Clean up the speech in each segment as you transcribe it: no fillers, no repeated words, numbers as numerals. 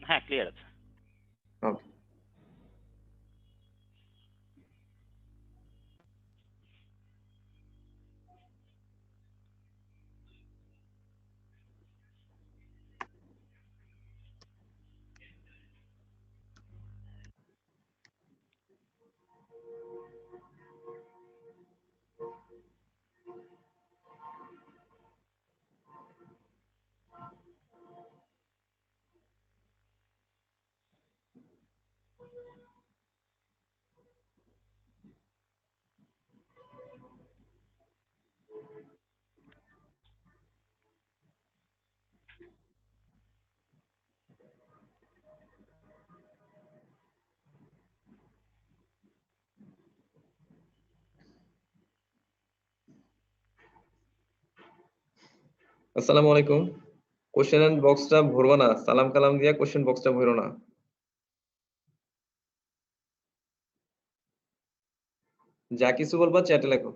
হ্যাঁ, ক্লিয়ার আছে। ওকে। আসসালামু আলাইকুম। কোশ্চেন এন্ড বক্সটা ভরবা না, সালাম কালাম দিয়া কোশ্চেন বক্সটা ভরো না। যা কিছু বলবা চ্যাটে লেখো,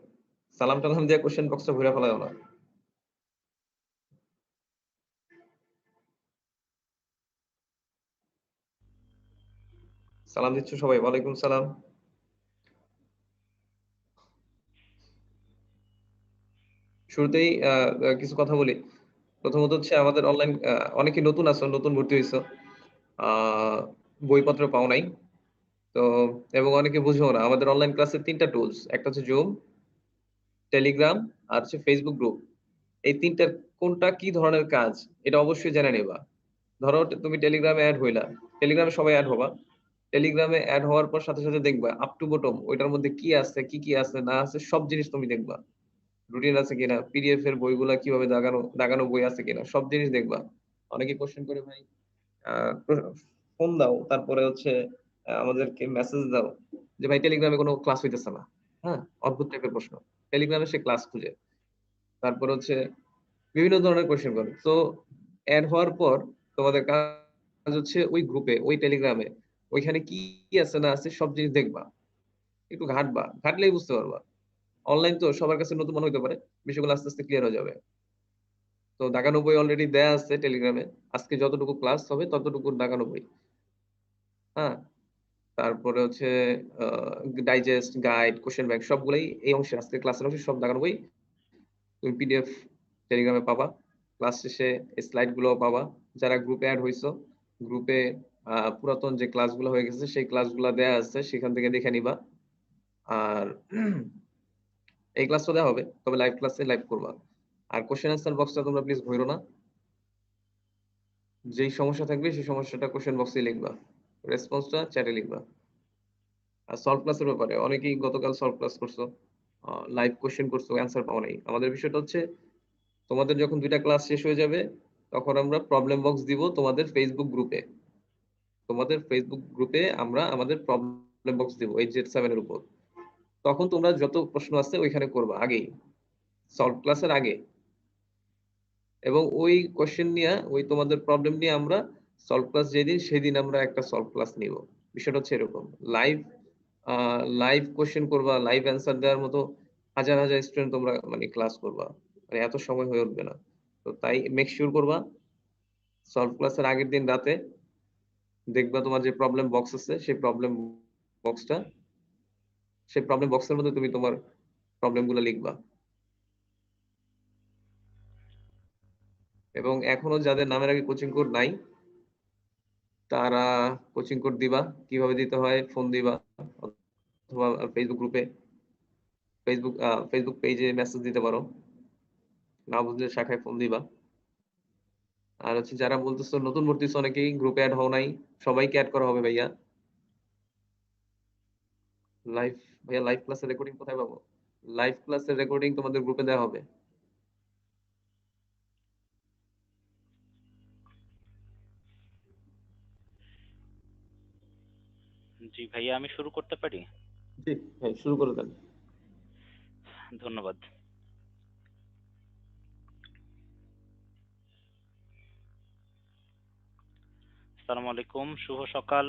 সালাম টালাম দিয়া কোশ্চেন বক্সটা ভরে ফেলাও না। সালাম দিচ্ছ সবাই, ওয়ালাইকুম সালাম। শুরুতেই কিছু কথা বলি। প্রথমত হচ্ছে আমাদের অনলাইন অনেকে নতুন আছো, নতুন ভর্তি হইছো, বইপত্র পাও নাই। তো এবং অনেকে বুঝেও না আমাদের অনলাইন ক্লাসের ৩টা টুলস, একটা হচ্ছে জুম, টেলিগ্রাম আর হচ্ছে ফেসবুক গ্রুপ। এই ৩টার কোনটা কি ধরনের কাজ এটা অবশ্যই জেনে নেবা। ধরো তুমি টেলিগ্রামে এড হইলা, টেলিগ্রামে সবাই এড হবা। টেলিগ্রামে এড হওয়ার পর সাথে, সাথে দেখবা আপ টু বটম ওইটার মধ্যে কি আছে, কি আছে না আছে সব জিনিস তুমি দেখবা। রুটিন আছে কিনা, পিডিএফ এর বইগুলা কিভাবে দাগানো দাগানো বই আছে কিনা সব জিনিস দেখবা। অনেকে কোশ্চেন করে ভাই ফোন দাও, তারপরে হচ্ছে আমাদেরকে মেসেজ দাও যে ভাই টেলিগ্রামে কোনো ক্লাস হইতেছে না। হ্যাঁ, অদ্ভুত টাইপের প্রশ্ন। টেলিগ্রামে সে ক্লাস খুঁজে। তারপর হচ্ছে বিভিন্ন ধরনের কোশ্চেন করে। তো এড হওয়ার পর তোমাদের কাজ হচ্ছে ওই গ্রুপে, ওই টেলিগ্রামে ওইখানে কি আছে না আছে সব জিনিস দেখবা। একটু ঘাটবা, ঘাটলেই বুঝতে পারবা। অনলাইন তো সবার কাছে নতুন মনে হইতে পারে, বিষয়গুলো আস্তে, আস্তে ক্লিয়ার হয়ে যাবে। তো দাগানো বই অলরেডি দেয়া আছে টেলিগ্রামে। আজকে যতটুকু ক্লাস হবে ততটুকু দাগানো বই। হ্যাঁ? তারপরে হচ্ছে আ ডাইজেস্ট, গাইড, কোয়েশ্চেন ব্যাংক সবগুলাই এই অংশে আজকের ক্লাসের অংশে সব দাগানো বই। তুমি পিডিএফ টেলিগ্রামে পাবা। ক্লাস শেষে এই স্লাইড গুলোও পাবা। যারা গ্রুপে এড হইছো, গ্রুপে পুরাতন যে ক্লাসগুলো হয়ে গেছে সেই ক্লাসগুলা দেয়া আছে, সেখান থেকে দেখে নিবা। আর এই ক্লাসটা দেওয়া হবে, তবে লাইভ ক্লাসে লাইভ করবা। আর কোয়েশ্চেন অ্যান্সার বক্সটা তোমরা প্লিজ ভইরো না। যেই সমস্যা থাকবে সেই সমস্যাটা কোয়েশ্চেন বক্সে লিখবা। রেসপন্সটা চ্যাটে লিখবা। আর সলভ ক্লাসের ব্যাপারে অনেকেই গতকাল সলভ ক্লাস করছো, লাইভ কোয়েশ্চেন করছো, অ্যান্সার পাও নাই। আমাদের বিষয়টা হচ্ছে তোমাদের যখন ২ টা ক্লাস শেষ হয়ে যাবে তখন আমরা প্রবলেম বক্স দিব তোমাদের ফেসবুক গ্রুপে। তোমাদের ফেসবুক গ্রুপে আমরা আমাদের প্রবলেম বক্স দিব এই জেড 7 এর উপর। তখন তোমরা যত প্রশ্ন আছে ওইখানে করবা আগেই, সলভ ক্লাসের আগে। এবং ওই কোয়েশ্চেন নিয়ে, ওই তোমাদের প্রবলেম নিয়ে আমরা সলভ ক্লাস যেদিন সেদিন আমরা একটা সলভ ক্লাস নিব। বিষয়টা হচ্ছে এরকম। লাইভ লাইভ কোয়েশ্চেন করবা, লাইভ অ্যান্সার দেওয়ার মতো হাজার, হাজার স্টুডেন্ট তোমরা মানে ক্লাস করবা। মানে এত সময় হয়ে উঠবে না। তো তাই মেক সিউর করবা সলভ ক্লাসের আগের দিন রাতে দেখবা তোমার যে প্রবলেম বক্স আছে বক্সটা সেই প্রবলেম বক্সের মধ্যে তুমি তোমার প্রবলেম গুলো লিখবা। এবং এখনো যাদের নামের আগে কোচিং কোড নাই তারা কোচিং কোড দিবা। কিভাবে দিতে হয় ফোন দিবা অথবা ফেসবুক গ্রুপে, ফেসবুক পেজে মেসেজ দিতে পারো। না বুঝলে শাখায় ফোন দিবা। আর হচ্ছে যারা বলতেছো নতুন ভর্তি হইছো অনেকেই গ্রুপে এড হও নাই, সবাইকে এড করা হবে ভাইয়া। লাইভ ভাইয়া লাইভ ক্লাসের রেকর্ডিং কোথায় পাবো? লাইভ ক্লাসের রেকর্ডিং তোমাদের গ্রুপে দেওয়া হবে। জি ভাইয়া, আমি শুরু করতে পারি? জি ভাই, শুরু করে দেন। ধন্যবাদ। আসসালামু আলাইকুম, শুভ সকাল।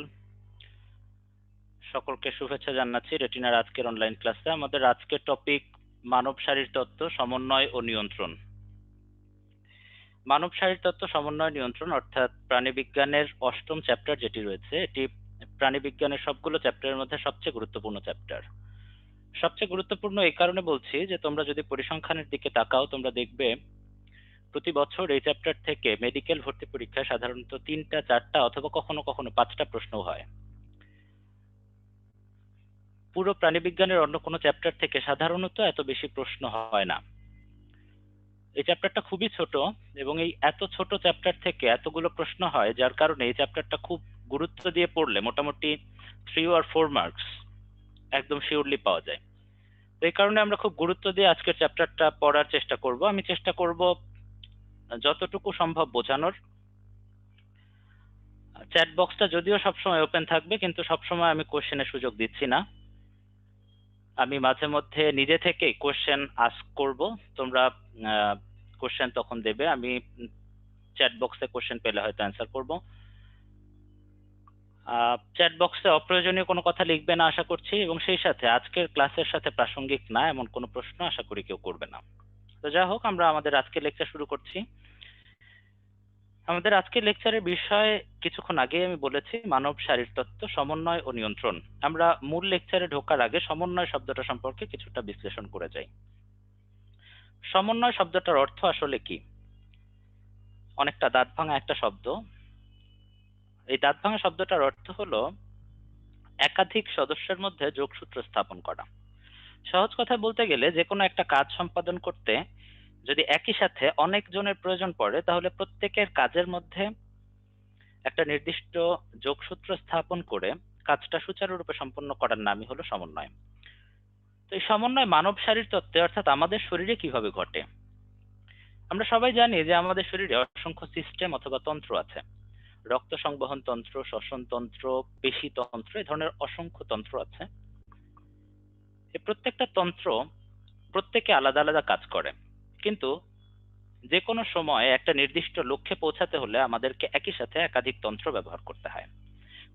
সকলকে শুভেচ্ছা জানাচ্ছি রেটিনার আজকের অনলাইন ক্লাসে। আমাদের আজকের টপিক মানব শারীর তত্ত্ব, সমন্বয় ও নিয়ন্ত্রণ। মানব শারীরতত্ত্ব সমন্বয় নিয়ন্ত্রণ অর্থাৎ প্রাণীবিজ্ঞানের ৮ম চ্যাপ্টার যেটি রয়েছে, এটি প্রাণীবিজ্ঞানের সবগুলো চ্যাপ্টারের মধ্যে সবচেয়ে গুরুত্বপূর্ণ চ্যাপ্টার। সবচেয়ে গুরুত্বপূর্ণ এই কারণে বলছি যে তোমরা যদি পরিসংখ্যানের দিকে তাকাও, তোমরা দেখবে প্রতি বছর এই চ্যাপ্টার থেকে মেডিকেল ভর্তি পরীক্ষায় সাধারণত ৩টা, ৪টা অথবা কখনো কখনো 5টা প্রশ্ন হয়। পুরো প্রাণীবিজ্ঞানের অন্য কোনো চ্যাপ্টার থেকে সাধারণত এত বেশি প্রশ্ন হয় না। এই চ্যাপ্টারটা খুবই ছোট এবং এই এত ছোট চ্যাপ্টার থেকে এতগুলো প্রশ্ন হয়, যার কারণে এই চ্যাপ্টারটা খুব গুরুত্ব দিয়ে পড়লে মোটামুটি 3 or 4 মার্কস একদম শিওরলি পাওয়া যায়। তো এই কারণে আমরা খুব গুরুত্ব দিয়ে আজকের চ্যাপ্টারটা পড়ার চেষ্টা করব। আমি চেষ্টা করব যতটুকু সম্ভব বোঝানোর। চ্যাট বক্সটা যদিও সবসময় ওপেন থাকবে, কিন্তু সবসময় আমি কোশ্চেনের সুযোগ দিচ্ছি না। আমি মাঝে মধ্যে নিজে থেকেই কোশ্চেন আস্ক করব, তোমরা কোশ্চেন তখন দেবে, আমি চ্যাট বক্সে কোশ্চেন পেলে হয়তো অ্যান্সার করব। চ্যাট বক্সে অপ্রয়োজনীয় কোনো কথা লিখবে না আশা করছি, এবং সেই সাথে আজকের ক্লাসের সাথে প্রাসঙ্গিক না এমন কোনো প্রশ্ন আশা করি কেউ করবে না। তো যাই হোক, আমরা আমাদের আজকের লেকচার শুরু করছি। আমাদের আজকের লেকচারের বিষয় কিছুক্ষণ আগে আমি বলেছি, মানব শারীরতত্ত্ব, সমন্বয় ও নিয়ন্ত্রণ। আমরা মূল লেকচারে ঢোকার আগে সমন্বয় শব্দটা সম্পর্কে কিছুটা বিশ্লেষণ করে যাই। সমন্বয় শব্দটার অর্থ আসলে কি? অনেকটা দাঁত ভাঙা একটা শব্দ। এই দাঁত ভাঙা শব্দটার অর্থ হলো একাধিক সদস্যের মধ্যে যোগসূত্র স্থাপন করা। সহজ কথায় বলতে গেলে, যে কোনো একটা কাজ সম্পাদন করতে যদি একই সাথে অনেক জনের প্রয়োজন পড়ে, তাহলে প্রত্যেকের কাজের মধ্যে একটা নির্দিষ্ট যোগসূত্র স্থাপন করে কাজটা সুচারুরূপে সম্পন্ন করার নামই হলো সমন্বয়। তো এই সমন্বয় মানব শারীরতত্ত্বে অর্থাৎ আমাদের শরীরে কিভাবে ঘটে? আমরা সবাই জানি যে আমাদের শরীরে অসংখ্য সিস্টেম অথবা তন্ত্র আছে। রক্ত সংবহন তন্ত্র, শ্বসন তন্ত্র, পেশি তন্ত্র, এই ধরনের অসংখ্য তন্ত্র আছে। এই প্রত্যেকটা তন্ত্র প্রত্যেকে আলাদা আলাদা কাজ করে, কিন্তু যে কোনো সময় একটা নির্দিষ্ট লক্ষ্যে পৌঁছাতে হলে আমাদেরকে একই সাথে একাধিক তন্ত্র ব্যবহার করতে হয়।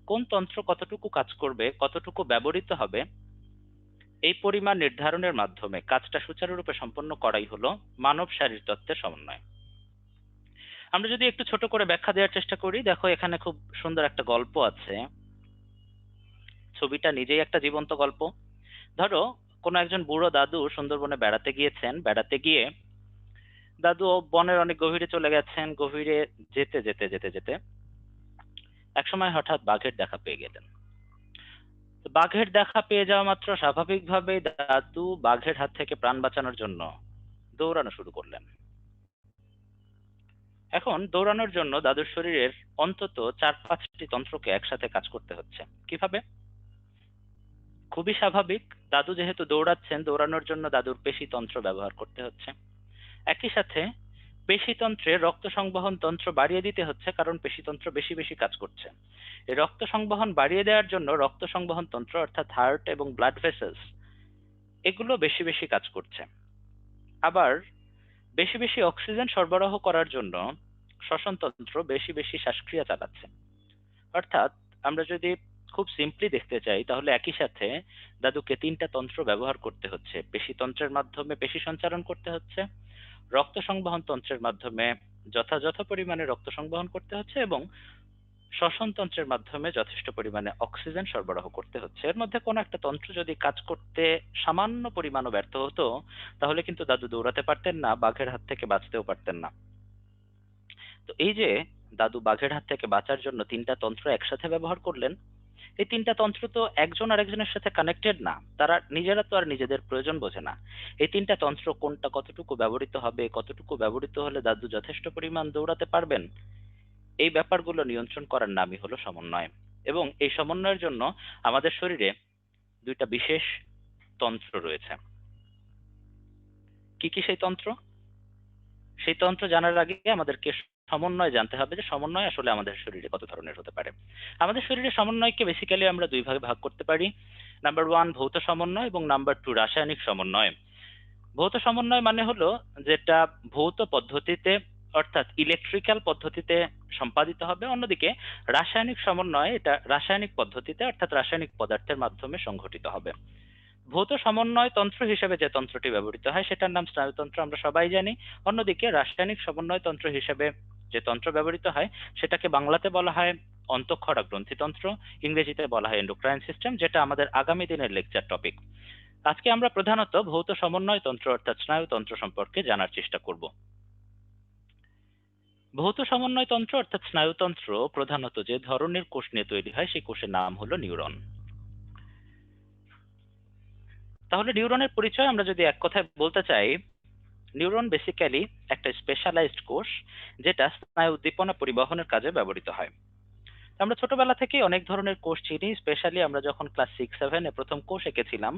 কোন তন্ত্র কতটুকু কাজ করবে, কতটুকু ব্যবহৃত হবে, এই পরিমাণ নির্ধারণের মাধ্যমে কাজটা সুচারুরূপে সম্পন্ন করাই হলো মানব শারীরতত্ত্বের সমন্বয়। আমরা যদি একটু ছোট করে ব্যাখ্যা দেওয়ার চেষ্টা করি, দেখো এখানে খুব সুন্দর একটা গল্প আছে। ছবিটা নিজেই একটা জীবন্ত গল্প। ধরো কোনো একজন বুড়ো দাদু সুন্দরবনে বেড়াতে গিয়েছেন। বেড়াতে গিয়ে দাদু বনের অনেক গভীরে চলে গেছেন। গভীরে যেতে যেতে যেতে যেতে একসময় হঠাৎ বাঘের দেখা পেয়ে গেলেন। তো বাঘের দেখা পেয়ে যাওয়া মাত্র স্বাভাবিকভাবেই দাদু বাঘের হাত থেকে প্রাণ বাঁচানোর জন্য দৌড়ানো শুরু করলেন। এখন দৌড়ানোর জন্য দাদুর শরীরের অন্তত 4-5টি তন্ত্রকে একসাথে কাজ করতে হচ্ছে। কিভাবে? খুবই স্বাভাবিক, দাদু যেহেতু দৌড়াচ্ছেন, দৌড়ানোর জন্য দাদুর পেশিতন্ত্র ব্যবহার করতে হচ্ছে। একই সাথে পেশিতন্ত্রে রক্ত সংবহন তন্ত্র বাড়িয়ে দিতে হচ্ছে, কারণ পেশিতন্ত্র বেশি বেশি কাজ করছে। এই রক্ত সংবহন বাড়িয়ে দেওয়ার জন্য রক্ত সংবহন তন্ত্র অর্থাৎ হার্ট এবং ব্লাড ভেসেলস, এগুলো বেশি বেশি কাজ করছে। আবার বেশি বেশি অক্সিজেন সরবরাহ করার জন্য শ্বসনতন্ত্র বেশি বেশি শ্বাসক্রিয়া চালাচ্ছে। অর্থাৎ আমরা যদি খুব সিম্পলি দেখতে চাই, তাহলে একই সাথে দাদুকে 3টা তন্ত্র ব্যবহার করতে হচ্ছে। পেশিতন্ত্রের মাধ্যমে পেশি সঞ্চারণ করতে হচ্ছে, রক্ত সংবহন তন্ত্রের মাধ্যমে যথাযথ পরিমাণে রক্ত সংবহন করতে হচ্ছে, এবং শ্বসনতন্ত্রের মাধ্যমে যথেষ্ট পরিমাণে অক্সিজেন সরবরাহ করতে হচ্ছে। এর মধ্যে কোনো একটা তন্ত্র যদি কাজ করতে সামান্য পরিমাণও ব্যর্থ হতো, তাহলে কিন্তু দাদু দৌড়াতে পারতেন না, বাঘের হাত থেকে বাঁচতেও পারতেন না। তো এই যে দাদু বাঘের হাত থেকে বাঁচার জন্য 3টা তন্ত্র একসাথে ব্যবহার করলেন, এই 3টা তন্ত্র তো একজন আরেকজনের সাথে কানেক্টেড না, তারা নিজেরা তো আর নিজেদের প্রয়োজন বোঝে না। এই 3টা তন্ত্র কোনটা কতটুকু ব্যবহৃত হবে, কতটুকু ব্যবহৃত হলে দাদু যথেষ্ট পরিমাণ দৌড়াতে পারবেন, এই ব্যাপারগুলো নিয়ন্ত্রণ করার নামই হলো সমন্বয়। এবং এই সমন্বয়ের জন্য আমাদের শরীরে 2টা বিশেষ তন্ত্র রয়েছে। কি কি সেই তন্ত্র? সেই তন্ত্র জানার আগে আমাদেরকে সমন্বয় জানতে হবে, যে সমন্বয় আসলে আমাদের শরীরে কত ধরনের হতে পারে। আমাদের শরীরে সমন্বয়কে বেসিক্যালি আমরা 2 ভাগে ভাগ করতে পারি। নাম্বার 1 ভৌত সমন্বয় এবং নাম্বার 2 রাসায়নিক সমন্বয়। ভৌত সমন্বয় মানে হলো যেটা ভৌত পদ্ধতিতে অর্থাৎ ইলেকট্রিক্যাল পদ্ধতিতে সম্পাদিত হবে। অন্যদিকে রাসায়নিক সমন্বয়, এটা রাসায়নিক পদ্ধতিতে অর্থাৎ রাসায়নিক পদার্থের মাধ্যমে সংঘটিত হবে। ভৌত সমন্বয় তন্ত্র হিসেবে যে তন্ত্রটি ব্যবহৃত হয় সেটার নাম স্নায়ুতন্ত্র, আমরা সবাই জানি। অন্যদিকে রাসায়নিক সমন্বয় তন্ত্র হিসেবে যে তন্ত্র ব্যবহৃত হয় সেটাকে বাংলাতে বলা হয় অন্তঃক্ষরা গ্রন্থিতন্ত্র, ইংরেজিতে বলা হয় এন্ডোক্রাইন সিস্টেম, যেটা আমাদের আগামী দিনের লেকচার টপিক। আজকে আমরা প্রধানত ভৌত সমন্বয় তন্ত্র অর্থাৎ স্নায়ুতন্ত্র সম্পর্কে জানার চেষ্টা করব। ভৌত সমন্বয় তন্ত্র অর্থাৎ স্নায়ুতন্ত্র প্রধানত যে ধরনের কোষ নিয়ে তৈরি হয় সেই কোষের নাম হলো নিউরন। তাহলে নিউরনের পরিচয় আমরা যদি এক কথায় বলতে চাই, নিউরন বেসিক্যালি একটা স্পেশালাইজড কোষ যেটা স্নায়ু উদ্দীপনা পরিবহনের কাজে ব্যবহৃত হয়। আমরা ছোটবেলা থেকেই অনেক ধরনের কোষ চিনি, স্পেশালি আমরা যখন ক্লাস 6-7 প্রথম কোষ এঁকেছিলাম,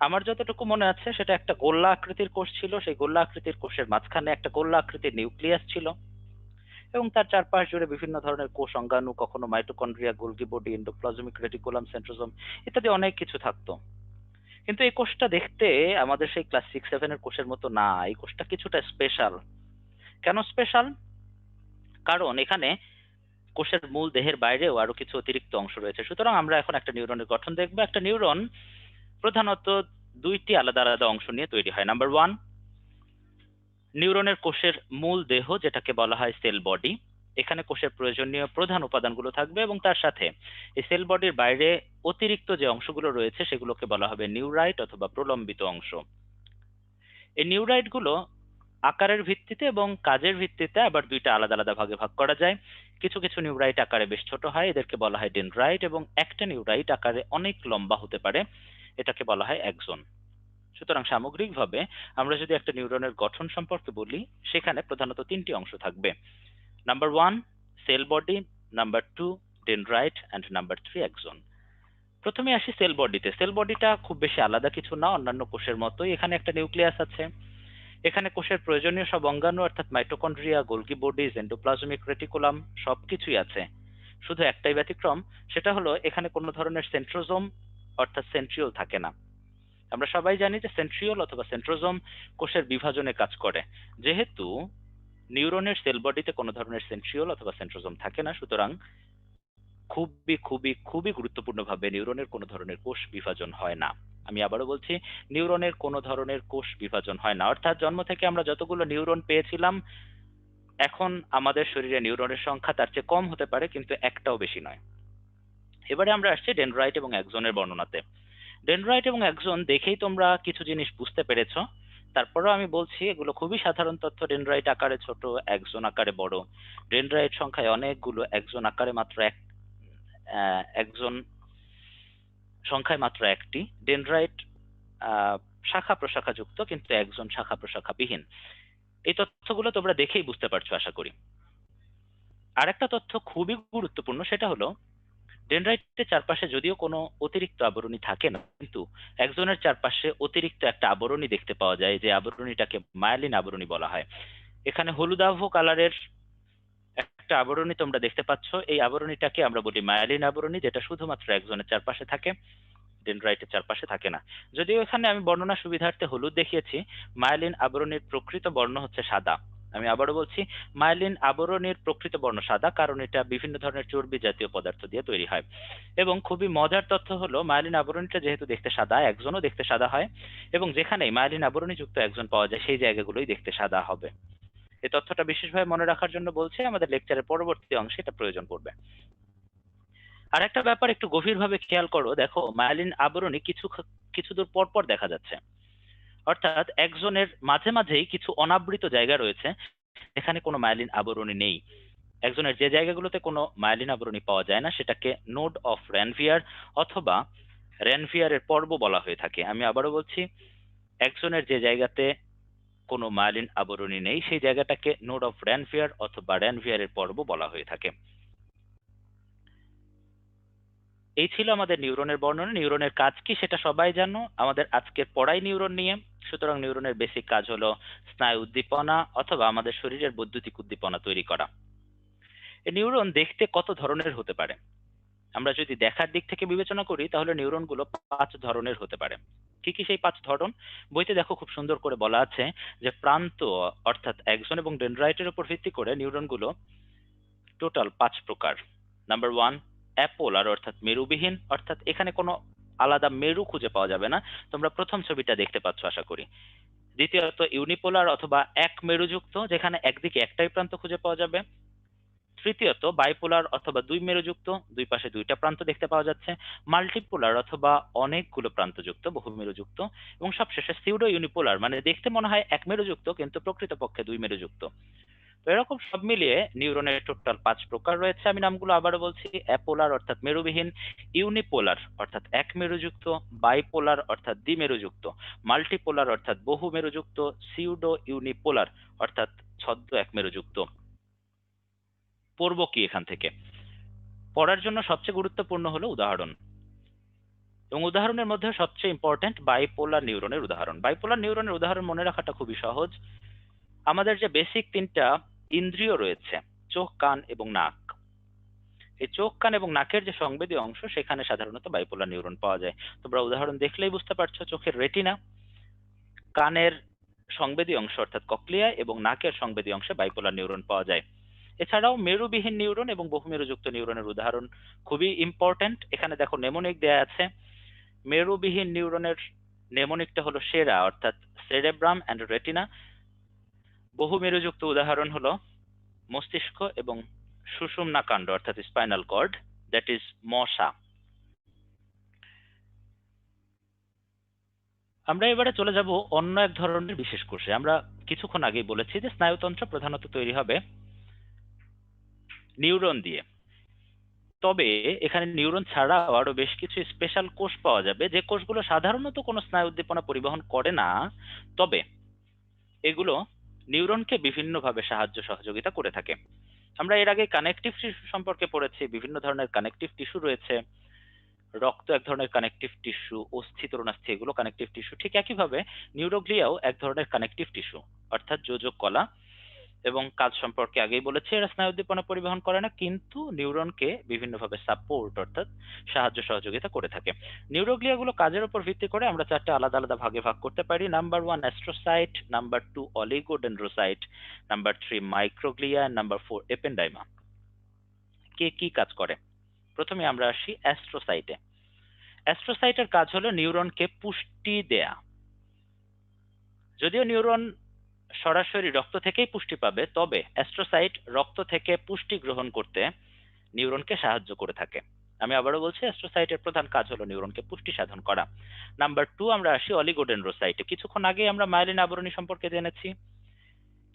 আমার যতটুকু মনে আছে সেটা একটা গোল্লা আকৃতির কোষ ছিল। সেই গোল্লা আকৃতির কোষের মাঝখানে একটা গোল্লা আকৃতির নিউক্লিয়াস ছিল এবং তার চারপাশ জুড়ে বিভিন্ন ধরনের কোষ অঙ্গাণু, কখনো mitochondria, Golgi body, endoplasmic reticulum, centrosome ইত্যাদি অনেক কিছু থাকতো। কিন্তু এই কোষটা দেখতে আমাদের সেই ক্লাস 6-7 কোষের মতো না, এই কোষটা কিছুটা স্পেশাল। কেন স্পেশাল? কারণ এখানে কোষের মূল দেহের বাইরেও আরো কিছু অতিরিক্ত অংশ রয়েছে। সুতরাং আমরা এখন একটা নিউরনের গঠন দেখবো। একটা নিউরন প্রধানত দুইটি আলাদা আলাদা অংশ নিয়ে তৈরি হয়। নাম্বার 1, নিউরনের কোষের মূল দেহ যেটাকে বলা হয় সেল বডি। এখানে কোষের প্রয়োজনীয় প্রধান উপাদানগুলো থাকবে এবং তার সাথে এই সেল বডির বাইরে অতিরিক্ত যে অংশগুলো রয়েছে সেগুলোকে বলা হবে নিউরাইট অথবা প্রলম্বিত অংশ। এই নিউরাইট গুলো আকারের ভিত্তিতে এবং কাজের ভিত্তিতে আবার দুইটা আলাদা আলাদা ভাগে ভাগ করা যায়। কিছু কিছু নিউরাইট আকারে বেশ ছোট হয়, এদেরকে বলা হয় ডেনড্রাইট, এবং একটা নিউরাইট আকারে অনেক লম্বা হতে পারে, এটাকে বলা হয় অ্যাক্সন। সুতরাং সামগ্রিকভাবে আমরা যদি একটা নিউরনের গঠন সম্পর্কে বলি, সেখানে প্রধানত তিনটি অংশ থাকবে। Number 1 sell body, number 2 dendrite and number 3 Axon. প্রথমে আসি সেল বডিতে। সেল বডিটা খুব বেশি আলাদা কিছু না, অন্যান্য কোষের মতোই। এখানে একটা নিউক্লিয়াস আছে, এখানে কোষের প্রয়োজনীয় সব অঙ্গাণু অর্থাৎ mitochondria, Golgi bodies, endoplasmic reticulum সবকিছুই আছে। শুধু একটাই ব্যতিক্রম, সেটা হলো এখানে কোনো ধরনের সেন্ট্রোজোম অর্থাৎ সেন্ট্রিওল থাকে না। আমরা সবাই জানি যে সেন্ট্রিওল অথবা সেন্ট্রোজোম কোষের বিভাজনে কাজ করে। যেহেতু নিউরনের সেল বডিতে কোনো ধরনের সেন্ট্রিওল অথবা সেন্ট্রোজোম থাকে না, সুতরাং খুবই খুবই খুবই গুরুত্বপূর্ণভাবে নিউরনের কোনো ধরনের কোষ বিভাজন হয় না। আমি আবারও বলছি, নিউরনের কোনো ধরনের কোষ বিভাজন হয় না। অর্থাৎ জন্ম থেকে আমরা যতগুলো নিউরন পেয়েছিলাম, এখন আমাদের শরীরে নিউরনের সংখ্যা তার চেয়ে কম হতে পারে, কিন্তু একটাও বেশি নয়। এবারে আমরা আসছি ডেনড্রাইট এবং অ্যাক্সনের বর্ণনাতে। ডেনড্রাইট এবং অ্যাক্সন দেখেই তোমরা কিছু জিনিস বুঝতে পেরেছো। তারপরেও আমি বলছি, এগুলো খুবই সাধারণ তথ্য। ডেনড্রাইট আকারে ছোট, অ্যাক্সন আকারে বড়। ডেনড্রাইট সংখ্যায় অনেকগুলো, অ্যাক্সন আকারে মাত্র অ্যাক্সন সংখ্যায় মাত্র একটি। ডেনড্রাইট শাখা প্রশাখা যুক্ত, কিন্তু অ্যাক্সন শাখা প্রশাখা বিহীন। এই তথ্যগুলো তোমরা দেখেই বুঝতে পারছো আশা করি। আরেকটা তথ্য খুবই গুরুত্বপূর্ণ, সেটা হলো ডেনড্রাইটের চারপাশে যদিও কোনো অতিরিক্ত আবরণী থাকে না, কিন্তু অ্যাক্সনের চারপাশে অতিরিক্ত একটা আবরণী দেখতে পাওয়া যায়, যে আবরণীটাকে মায়োলিন আবরণী বলা হয়। এখানে হলুদাভ কালারের একটা আবরণী তোমরা দেখতে পাচ্ছ, এই আবরণীটাকে আমরা বলি মায়োলিন আবরণী, যেটা শুধুমাত্র অ্যাক্সনের চারপাশে থাকে, ডেনড্রাইটের চারপাশে থাকে না। যদিও এখানে আমি বর্ণনা সুবিধার্থে হলুদ দেখিয়েছি, মায়োলিন আবরণীর প্রকৃত বর্ণ হচ্ছে সাদা। আমি আবারও বলছি, মায়োলিন আবরণীর প্রকৃত বর্ণ সাদা, কারণ এটা বিভিন্ন ধরনের চর্বি জাতীয় পদার্থ দিয়ে তৈরি হয়। এবং খুবই মজার তথ্য হলো, মায়োলিন আবরণীটা যেহেতু দেখতে সাদা, অ্যাক্সনও দেখতে সাদা হয়, এবং যেখানেই মায়োলিন আবরণী যুক্ত অ্যাক্সন পাওয়া যায় সেই জায়গাগুলোই দেখতে সাদা হবে। এই তথ্যটা বিশেষভাবে মনে রাখার জন্য বলছি, আমাদের লেকচারের পরবর্তী অংশে এটা প্রয়োজন পড়বে। আর একটা ব্যাপার একটু গভীরভাবে খেয়াল করো, দেখো মায়োলিন আবরণী কিছু দূর পর পর দেখা যাচ্ছে। অর্থাৎ অ্যাক্সনের মাঝে মাঝেই কিছু অনাবৃত জায়গা রয়েছে, এখানে কোনো মায়োলিন আবরণী নেই। অ্যাক্সনের যে জায়গাগুলোতে কোনো মায়োলিন আবরণী পাওয়া যায় না, সেটাকে নোড অফ রেনভিয়ার অথবা রেনভিয়ারের পর্ব বলা হয়ে থাকে। আমি আবারও বলছি, অ্যাক্সনের যে জায়গাতে কোনো মায়োলিন আবরণী নেই, সেই জায়গাটাকে নোড অফ রেনভিয়ার অথবা রেনভিয়ারের পর্ব বলা হয়ে থাকে। এই ছিল আমাদের নিউরনের বর্ণনা। নিউরনের কাজ কি সেটা সবাই জানো, আমাদের আজকের পড়াই নিউরন নিয়ে। সুতরাং নিউরনের বেসিক কাজ হলো স্নায়ু উদ্দীপনা অথবা আমাদের শরীরের বৈদ্যুতিক উদ্দীপনা তৈরি করা। এই নিউরন দেখতে কত ধরনের হতে পারে? আমরা যদি দেখার দিক থেকে বিবেচনা করি, তাহলে নিউরনগুলো 5 ধরনের হতে পারে। কি কি সেই 5 ধরন? বইতে দেখো খুব সুন্দর করে বলা আছে যে প্রান্ত অর্থাৎ অ্যাক্সন এবং ডেনড্রাইটের উপর ভিত্তি করে নিউরনগুলো টোটাল 5 প্রকার। নাম্বার 1 অ্যাপোলার অর্থাৎ মেরুবিহীন, অর্থাৎ এখানে কোনো আলাদা মেরু খুঁজে পাওয়া যাবে না। তোমরা প্রথম ছবিটা দেখতে পাচ্ছ আশা করি। দ্বিতীয়ত ইউনিপোলার অথবা এক মেরুযুক্ত, যেখানে একদিকে একটাই প্রান্ত খুঁজে পাওয়া যাবে। তৃতীয়ত বাইপোলার অথবা দুই মেরুযুক্ত, দুই পাশে দুইটা প্রান্ত দেখতে পাওয়া যাচ্ছে। মাল্টিপোলার অথবা অনেকগুলো প্রান্তযুক্ত, বহু মেরুযুক্ত। এবং সবশেষে সিউডো ইউনিপোলার, মানে দেখতে মনে হয় এক মেরুযুক্ত কিন্তু প্রকৃতপক্ষে দুই মেরুযুক্ত। তো এরকম সব মিলিয়ে নিউরনের টোটাল 5 প্রকার রয়েছে। আমি নামগুলো আবারও বলছি: অ্যাপোলার অর্থাৎ মেরুবিহীন, ইউনিপোলার অর্থাৎ এক মেরুযুক্ত, বাইপোলার অর্থাৎ দ্বিমেরুযুক্ত, মাল্টিপোলার অর্থাৎ বহু মেরুযুক্ত, সিউডো ইউনিপোলার অর্থাৎ ছদ্ম এক মেরুযুক্ত। পড়বো কি এখান থেকে? পড়ার জন্য সবচেয়ে গুরুত্বপূর্ণ হলো উদাহরণ, এবং উদাহরণের মধ্যে সবচেয়ে ইম্পর্টেন্ট বাইপোলার নিউরনের উদাহরণ। বাইপোলার নিউরনের উদাহরণ মনে রাখাটা খুবই সহজ। আমাদের যে বেসিক তিনটা ইন্দ্রিয় রয়েছে, চোখ, কান এবং নাক, এই চোখ, কান এবং নাকের যে সংবেদী অংশ, সেখানে সাধারণত বাইপোলার নিউরন পাওয়া যায়। তোমরা উদাহরণ দেখলেই বুঝতে পারছো, চোখের রেটিনা, কানের সংবেদী অংশ অর্থাৎ কক্লিয়া এবং নাকের সংবেদী অংশে বাইপোলার নিউরন পাওয়া যায়। এছাড়াও মেরুবিহীন নিউরন এবং বহুমেরুযুক্ত নিউরনের উদাহরণ খুবই ইম্পর্টেন্ট। এখানে দেখো নেমোনিক দেয়া আছে। মেরুবিহীন নিউরনের নেমোনিকটা হলো সেরা অর্থাৎ সেরেব্রাম অ্যান্ড রেটিনা। বহু মেরুযুক্ত উদাহরণ হলো মস্তিষ্ক এবং সুষুম্না কাণ্ড অর্থাৎ স্পাইনাল কর্ড, দ্যাট ইজ মশা। আমরা এবারে চলে যাব অন্য এক ধরনের বিশেষ কোষে। আমরা কিছুক্ষণ আগেই বলেছি যে স্নায়ুতন্ত্র প্রধানত তৈরি হবে নিউরন দিয়ে। তবে এখানে নিউরন ছাড়াও আরো বেশ কিছু স্পেশাল কোষ পাওয়া যাবে, যে কোষগুলো সাধারণত কোনো স্নায়ু উদ্দীপনা পরিবহন করে না, তবে এগুলো নিউরনকে বিভিন্নভাবে সাহায্য সহযোগিতা করে থাকে। আমরা এর আগে কানেকটিভ টিস্যু সম্পর্কে পড়েছি। বিভিন্ন ধরনের কানেকটিভ টিস্যু রয়েছে। রক্ত এক ধরনের কানেকটিভ টিস্যু, অস্থি, তরুণাস্থি এগুলো কানেকটিভ টিস্যু। ঠিক একইভাবে নিউরোগ্লিয়াও এক ধরনের কানেকটিভ টিস্যু অর্থাৎ যোজক কলা। এবং কাজ সম্পর্কে আগেই বলেছি, এরা স্নায়ু উদ্দীপনা পরিবহন করে না, কিন্তু নিউরনকে বিভিন্নভাবে সাপোর্ট অর্থাৎ সাহায্য সহযোগিতা করে থাকে। নিউরোগ্লিয়া গুলো কাজের উপর ভিত্তি করে আমরা চারটে আলাদা আলাদা ভাগে ভাগ করতে পারি। Number 1 astrocyte, number 2 oligodendrocyte, number 3 microglia, number 4 এপেন্ডাইমা। কে কি কাজ করে? প্রথমে আমরা আসি অ্যাস্ট্রোসাইটে। অ্যাস্ট্রোসাইটের কাজ হলো নিউরনকে পুষ্টি দেয়া। যদিও নিউরন সরাসরি রক্ত থেকেই পুষ্টি পাবে, তবে অ্যাস্ট্রোসাইট রক্ত থেকে পুষ্টি গ্রহণ করতে নিউরনকে সাহায্য করে থাকে। আমি আবারও বলছি, অ্যাস্ট্রোসাইটের প্রধান কাজ হলো নিউরনকে পুষ্টি সাধন করা। নাম্বার 2 আমরা আসি অলিগোডেন্ড্রোসাইটে। কিছুক্ষণ আগে আমরা মায়েলিন আবরণী সম্পর্কে জেনেছি।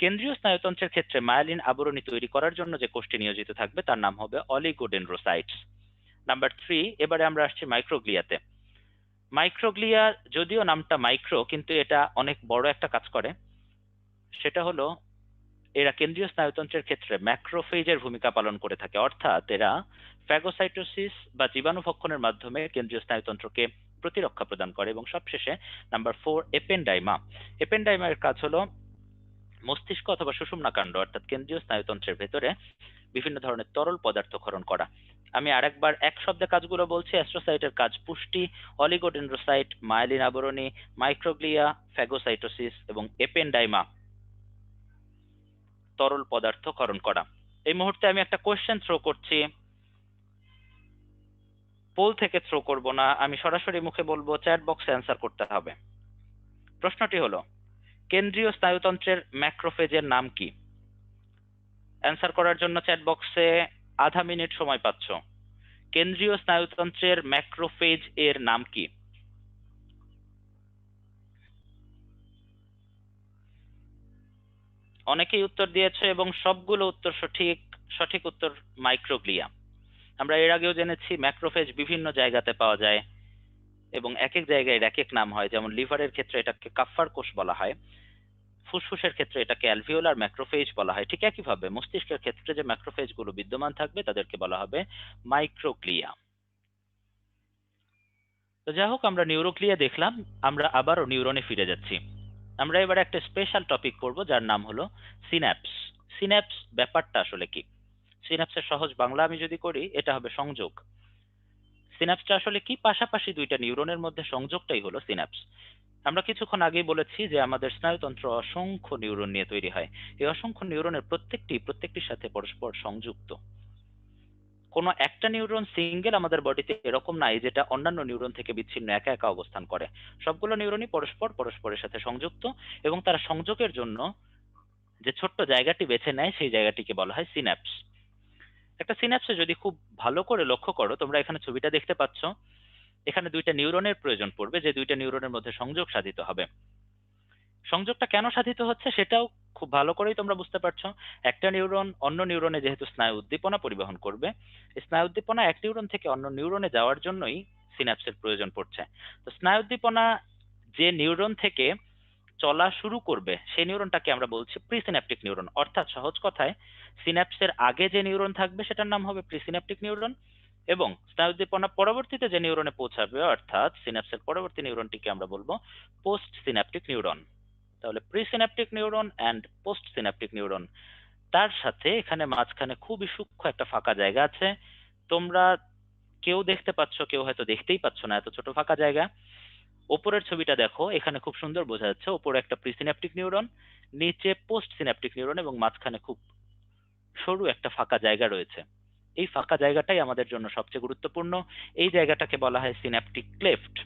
কেন্দ্রীয় স্নায়ুতন্ত্রের ক্ষেত্রে মায়েলিন আবরণী তৈরি করার জন্য যে কোষটি নিয়োজিত থাকবে তার নাম হবে অলিগোডেন্ড্রোসাইটস। নাম্বার 3, এবারে আমরা আসছি মাইক্রোগ্লিয়াতে। মাইক্রোগ্লিয়া, যদিও নামটা মাইক্রো, কিন্তু এটা অনেক বড় একটা কাজ করে। সেটা হলো এরা কেন্দ্রীয় স্নায়ুতন্ত্রের ক্ষেত্রে ম্যাক্রোফেজের ভূমিকা পালন করে থাকে, অর্থাৎ এরা ফ্যাগোসাইটোসিস বা জীবাণু ভক্ষণের মাধ্যমে কেন্দ্রীয় স্নায়ুতন্ত্রকে প্রতিরক্ষা প্রদান করে। এবং সবশেষে নাম্বার 4 এপেন্ডাইমা। এপেন্ডাইমার কাজ হলো মস্তিষ্ক অথবা সুষুম্না কাণ্ড অর্থাৎ কেন্দ্রীয় স্নায়ুতন্ত্রের ভেতরে বিভিন্ন ধরনের তরল পদার্থ ক্ষরণ করা। আমি আরেকবার এক শব্দে কাজগুলো বলছি। অ্যাস্ট্রোসাইটের কাজ পুষ্টি, অলিগোডেন্ড্রোসাইট মায়েলিন আবরণী, মাইক্রোগ্লিয়া ফ্যাগোসাইটোসিস এবং এপেন্ডাইমা তরল পদার্থ ক্ষরণ করা। এই মুহূর্তে আমি একটা কোশ্চেন থ্রো করছি, পোল থেকে থ্রো করব না, আমি সরাসরি মুখে বলবো, চ্যাট বক্সে অ্যান্সার করতে হবে। প্রশ্নটি হলো, কেন্দ্রীয় স্নায়ুতন্ত্রের ম্যাক্রোফেজের নাম কি? অ্যান্সার করার জন্য চ্যাট বক্সে আধা মিনিট সময় পাচ্ছ। কেন্দ্রীয় স্নায়ুতন্ত্রের ম্যাক্রোফেজ এর নাম কি? অনেকেই উত্তর দিয়েছে এবং সবগুলো উত্তর সঠিক। সঠিক উত্তর মাইক্রোগ্লিয়া। আমরা এর আগেও জেনেছি ম্যাক্রোফেজ বিভিন্ন জায়গাতে পাওয়া যায় এবং এক এক জায়গায় এক এক নাম হয়। যেমন লিভারের ক্ষেত্রে এটাকে কাফফার কোষ বলা হয়, ফুসফুসের ক্ষেত্রে এটাকে অ্যালভিওলার ম্যাক্রোফেজ বলা হয়। ঠিক একইভাবে মস্তিষ্কের ক্ষেত্রে যে ম্যাক্রোফেজ গুলো বিদ্যমান থাকবে তাদেরকে বলা হবে মাইক্রোগ্লিয়া। তো যাই হোক, আমরা নিউরোগ্লিয়া দেখলাম, আমরা আবারও নিউরনে ফিরে যাচ্ছি। আমরা এবার একটা স্পেশাল টপিক পড়ব যার নাম হলো সিন্যাপস। সিন্যাপস ব্যাপারটা আসলে কি? সিন্যাপসের সহজ বাংলা আমি যদি করি, এটা হবে সংযোগ। সিন্যাপসটা আসলে কি? পাশাপাশি দুইটা নিউরনের মধ্যে সংযোগটাই হলো সিন্যাপস। আমরা কিছুক্ষণ আগেই বলেছি যে আমাদের স্নায়ুতন্ত্র অসংখ্য নিউরন নিয়ে তৈরি হয়। এই অসংখ্য নিউরনের প্রত্যেকটির সাথে পরস্পর সংযুক্ত। কোনো একটা নিউরন সিঙ্গেল আমাদের বডিতে এরকম নাই যেটা অন্যান্য নিউরন থেকে বিচ্ছিন্ন একা একা অবস্থান করে। সবগুলো নিউরনই পরস্পরের সাথে সংযুক্ত, এবং তারা সংযোগের জন্য যে ছোট্ট জায়গাটি বেছে নেয় সেই জায়গাটিকে বলা হয় সিন্যাপস। একটা সিন্যাপসে যদি খুব ভালো করে লক্ষ্য করো, তোমরা এখানে ছবিটা দেখতে পাচ্ছ, এখানে দুইটা নিউরনের প্রয়োজন পড়বে, যে দুইটা নিউরনের মধ্যে সংযোগ সাধিত হবে। সংযোগটা কেন সাধিত হচ্ছে সেটাও খুব ভালো করেই তোমরা বুঝতে পারছো। একটা নিউরন অন্য নিউরনে যেহেতু স্নায়ু উদ্দীপনা পরিবহন করবে, এই স্নায়ু উদ্দীপনা এক নিউরন থেকে অন্য নিউরনে যাওয়ার জন্যই সিন্যাপসের প্রয়োজন পড়ছে। তো স্নায়ু উদ্দীপনা যে নিউরন থেকে চলা শুরু করবে সেই নিউরনটাকে আমরা বলছি প্রিসিন্যাপটিক নিউরন। অর্থাৎ সহজ কথায়, সিন্যাপসের আগে যে নিউরন থাকবে সেটার নাম হবে প্রিসিন্যাপটিক নিউরন, এবং স্নায়ু উদ্দীপনা পরবর্তীতে যে নিউরনে পৌঁছাবে অর্থাৎ সিন্যাপসের পরবর্তী নিউরনটিকে আমরা বলবো পোস্ট সিন্যাপটিক নিউরন। তাহলে presynaptic neuron and post Synaptic neuron, তার সাথে এখানে মাঝখানে খুবই সূক্ষ্ম একটা ফাঁকা জায়গা আছে। তোমরা কেউ দেখতে পাচ্ছ, কেউ হয়তো দেখতেই পাচ্ছ না, এত ছোট ফাঁকা জায়গা। ওপরের ছবিটা দেখো, এখানে খুব সুন্দর বোঝা যাচ্ছে ওপরে একটা প্রিসিন্যাপটিক নিউরন, নিচে পোস্ট সিন্যাপটিক নিউরন, এবং মাঝখানে খুব সরু একটা ফাঁকা জায়গা রয়েছে। এই ফাঁকা জায়গাটাই আমাদের জন্য সবচেয়ে গুরুত্বপূর্ণ। এই জায়গাটাকে বলা হয় সিন্যাপটিক ক্লেফট।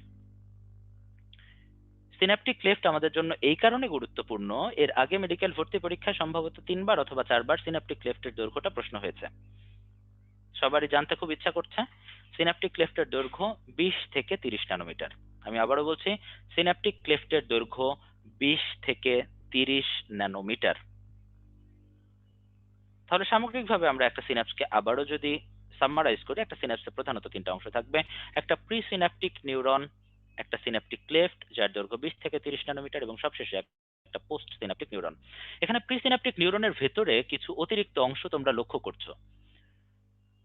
সিন্যাপটিক ক্লেফট আমাদের জন্য এই কারণে গুরুত্বপূর্ণ, এর আগে মেডিকেল ভর্তি পরীক্ষায় সম্ভবত 3বার অথবা 4বার সিন্যাপটিক ক্লেফটের দৈর্ঘ্যটা প্রশ্ন হয়েছে। সবারই জানতে খুব ইচ্ছা করছে। সিন্যাপটিক ক্লেফটের দৈর্ঘ্য 20 থেকে 30 ন্যানোমিটার। আমি আবারও বলছি, সিন্যাপটিক ক্লেফটের দৈর্ঘ্য 20 থেকে 30 ন্যানোমিটার। তাহলে সামগ্রিকভাবে আমরা একটা সিন্যাপসকে আবারও যদি সামারাইজ করি, একটা সিন্যাপসে প্রধানত 3টা অংশ থাকবে। একটা প্রি সিন্যাপটিক নিউরন, একটা সিন্যাপটিক ক্লেফট যার দৈর্ঘ্য 20 থেকে 30 ন্যানোমিটার, এবং সবশেষে একটা পোস্ট সিন্যাপটিক নিউরন। এখানে প্রি সিন্যাপটিক নিউরনের ভেতরে কিছু অতিরিক্ত অংশ তোমরা লক্ষ্য করছো।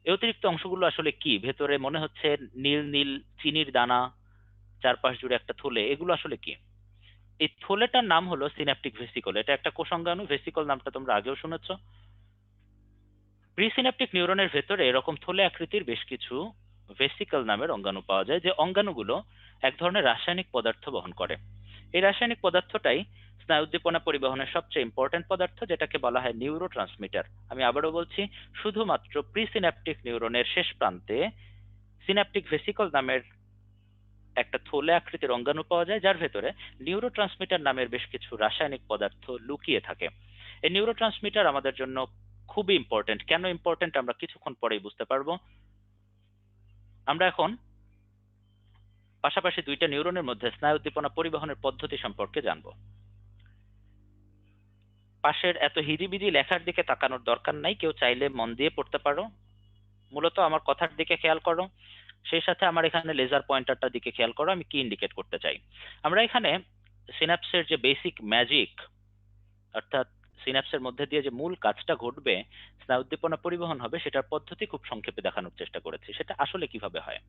এই অতিরিক্ত অংশগুলো আসলে কি? ভেতরে মনে হচ্ছে নীল নীল চিনির দানা, চারপাশ জুড়ে একটা থলে, এগুলো আসলে কি? এই থলেটার নাম হলো সিন্যাপটিক ভেসিকল। এটা একটা কোষাঙ্গাণু। ভেসিকল নামটা তোমরা আগেও শুনেছো। প্রিসিন্যাপটিক নিউরনের ভেতরে এরকম থলে আকৃতির বেশ কিছু ভেসিকল নামের অঙ্গাণু পাওয়া যায়, যে অঙ্গাণুগুলো এক ধরনের রাসায়নিক পদার্থ বহন করে। এই রাসায়নিক পদার্থটাই স্নায়ু উদ্দীপনা পরিবহনের সবচেয়ে ইম্পর্টেন্ট পদার্থ, যেটাকে বলা হয় নিউরো ট্রান্সমিটার। আমি আবারও বলছি, শুধুমাত্র প্রিসিন্যাপটিক নিউরনের শেষ প্রান্তে সিন্যাপটিক ভেসিকল নামের একটা থলে আকৃতির অঙ্গাণু পাওয়া যায়, যার ভেতরে নিউরো ট্রান্সমিটার নামের বেশ কিছু রাসায়নিক পদার্থ লুকিয়ে থাকে। এই নিউরো ট্রান্সমিটার আমাদের জন্য খুবই ইম্পর্টেন্ট। কেন ইম্পর্টেন্ট আমরা কিছুক্ষণ পরেই বুঝতে পারবো। আমরা এখন পাশাপাশি দুইটা নিউরনের মধ্যে স্নায়ু উদ্দীপনা পরিবহনের পদ্ধতি সম্পর্কে জানবো। পাশের এত হিজিবিজি লেখার দিকে তাকানোর দরকার নাই, কেউ চাইলে মন দিয়ে পড়তে পারো। মূলত আমার কথার দিকে খেয়াল করো, সেই সাথে আমার এখানে লেজার পয়েন্টারটার দিকে খেয়াল করো, আমি কি ইন্ডিকেট করতে চাই। আমরা এখানে সিনাপসের যে বেসিক ম্যাজিক, অর্থাৎ সিনাপসের মধ্যে দিয়ে যে মূল কাজটা ঘটবে, স্নায়ু উদ্দীপনা পরিবহন হবে, সেটার পদ্ধতি খুব সংক্ষেপে দেখানোর চেষ্টা করেছি। সেটা আসলে কিভাবে হয়।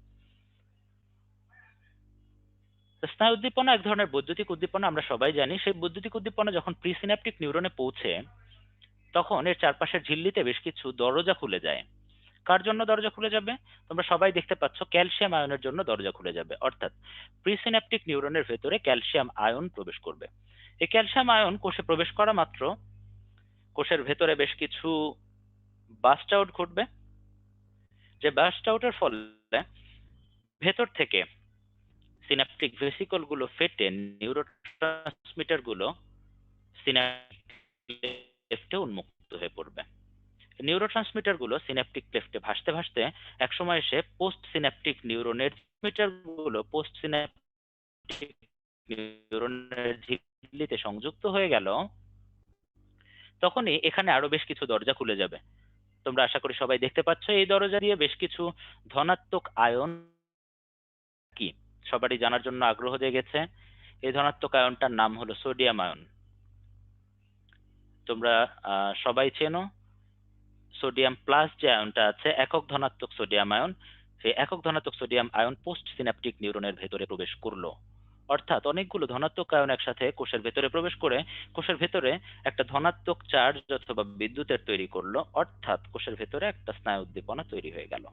স্নায়ু উদ্দীপনা এক ধরনের বৈদ্যুতিক উদ্দীপনা, আমরা সবাই জানি। সেই বৈদ্যুতিক উদ্দীপনা যখন প্রিসিন্যাপটিক নিউরনে পৌঁছে, তখন এর চারপাশের ঝিল্লিতে বেশ কিছু দরজা খুলে যায়। কার জন্য দরজা খুলে যাবে? তোমরা সবাই দেখতে পাচ্ছ, ক্যালসিয়াম আয়নের জন্য দরজা খুলে যাবে। অর্থাৎ প্রিসিন্যাপটিক নিউরনের ভেতরে ক্যালসিয়াম আয়ন প্রবেশ করবে। এই ক্যালসিয়াম আয়ন কোষে প্রবেশ করা মাত্র কোষের ভেতরে বেশ কিছু বাস্ট আউট ঘটবে, যে বাস্ট আউটের ফলে ভেতর থেকে সিনাপটিক ভেসিকল গুলো ফেটে নিউরোট্রান্সমিটার গুলো সিনাপটিক ক্লেফটে উন্মুক্ত হয়ে পড়বে। নিউরোট্রান্সমিটার গুলো সিনাপটিক ক্লেফটে ভাসতে ভাসতে একসময় এসে পোস্ট সিনাপটিক নিউরনের ট্রান্সমিটার গুলো পোস্ট সিনাপটিক নিউরনের ঝিল্লিতে সংযুক্ত হয়ে গেল। তখনই এখানে আরো বেশ কিছু দরজা খুলে যাবে। তোমরা আশা করি সবাই দেখতে পাচ্ছ, এই দরজা দিয়ে বেশ কিছু ধনাত্মক আয়ন, কি সবারই জানার জন্য আগ্রহ জেগেছে। এই ধনাত্মক আয়নটার নাম হলো সোডিয়াম আয়ন। তোমরা সবাই চেনো সোডিয়াম প্লাস যে আয়নটা আছে, একক ধনাত্মক সোডিয়াম আয়ন। সেই একক ধনাত্মক সোডিয়াম আয়ন পোস্ট সিনাপটিক নিউরনের ভেতরে প্রবেশ করলো। অর্থাৎ অনেকগুলো ধনাত্মক আয়ন একসাথে কোষের ভেতরে প্রবেশ করে কোষের ভেতরে একটা ধনাত্মক চার্জ অথবা বিদ্যুতের তৈরি করলো। অর্থাৎ কোষের ভেতরে একটা স্নায়ু উদ্দীপনা তৈরি হয়ে গেল।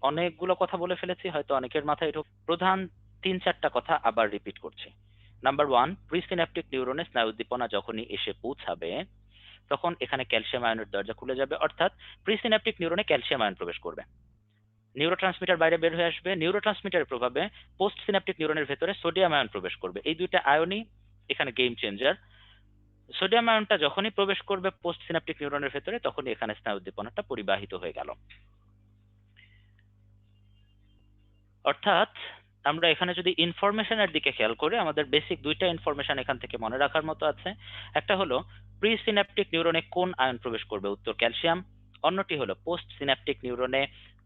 অনেকগুলো কথা বলে ফেলেছি, হয়তো অনেকের মাথায় প্রধান 3-4টা কথা আবার রিপিট করছি। নাম্বার 1, প্রিসিন্যাপটিক নিউরনে স্নায়ু উদ্দীপনা যখনই এসে পৌঁছাবে তখন এখানে ক্যালসিয়াম আয়নের দরজা খুলে যাবে, অর্থাৎ প্রিসিন্যাপটিক নিউরনে ক্যালসিয়াম আয়ন প্রবেশ করবে, নিউরোট্রান্সমিটার বাইরে বের হয়ে আসবে, নিউরোট্রান্সমিটারের প্রভাবে পোস্ট সিন্যাপটিক নিউরনের ভেতরে সোডিয়াম আয়ন প্রবেশ করবে। এই দুইটা আয়নই এখানে গেম চেঞ্জার। সোডিয়াম আয়নটা যখনই প্রবেশ করবে পোস্ট সিন্যাপটিক নিউরনের ভেতরে তখনই এখানে স্নায়ু উদ্দীপনাটা পরিবাহিত হয়ে গেল। অর্থাৎ আমরা এখানে যদি ইনফরমেশনের দিকে খেয়াল করি, আমাদের বেসিক দুইটা ইনফরমেশন এখান থেকে মনে রাখার মতো আছে। একটা হলো প্রিসিন্যাপটিক নিউরনে কোন আয়ন প্রবেশ করবে, উত্তর ক্যালসিয়াম। অন্যটি হলো পোস্ট সিন্যাপটিক নিউরনে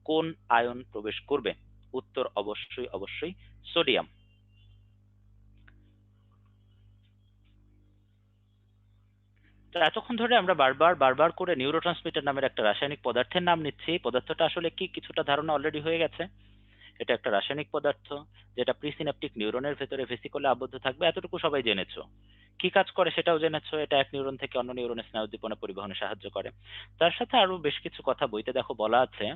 কোন আয়ন প্রবেশ করবে, উত্তর অবশ্যই অবশ্যই সোডিয়াম। তো এতক্ষণ ধরে আমরা বারবার বারবার করে নিউরোট্রান্সমিটার নামের একটা রাসায়নিক পদার্থের নাম নিচ্ছি। পদার্থটা আসলে কি কিছুটা ধারণা অলরেডি হয়ে গেছে। এটা একটা রাসায়নিক পদার্থ যেটা প্রিসিন্যাপটিক নিউরনের ভেতরে ভেসিকলে আবদ্ধ থাকবে, এতটুকু সবাই জেনেছো। কি কাজ করে সেটাও জেনেছো, এটা এক নিউরন থেকে অন্য নিউরনে স্নায়ু উদ্দীপনা পরিবহনে সাহায্য করে। তার সাথে আরো বেশ কিছু কথা বইতে দেখো বলা আছে।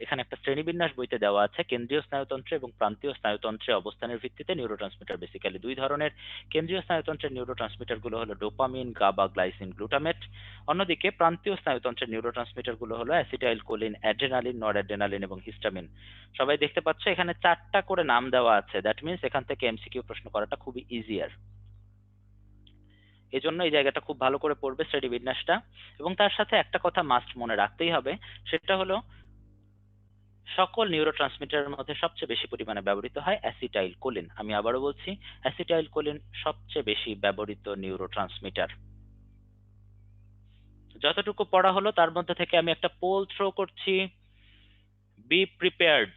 এখানে একটা শ্রেণীবিন্যাস বইতে দেওয়া আছে, কেন্দ্রীয় স্নায়ুতন্ত্রে এবং প্রান্তীয় স্নায়ুতন্ত্রে অবস্থানের ভিত্তিতে নিউরোট্রান্সমিটার বেসিক্যালি দুই ধরনের। কেন্দ্রীয় স্নায়ুতন্ত্রের নিউরোট্রান্সমিটার গুলো হলো ডোপামিন, গাবা, গ্লাইসিন, গ্লুটামেট। অন্যদিকে প্রান্তীয় স্নায়ুতন্ত্রের নিউরোট্রান্সমিটার গুলো হলো অ্যাসিটাইল কোলিন, অ্যাড্রেনালিন, নরঅ্যাড্রেনালিন এবং হিস্টামিন। সবাই দেখতে পাচ্ছ এখানে 4টা করে নাম দেওয়া আছে, দ্যাট মিনস এখান থেকে এমসিকিউ প্রশ্ন করাটা খুবই ইজিয়ার। এই জন্য এই জায়গাটা খুব ভালো করে পড়বে শ্রেণীবিন্যাসটা। এবং তার সাথে একটা কথা মাস্ট মনে রাখতেই হবে, সেটা হলো সকল নিউরোট্রান্সমিটারের মধ্যে সবচেয়ে বেশি পরিমাণে ব্যবহৃত হয় অ্যাসিটাইল কোলিন। আমি আবারও বলছি, অ্যাসিটাইল কোলিন সবচেয়ে বেশি ব্যবহৃত নিউরোট্রান্সমিটার। যতটুকু পড়া হলো তার মধ্যে থেকে আমি একটা পোল থ্রো করছি, বি প্রিপেয়ার্ড।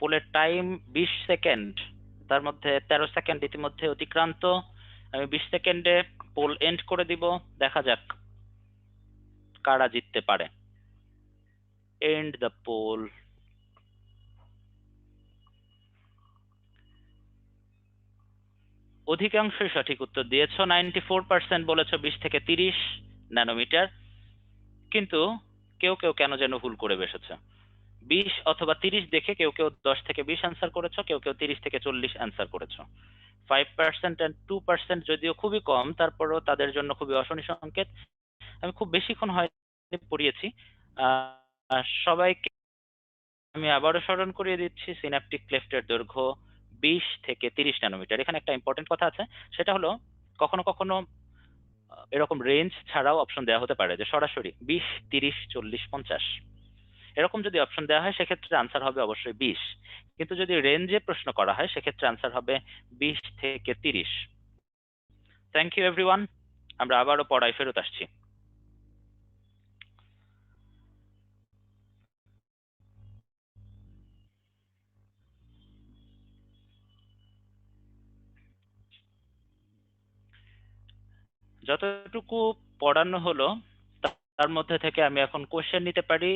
পোলের টাইম 20 সেকেন্ড, তার মধ্যে 13 সেকেন্ড ইতিমধ্যে অতিক্রান্ত। আমি 20 সেকেন্ডে পোল এন্ড করে দিব, দেখা যাক কারা জিততে পারে। End the poll. অধিকাংশই সঠিক উত্তর দিয়েছো, 94% বলেছো 20 থেকে 30 ন্যানোমিটার। কিন্তু কেউ কেউ কেন যেন ভুল করে বসেছে, 20 অথবা 30 দেখে কেউ কেউ 10 থেকে 20 অ্যান্সার করেছো, কেউ কেউ 30 থেকে 40 অ্যান্সার করেছো। 5% এন্ড 2% যদিও খুবই কম, তারপরও তাদের জন্য খুবই অশনি সংকেত। আমি খুব বেশিক্ষণ হয়নি পড়িয়েছি। সবাইকে আমি আবারও স্মরণ করিয়ে দিচ্ছি, সিন্যাপটিক ক্লেফটের দৈর্ঘ্য 20 থেকে 30 ন্যানোমিটার। এখানে একটা ইম্পর্টেন্ট কথা আছে, সেটা হলো কখনো কখনো এরকম রেঞ্জ ছাড়াও অপশন দেওয়া হতে পারে, যে সরাসরি 20, 30, 40, 50 এরকম যদি অপশন দেওয়া হয় সেক্ষেত্রে আনসার হবে অবশ্যই 20। কিন্তু যদি রেঞ্জে প্রশ্ন করা হয় সেক্ষেত্রে আনসার হবে 20 থেকে 30। থ্যাংক ইউ এভরিওয়ান, আমরা আবারও পড়ায় ফেরত আসছি। যতটুকু পড়ানো হলো তার মধ্যে থেকে আমি এখন কোশ্চেন নিতে পারি,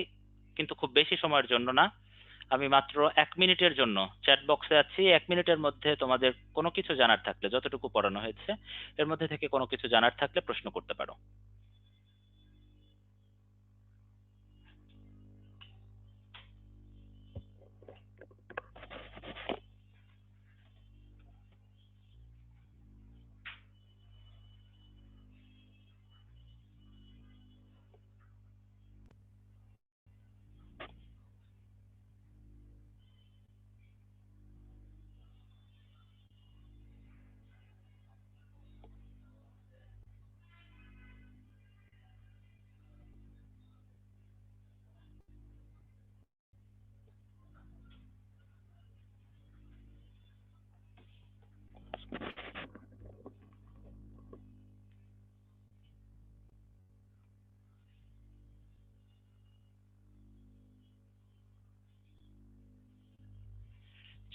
কিন্তু খুব বেশি সময়ের জন্য না। আমি মাত্র 1 মিনিটের জন্য চ্যাট বক্সে আছি। 1 মিনিটের মধ্যে তোমাদের কোনো কিছু জানার থাকলে, যতটুকু পড়ানো হয়েছে এর মধ্যে থেকে কোনো কিছু জানার থাকলে প্রশ্ন করতে পারো।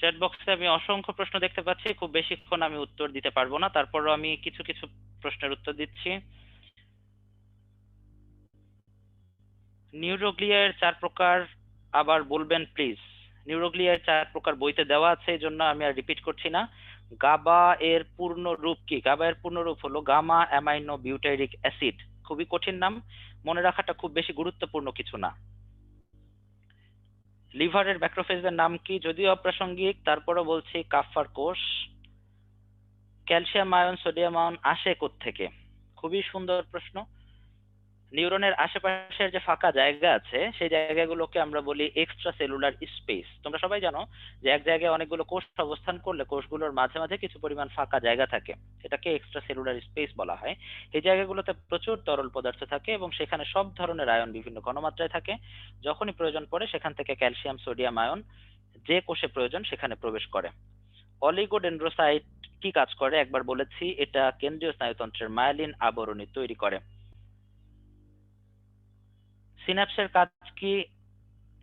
চ্যাট বক্সে আমি অসংখ্য প্রশ্ন দেখতে পাচ্ছি, খুব বেশিক্ষণ আমি উত্তর দিতে পারবো না, তারপরও আমি কিছু কিছু প্রশ্নের উত্তর দিচ্ছি। নিউরোগ্লিয়ার 4 প্রকার আবার বলবেন প্লিজ। নিউরোগ্লিয়ার 4 প্রকার বইতে দেওয়া আছে, এই জন্য আমি আর রিপিট করছি না। গাবা এর পূর্ণ রূপ কি? গাবা এর পূর্ণ রূপ হলো গামা অ্যামাইনো বিউটাইরিক অ্যাসিড। খুবই কঠিন নাম, মনে রাখাটা খুব বেশি গুরুত্বপূর্ণ কিছু না। লিভারের ম্যাক্রোফেজের নাম কি? যদিও অপ্রাসঙ্গিক, তারপরও বলছি কাফার কোষ। ক্যালসিয়াম আয়ন সোডিয়াম আয়ন আসে কোত্থেকে? খুবই সুন্দর প্রশ্ন। নিউরনের আশেপাশের যে ফাঁকা জায়গা আছে সেই জায়গাগুলোকে আমরা বলি এক্সট্রা সেলুলার স্পেস। তোমরা সবাই জানো যে এক জায়গায় অনেকগুলো কোষ অবস্থান করলে কোষগুলোর মাঝে মাঝে কিছু পরিমাণ ফাঁকা জায়গা থাকে, এটাকে এক্সট্রা সেলুলার স্পেস বলা হয়। এই জায়গাগুলোতে প্রচুর তরল পদার্থ থাকে এবং সেখানে সব ধরনের আয়ন বিভিন্ন ঘনমাত্রায় থাকে। যখনই প্রয়োজন পড়ে সেখান থেকে ক্যালসিয়াম সোডিয়াম আয়ন যে কোষে প্রয়োজন সেখানে প্রবেশ করে। অলিগোডেন্ড্রোসাইট কি কাজ করে একবার বলেছি, এটা কেন্দ্রীয় স্নায়ুতন্ত্রের মায়োলিন আবরণী তৈরি করে। সিনাপসের কাজ কি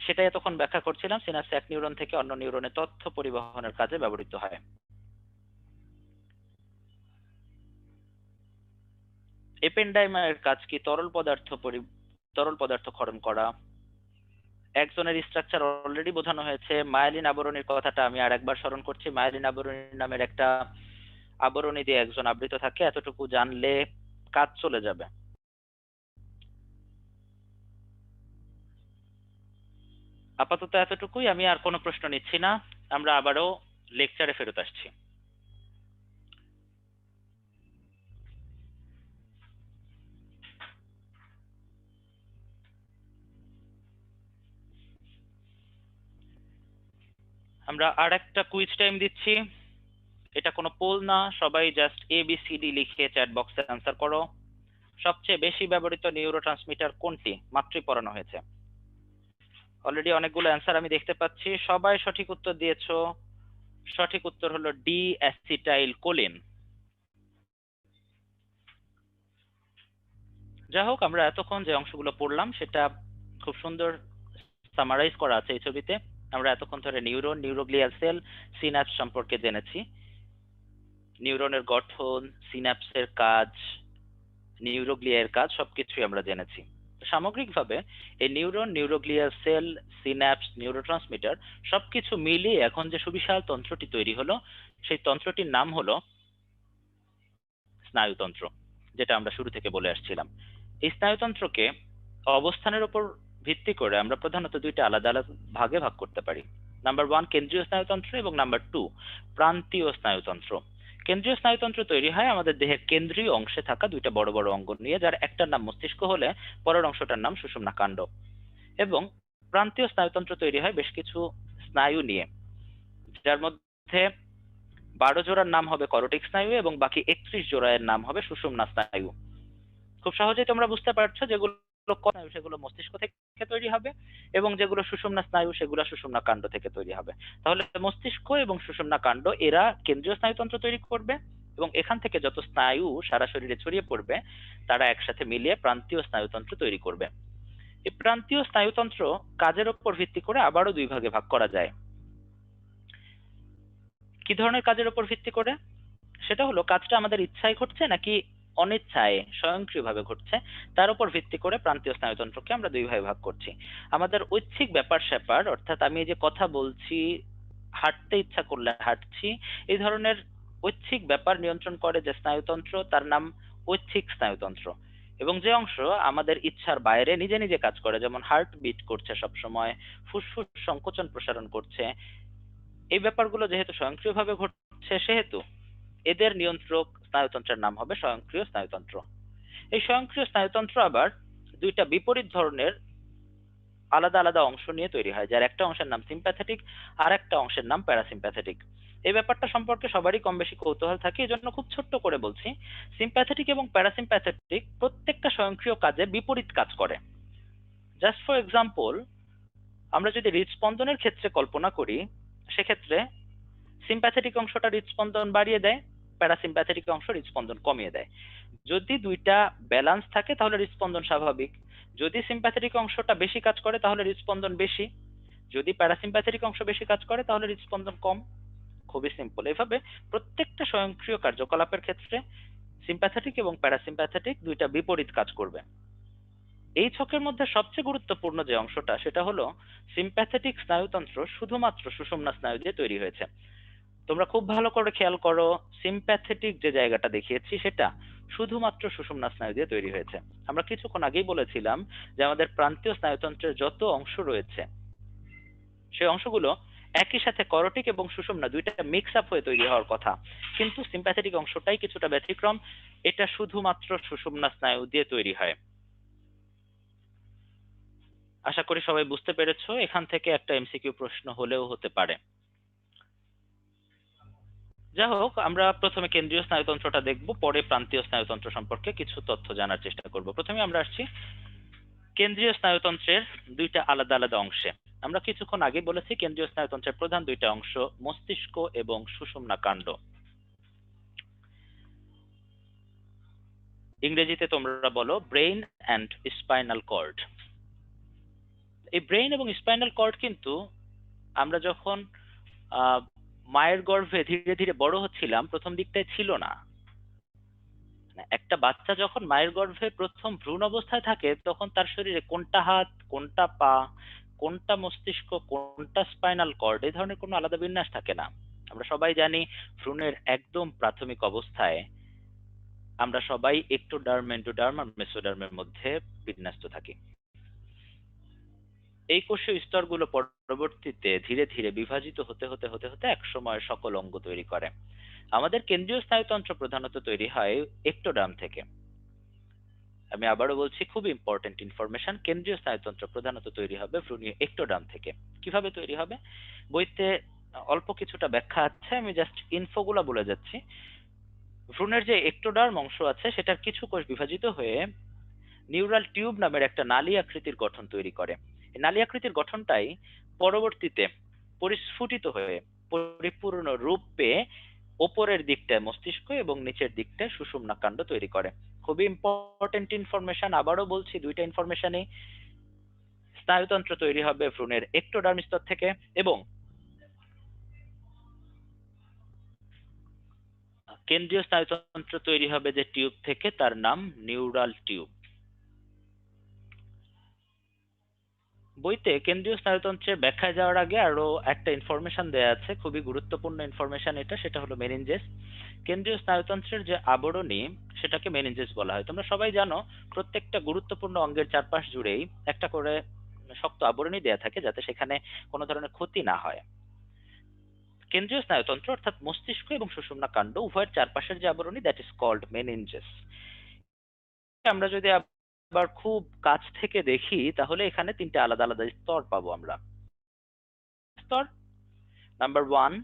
সেটাই এতক্ষণ ব্যাখ্যা করছিলাম। সিনাপস এক নিউরন থেকে অন্য নিউরনে তথ্য পরিবহনের কাজে ব্যবহৃত হয়। এপেন্ডাইমারের কাজ কি? তরল পদার্থ ক্ষরণ করা। একজনের স্ট্রাকচার অলরেডি বোঝানো হয়েছে। মায়োলিন আবরণীর কথাটা আমি আর একবার স্মরণ করছি। মায়োলিন আবরণী নামের একটা আবরণী দিয়ে একজন আবৃত থাকে, এতটুকু জানলে কাজ চলে যাবে। আপাতত এতটুকুই, আমি আর কোনো প্রশ্ন নিচ্ছি না। আমরা আবারও লেকচারে ফেরত আসছি। আমরা আর একটা কুইজ টাইম দিচ্ছি। এটা কোনো পোল না, সবাই জাস্ট ABCD লিখে চ্যাট বক্সে অ্যান্সার করো। সবচেয়ে বেশি ব্যবহৃত নিউরোট্রান্সমিটার কোনটি? মাত্রই পড়ানো হয়েছে। অলরেডি অনেকগুলো অ্যান্সার আমি দেখতে পাচ্ছি, সবাই সঠিক উত্তর দিয়েছো। সঠিক উত্তর হলো ডি, অ্যাসিটাইল কোলিন। যাই হোক, আমরা এতক্ষণ যে অংশগুলো পড়লাম সেটা খুব সুন্দর সামারাইজ করা আছে এই ছবিতে। আমরা এতক্ষণ ধরে নিউরন, নিউরোগ্লিয়াল সেল, সিনাপস সম্পর্কে জেনেছি। নিউরনের গঠন, সিনাপসের কাজ, নিউরোগ্লিয়ার কাজ সবকিছুই আমরা জেনেছি। সামগ্রিকভাবে এই neuron, neuroglial cell, synapse, neurotransmitter সবকিছু মিলিয়ে এখন যে সুবিশাল তন্ত্রটি তৈরি হলো, সেই তন্ত্রটির নাম হলো স্নায়ুতন্ত্র, যেটা আমরা শুরু থেকে বলে আসছিলাম। এই স্নায়ুতন্ত্রকে অবস্থানের উপর ভিত্তি করে আমরা প্রধানত দুইটা আলাদা আলাদা ভাগে ভাগ করতে পারি। নাম্বার 1 কেন্দ্রীয় স্নায়ুতন্ত্র এবং নাম্বার 2 প্রান্তীয় স্নায়ুতন্ত্র। কেন্দ্রীয় স্নায়ুতন্ত্র তৈরি হয় আমাদের দেহের কেন্দ্রীয় অংশে থাকা দুইটা বড় বড় অঙ্গ নিয়ে, যার একটার নাম মস্তিষ্ক হলে পরের অংশটার নাম সুষুম্না কাণ্ড। এবং প্রান্তীয় স্নায়ুতন্ত্র তৈরি হয় বেশ কিছু স্নায়ু নিয়ে, যার মধ্যে 12 জোড়ার নাম হবে করটিক স্নায়ু এবং বাকি 31 জোড়ার নাম হবে সুষুম্না স্নায়ু। খুব সহজেই তোমরা বুঝতে পারছো যেগুলো স্নায়ু সেগুলো মস্তিষ্ক থেকে তৈরি হবে এবং যেগুলো সুষুম্না স্নায়ু সেগুলো সুষুম্না কাণ্ড থেকে তৈরি হবে। তাহলে মস্তিষ্ক এবং সুষুম্না কাণ্ড এরা কেন্দ্রীয় স্নায়ুতন্ত্র তৈরি করবে এবং এখান থেকে যত স্নায়ু সারা শরীরে ছড়িয়ে পড়বে তারা একসাথে মিলিয়ে প্রান্তীয় স্নায়ুতন্ত্র তৈরি করবে। এই প্রান্তীয় স্নায়ুতন্ত্র কাজের উপর ভিত্তি করে আবারও দুই ভাগে ভাগ করা যায়। কি ধরনের কাজের উপর ভিত্তি করে? সেটা হলো কাজটা আমাদের ইচ্ছায় ঘটছে নাকি অনিচ্ছায় স্বয়ংক্রিয়ভাবে ঘটছে, তার উপর ভিত্তি করে প্রান্তীয় স্নায়ুতন্ত্রকে আমরা দুই ভাগে ভাগ করছি। আমাদের ঐচ্ছিক ব্যাপার স্যাপার, অর্থাৎ আমি যে কথা বলছি, হাঁটতে ইচ্ছা করলে হাঁটছি, এই ধরনের ঐচ্ছিক ব্যাপার নিয়ন্ত্রণ করে যে স্নায়ুতন্ত্র তার নাম ঐচ্ছিক স্নায়ুতন্ত্র। এবং যে অংশ আমাদের ইচ্ছার বাইরে নিজে নিজে কাজ করে, যেমন হার্ট বিট করছে সবসময়, ফুসফুস সংকোচন প্রসারণ করছে, এই ব্যাপারগুলো যেহেতু স্বয়ংক্রিয়ভাবে ঘটছে সেহেতু এদের নিয়ন্ত্রক স্নায়ুতন্ত্রের নাম হবে স্বয়ংক্রিয় স্নায়ুতন্ত্র। এই স্বয়ংক্রিয় স্নায়ুতন্ত্র আবার দুইটা বিপরীত ধরনের আলাদা আলাদা অংশ নিয়ে তৈরি হয়, যার একটা অংশের নাম সিম্প্যাথেটিক আর একটা অংশের নাম প্যারাসিম্প্যাথেটিক। এই ব্যাপারটা সম্পর্কে সবারই কম বেশি কৌতূহল থাকে, এজন্য খুব ছোট্ট করে বলছি। সিম্প্যাথেটিক এবং প্যারাসিম্প্যাথেটিক প্রত্যেকটা স্বয়ংক্রিয় কাজে বিপরীত কাজ করে। জাস্ট ফর এক্সাম্পল, আমরা যদি হৃদস্পন্দনের ক্ষেত্রে কল্পনা করি, সেক্ষেত্রে সিম্প্যাথেটিক অংশটা হৃদস্পন্দন বাড়িয়ে দেয়, প্যারাসিম্প্যাথেটিক অংশ হৃদস্পন্দন কমিয়ে দেয়। যদি দুইটা ব্যালেন্স থাকে তাহলে হৃদস্পন্দন স্বাভাবিক। যদি সিম্প্যাথেটিক অংশটা বেশি কাজ করে তাহলে হৃদস্পন্দন বেশি, যদি প্যারাসিম্প্যাথেটিক অংশ বেশি কাজ করে তাহলে হৃদস্পন্দন কম। খুবই সিম্পল। এভাবে প্রত্যেকটা স্বয়ংক্রিয় কার্যকলাপের ক্ষেত্রে সিম্প্যাথেটিক এবং প্যারাসিম্প্যাথেটিক দুইটা বিপরীত কাজ করবে। এই ছকের মধ্যে সবচেয়ে গুরুত্বপূর্ণ যে অংশটা সেটা হলো সিম্প্যাথেটিক স্নায়ুতন্ত্র শুধুমাত্র সুষুম্না স্নায়ু দিয়ে তৈরি হয়েছে। তোমরা খুব ভালো করে খেয়াল করো, সিম্প্যাথেটিক যে জায়গাটা দেখিয়েছি সেটা শুধুমাত্র সুষুম্না স্নায়ু দিয়ে তৈরি হয়েছে। আমরা কিছুক্ষণ আগেই বলেছিলাম যে আমাদের প্রান্তীয় স্নায়ুতন্ত্রের যত অংশ রয়েছে সেই অংশগুলো একই সাথে করটিক এবং সুষুম্না দুইটা মিক্স আপ হয়ে তৈরি হওয়ার কথা, কিন্তু সিম্প্যাথেটিক অংশটাই কিছুটা ব্যতিক্রম, এটা শুধুমাত্র সুষুম্না স্নায়ু দিয়ে তৈরি হয়। আশা করি সবাই বুঝতে পেরেছো, এখান থেকে একটা এমসিকিউ প্রশ্ন হলেও হতে পারে। যাই হোক, আমরা প্রথমে কেন্দ্রীয় স্নায়ুতন্ত্রটা দেখব, পরে প্রান্তীয় স্নায়ুতন্ত্র সম্পর্কে কিছু তথ্য জানার চেষ্টা করব। প্রথমে আমরা আসছি কেন্দ্রীয় স্নায়ুতন্ত্রের দুইটা আলাদা আলাদা অংশে। আমরা কিছুক্ষণ আগে বলেছি কেন্দ্রীয় স্নায়ুতন্ত্রের প্রধান দুইটা অংশ মস্তিষ্ক এবং সুষুম্না কাণ্ড। ইংরেজিতে তোমরা বলো ব্রেইন অ্যান্ড স্পাইনাল কর্ড। এই ব্রেইন এবং স্পাইনাল কর্ড কিন্তু আমরা যখন মায়ের গর্ভে ধীরে ধীরে বড় হচ্ছিলাম প্রথম দিকটায় ছিল না। একটা বাচ্চা যখন মায়ের গর্ভে প্রথম ভ্রূণ অবস্থায় থাকে তখন তার শরীরে কোনটা হাত, কোনটা পা, কোনটা মস্তিষ্ক, কোনটা স্পাইনাল কর্ড এই ধরনের কোনো আলাদা বিন্যাস থাকে না। আমরা সবাই জানি ভ্রূণের একদম প্রাথমিক অবস্থায় আমরা সবাই একটোডার্ম, এন্ডোডার্ম আর মেসোডার্মের মধ্যে বিন্যস্ত থাকি। এই কোষীয় স্তরগুলো পরবর্তীতে ধীরে ধীরে বিভাজিত হতে হতে হতে হতে একসময় সকল অঙ্গ তৈরি করে। আমাদের কেন্দ্রীয় স্নায়ুতন্ত্র প্রধানত তৈরি হয় একটোডার্ম থেকে। আমি আবারও বলছি, খুব ইম্পর্টেন্ট ইনফরমেশন, কেন্দ্রীয় স্নায়ুতন্ত্র প্রধানত তৈরি হবে ভ্রূণীয় একটোডার্ম থেকে। কিভাবে তৈরি হবে বইতে অল্প কিছুটা ব্যাখ্যা আছে, আমি জাস্ট ইনফোগুলা বলে যাচ্ছি। ভ্রূণের যে একটোডার্ম অংশ আছে সেটার কিছু কোষ বিভাজিত হয়ে নিউরাল টিউব নামের একটা নালী আকৃতির গঠন তৈরি করে। এই নালী আকৃতির গঠনটাই পরবর্তীতে পরিস্ফুটিত হয়ে পরিপূর্ণ রূপ পেয়ে ওপরের দিকটায় মস্তিষ্ক এবং নিচের দিকটায় সুষুম্না কাণ্ড তৈরি করে। খুবই ইম্পর্টেন্ট ইনফরমেশন, আবারও বলছি দুইটা ইনফরমেশনই। স্নায়ুতন্ত্র তৈরি হবে ভ্রূণের একটোডার্ম স্তর থেকে এবং কেন্দ্রীয় স্নায়ুতন্ত্র তৈরি হবে যে টিউব থেকে তার নাম নিউরাল টিউব। বইতে কেন্দ্রীয় স্নায়ুতন্ত্রের ব্যাখ্যায় যাওয়ার আগে আরো একটা ইনফরমেশন দেয়া আছে, খুবই গুরুত্বপূর্ণ ইনফরমেশন এটা, সেটা হলো মেনিনজেস। কেন্দ্রীয় স্নায়ুতন্ত্রের যে আবরণী সেটাকে মেনিনজেস বলা হয়। তোমরা সবাই জানো প্রত্যেকটা গুরুত্বপূর্ণ অঙ্গের চারপাশ জুড়েই একটা করে শক্ত আবরণী দেয়া থাকে যাতে সেখানে কোনো ধরনের ক্ষতি না হয়। কেন্দ্রীয় স্নায়ুতন্ত্র অর্থাৎ মস্তিষ্ক এবং সুষুম্না কাণ্ড উভয়ের চারপাশের যে আবরণী, দ্যাট ইজ কল্ড মেনিনজেস। আমরা যদি আবার খুব কাছ থেকে দেখি তাহলে এখানে তিনটা আলাদা আলাদা স্তর পাবো আমরা। স্তর নাম্বার 1,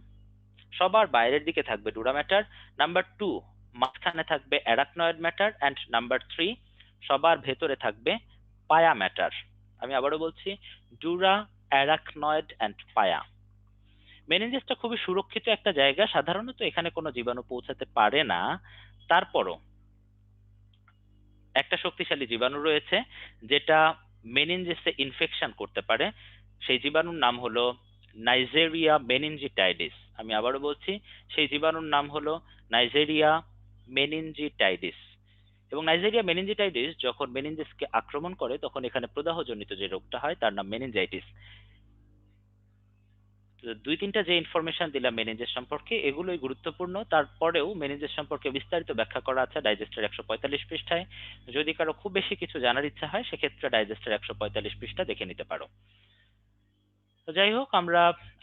সবার বাইরের দিকে থাকবে ডুরা ম্যাটার। নাম্বার 2, মাঝখানে থাকবে অ্যারাকনয়েড ম্যাটার। অ্যান্ড নাম্বার 3, সবার ভেতরে থাকবে পায়া ম্যাটার। আমি আবারও বলছি, ডুরা, অ্যারাকনয়েড অ্যান্ড পায়া। মেনিনজেসটা খুবই সুরক্ষিত একটা জায়গা, সাধারণত এখানে কোনো জীবাণু পৌঁছাতে পারে না। তারপরও একটা শক্তিশালী জীবাণু রয়েছে যেটা মেনিনজেসে ইনফেকশন করতে পারে। সেই জীবাণুর নাম হলো নাইজেরিয়া মেনিনজিটাইডিস। আমি আবারও বলছি, সেই জীবাণুর নাম হলো নাইজেরিয়া মেনিনজিটাইডিস। এবং নাইজেরিয়া মেনিনজিটাইডিস যখন মেনিনজেসকে আক্রমণ করে তখন এখানে প্রদাহজনিত যে রোগটা হয় তার নাম মেনিনজাইটিস। দুই তিনটা যে ইনফরমেশন দিলাম মেনিনজেস সম্পর্কে এগুলোই গুরুত্বপূর্ণ। তারপরেও মেনিনজেস সম্পর্কে বিস্তারিত ব্যাখ্যা করা আছে ডাইজেস্টের 145 পৃষ্ঠায়। যদি কারো খুব বেশি কিছু জানার ইচ্ছা হয় সেক্ষেত্রে ডাইজেস্টের 145 পৃষ্ঠা দেখে নিতে পারো। তো যাই হোক, আমরা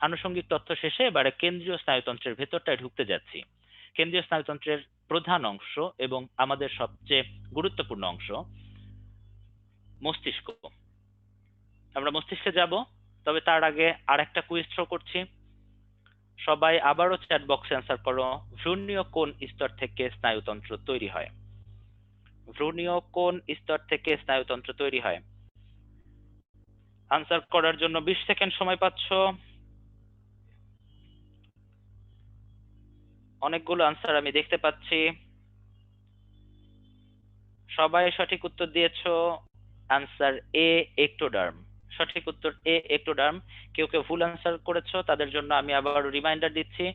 আনুষঙ্গিক তথ্য শেষে এবারে কেন্দ্রীয় স্নায়ুতন্ত্রের ভেতরটায় ঢুকতে যাচ্ছি। কেন্দ্রীয় স্নায়ুতন্ত্রের প্রধান অংশ এবং আমাদের সবচেয়ে গুরুত্বপূর্ণ অংশ মস্তিষ্ক। আমরা মস্তিষ্কে যাব, তবে তার আগে আর একটা কুইজ থ্রো করছি। সবাই আবারও চ্যাট বক্সে অ্যান্সার করো, ভ্রূণীয় কোন স্তর থেকে স্নায়ুতন্ত্র তৈরি হয়? ভ্রূণীয় কোন স্তর থেকে স্নায়ুতন্ত্র তৈরি হয়? আনসার করার জন্য 20 সেকেন্ড সময় পাচ্ছ। অনেকগুলো আনসার আমি দেখতে পাচ্ছি। সবাই সঠিক উত্তর দিয়েছো। আনসার এ, একটোডার্ম। সঠিক উত্তর এ, একটোডার্ম। কেউ কেউ ভুল আনসার করেছো, তাদের জন্য আমি আবার রিমাইন্ডার দিচ্ছি,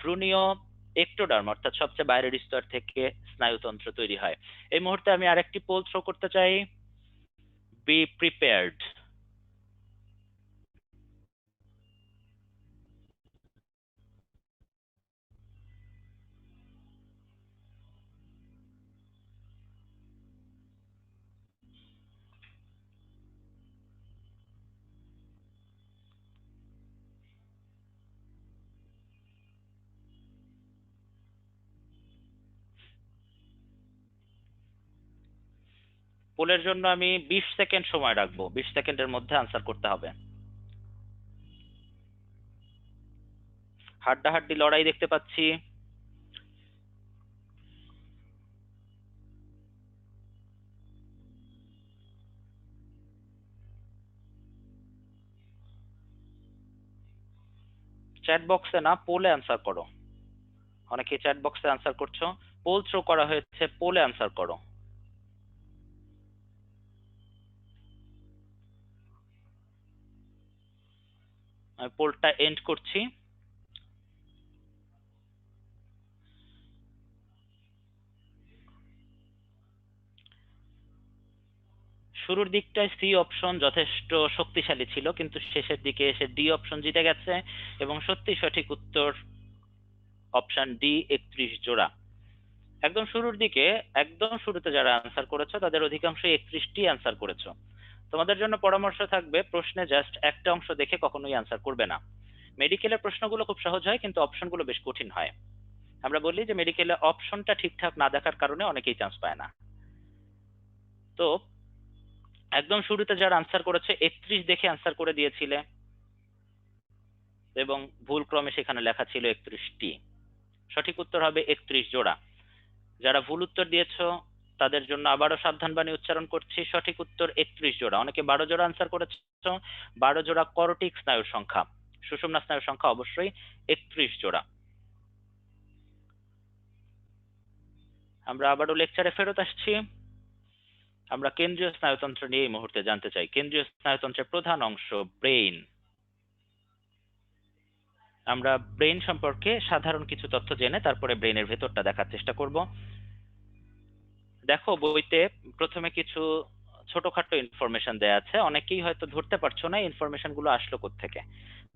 ভ্রূণীয় একটোডার্ম অর্থাৎ সবচেয়ে বাইরের স্তর থেকে স্নায়ুতন্ত্র তৈরি হয়। এই মুহূর্তে আমি আরেকটি পোল থ্রো করতে চাই। be prepared. পোলের জন্য আমি 20 সেকেন্ড সময় রাখবো, 20 সেকেন্ডের মধ্যে আনসার করতে হবে। হাড্ডাহাড্ডি লড়াই দেখতে পাচ্ছি। চ্যাট বক্সে না, পোলে আনসার করো। অনেকে চ্যাট বক্সে আনসার করছো, পোল থ্রো করা হয়েছে, পোলে আনসার করো। আমি পোলটা এন্ড করছি। শুরুর দিকটায় সি অপশন যথেষ্ট শক্তিশালী ছিল, কিন্তু শেষের দিকে এসে ডি অপশন জিতে গেছে এবং সত্যি সঠিক উত্তর অপশন ডি, 31 জোড়া। একদম শুরুর দিকে, একদম শুরুতে যারা আনসার করেছো তাদের অধিকাংশই 31টি আনসার করেছো। তোমাদের জন্য পরামর্শ থাকবে, প্রশ্নে জাস্ট একটা অংশ দেখে কখনোই আনসার করবে না। মেডিকেলের প্রশ্নগুলো খুব সহজ হয়, কিন্তু অপশনগুলো বেশ কঠিন হয়। আমরা বলি যে মেডিকেলে অপশনটা ঠিকঠাক না দেখার কারণে অনেকেই চান্স পায় না। তো একদম শুরুতে যারা আনসার করেছে 31 দেখে আনসার করে দিয়েছিলে, এবং ভুল ক্রমে সেখানে লেখা ছিল 31টি। সঠিক উত্তর হবে 31 জোড়া। যারা ভুল উত্তর দিয়েছো তাদের জন্য আবারও সাবধান বাণী উচ্চারণ করছি, সঠিক উত্তর 31 জোড়া। অনেকে 12 জোড়া আনসার করেছো, 12 জোড়া করটিক স্নায়ুর সংখ্যা, সুষুম্না স্নায়ুর সংখ্যা অবশ্যই 31 জোড়া। আমরা আবারও লেকচারে ফেরত আসছি। আমরা কেন্দ্রীয় স্নায়ুতন্ত্র নিয়ে এই মুহূর্তে জানতে চাই। কেন্দ্রীয় স্নায়ুতন্ত্রের প্রধান অংশ ব্রেইন। আমরা ব্রেইন সম্পর্কে সাধারণ কিছু তথ্য জেনে তারপরে ব্রেইনের ভেতরটা দেখার চেষ্টা করব। দেখো বইতে প্রথমে কিছু ছোটখাটো ইনফরমেশন দেয়া আছে, অনেকেই হয়তো ধরতে পারছো না ইনফরমেশন গুলো আসলো কোত্থেকে।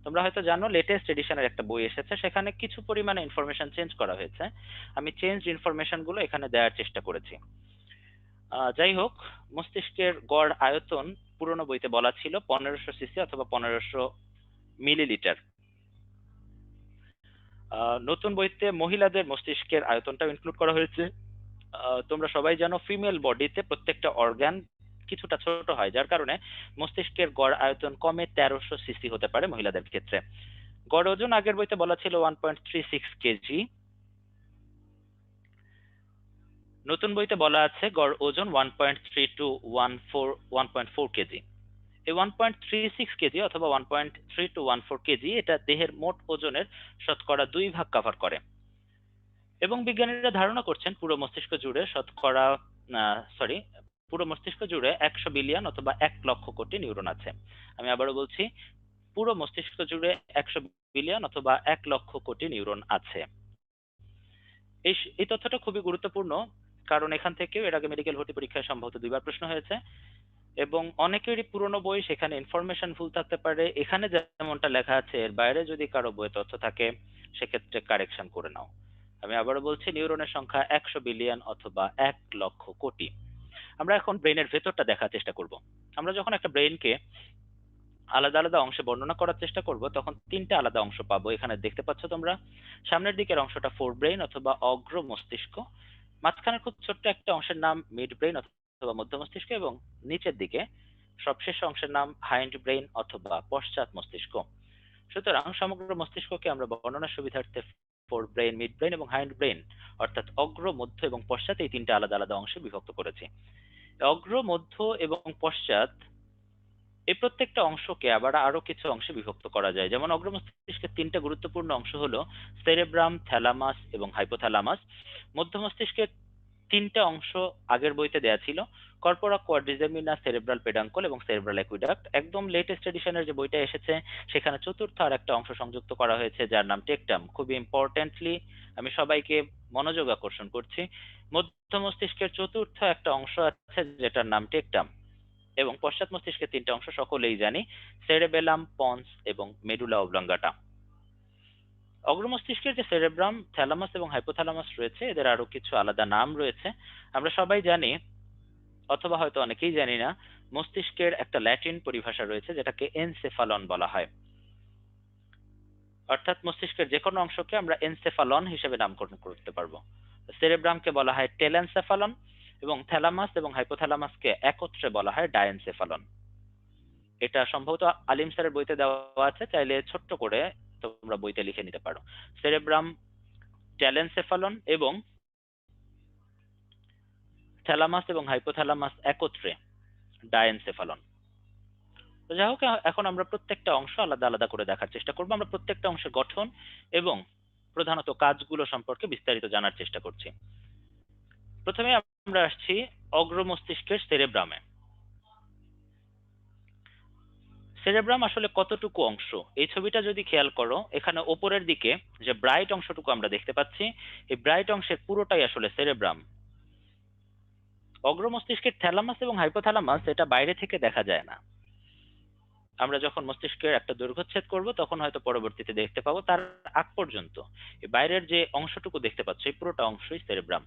তোমরা হয়তো জানো লেটেস্ট এডিশনের একটা বই এসেছে, সেখানে কিছু পরিমাণে ইনফরমেশন চেঞ্জ করা হয়েছে। আমি চেঞ্জ ইনফরমেশন গুলো এখানে দেওয়ার চেষ্টা করেছি। যাই হোক, মস্তিষ্কের গড় আয়তন পুরনো বইতে বলা ছিল 1500 সিসি অথবা 1500 মিলিলিটার। নতুন বইতে মহিলাদের মস্তিষ্কের আয়তনটাও ইনক্লুড করা হয়েছে। তোমরা সবাই জানো ফিমেল বডিতে প্রত্যেকটা অর্গান কিছুটা ছোট হয়, যার কারণে মস্তিষ্কের গড় আয়তন কমে 1300 সিসি হতে পারে মহিলাদের ক্ষেত্রে। গড় ওজন আগের বইতে বলা ছিল 1.36 কেজি, নতুন বইতে বলা আছে গড় ওজন 1.3 টু 1.4 কেজি। এই 1.36 কেজি অথবা 1.3 টু 1.4 কেজি এটা দেহের মোট ওজনের শতকরা 2 ভাগ কভার করে, এবং বিজ্ঞানীরা ধারণা করছেন পুরো মস্তিষ্ক জুড়ে পুরো মস্তিষ্ক জুড়ে 100 বিলিয়ন অথবা 1 লক্ষ কোটি নিউরন আছে। আমি আবারও বলছি, পুরো মস্তিষ্ক জুড়ে 100 বিলিয়ন অথবা 1 লক্ষ কোটি নিউরন আছে। এই তথ্যটা খুবই গুরুত্বপূর্ণ, কারণ এখান থেকেও এর আগে মেডিকেল ভর্তি পরীক্ষায় সম্ভবত 2বার প্রশ্ন হয়েছে, এবং অনেকেরই পুরনো বই, সেখানে ইনফরমেশন ভুল থাকতে পারে। এখানে যেমনটা লেখা আছে এর বাইরে যদি কারো বইয়ে তথ্য থাকে সেক্ষেত্রে কারেকশন করে নাও। আমি আবারও বলছি, নিউরনের সংখ্যা 100 বিলিয়ন অথবা 1 লক্ষ কোটি। আমরা এখন ব্রেনের ভেতরটা দেখার চেষ্টা করব। আমরা যখন একটা ব্রেনকে আলাদা আলাদা অংশে বর্ণনা করার চেষ্টা করব তখন 3টে আলাদা অংশ পাবো। এখানে দেখতে পাচ্ছ তোমরা, সামনের দিকের অংশটা ফোর ব্রেইন অথবা অগ্র মস্তিষ্ক, মাঝখানের খুব ছোট্ট একটা অংশের নাম মিড ব্রেইন অথবা মধ্য মস্তিষ্ক, এবং নিচের দিকে সবশেষ অংশের নাম হাইন্ড ব্রেইন অথবা পশ্চাৎ মস্তিষ্ক। সুতরাং সমগ্র মস্তিষ্ককে আমরা বর্ণনার সুবিধার্থে ফোর ব্রেইন, মিড ব্রেইন এবং হাইন্ড ব্রেইন অর্থাৎ অগ্র, মধ্য এবং পশ্চাৎ এই 3টে আলাদা আলাদা অংশে বিভক্ত করেছি। অগ্র, মধ্য এবং পশ্চাৎ এই প্রত্যেকটা অংশকে আবার আরো কিছু অংশে বিভক্ত করা যায়। যেমন অগ্র মস্তিষ্কের 3টে গুরুত্বপূর্ণ অংশ হলো সেরেব্রাম, থ্যালামাস এবং হাইপোথ্যালামাস। মধ্য মস্তিষ্কের 3টে অংশ আগের বইতে দেয়া ছিল, কর্পোরা কোয়াড্রিজেমিনা, সেরেব্রাল পেডাঙ্কল এবং সেরেব্রাল অ্যাকুইডাক্ট। একদম লেটেস্ট এডিশনের যে বইটা এসেছে সেখানে চতুর্থ আর একটা অংশ সংযুক্ত করা হয়েছে যার নাম টেকটাম। খুবই ইম্পর্টেন্টলি আমি সবাইকে মনোযোগ আকর্ষণ করছি, মধ্য মস্তিষ্কের চতুর্থ একটা অংশ আছে যেটার নাম টেকটাম। এবং পশ্চাৎ মস্তিষ্কের তিনটা অংশ সকলেই জানি, সেরেবেলাম, পন্স এবং মেডুলা অবলঙ্গাটা। অগ্র মস্তিষ্কের যে সেরেব্রাম, থ্যালামাস এবং হাইপোথ্যালামাস রয়েছে, এদের আরো কিছু আলাদা নাম রয়েছে। আমরা সবাই জানি, অথবা হয়তো অনেকেই জানি না, মস্তিষ্কের একটা ল্যাটিন পরিভাষা রয়েছে যেটাকে এনসেফালন বলা হয়। অর্থাৎ মস্তিষ্কের যে কোনো অংশকে আমরা এনসেফালন হিসেবে নামকরণ করতে পারবো। সেরেব্রামকে বলা হয় টেলেনসেফালন এবং থ্যালামাস এবং হাইপোথ্যালামাসকে একত্রে বলা হয় ডায়েনসেফালন। এটা সম্ভবত আলিম স্যারের বইতে দেওয়া আছে, চাইলে ছোট্ট করে তোমরা বইতে লিখে নিতে পারো। সেরেব্রাম, টেলেনসেফালন এবং থ্যালামাস এবং হাইপোথ্যালামাস একত্রে ডায়েনসেফালন। তো যাই হোক, এখন আমরা প্রত্যেকটা অংশ আলাদা আলাদা করে দেখার চেষ্টা করবো। আমরা প্রত্যেকটা অংশের গঠন এবং প্রধানত কাজগুলো সম্পর্কে বিস্তারিত জানার চেষ্টা করছি। প্রথমে আমরা আসছি অগ্র মস্তিষ্কের সেরেব্রামে। সেরেব্রাম আসলে কতটুকু অংশ, এই ছবিটা যদি খেয়াল করো, এখানে ওপরের দিকে যে ব্রাইট অংশটুকু আমরা দেখতে পাচ্ছি, এই ব্রাইট অংশের পুরোটাই আসলে সেরেব্রাম। অগ্র মস্তিষ্কের থ্যালামাস এবং হাইপোথ্যালামাস এটা বাইরে থেকে দেখা যায় না। আমরা যখন মস্তিষ্কের একটা দৈর্ঘ্যচ্ছেদ করব তখন হয়তো পরবর্তীতে দেখতে পাবো। তার আগ পর্যন্ত এই বাইরের যে অংশটুকু দেখতে পাচ্ছ, এই পুরোটা অংশই সেরেব্রাম।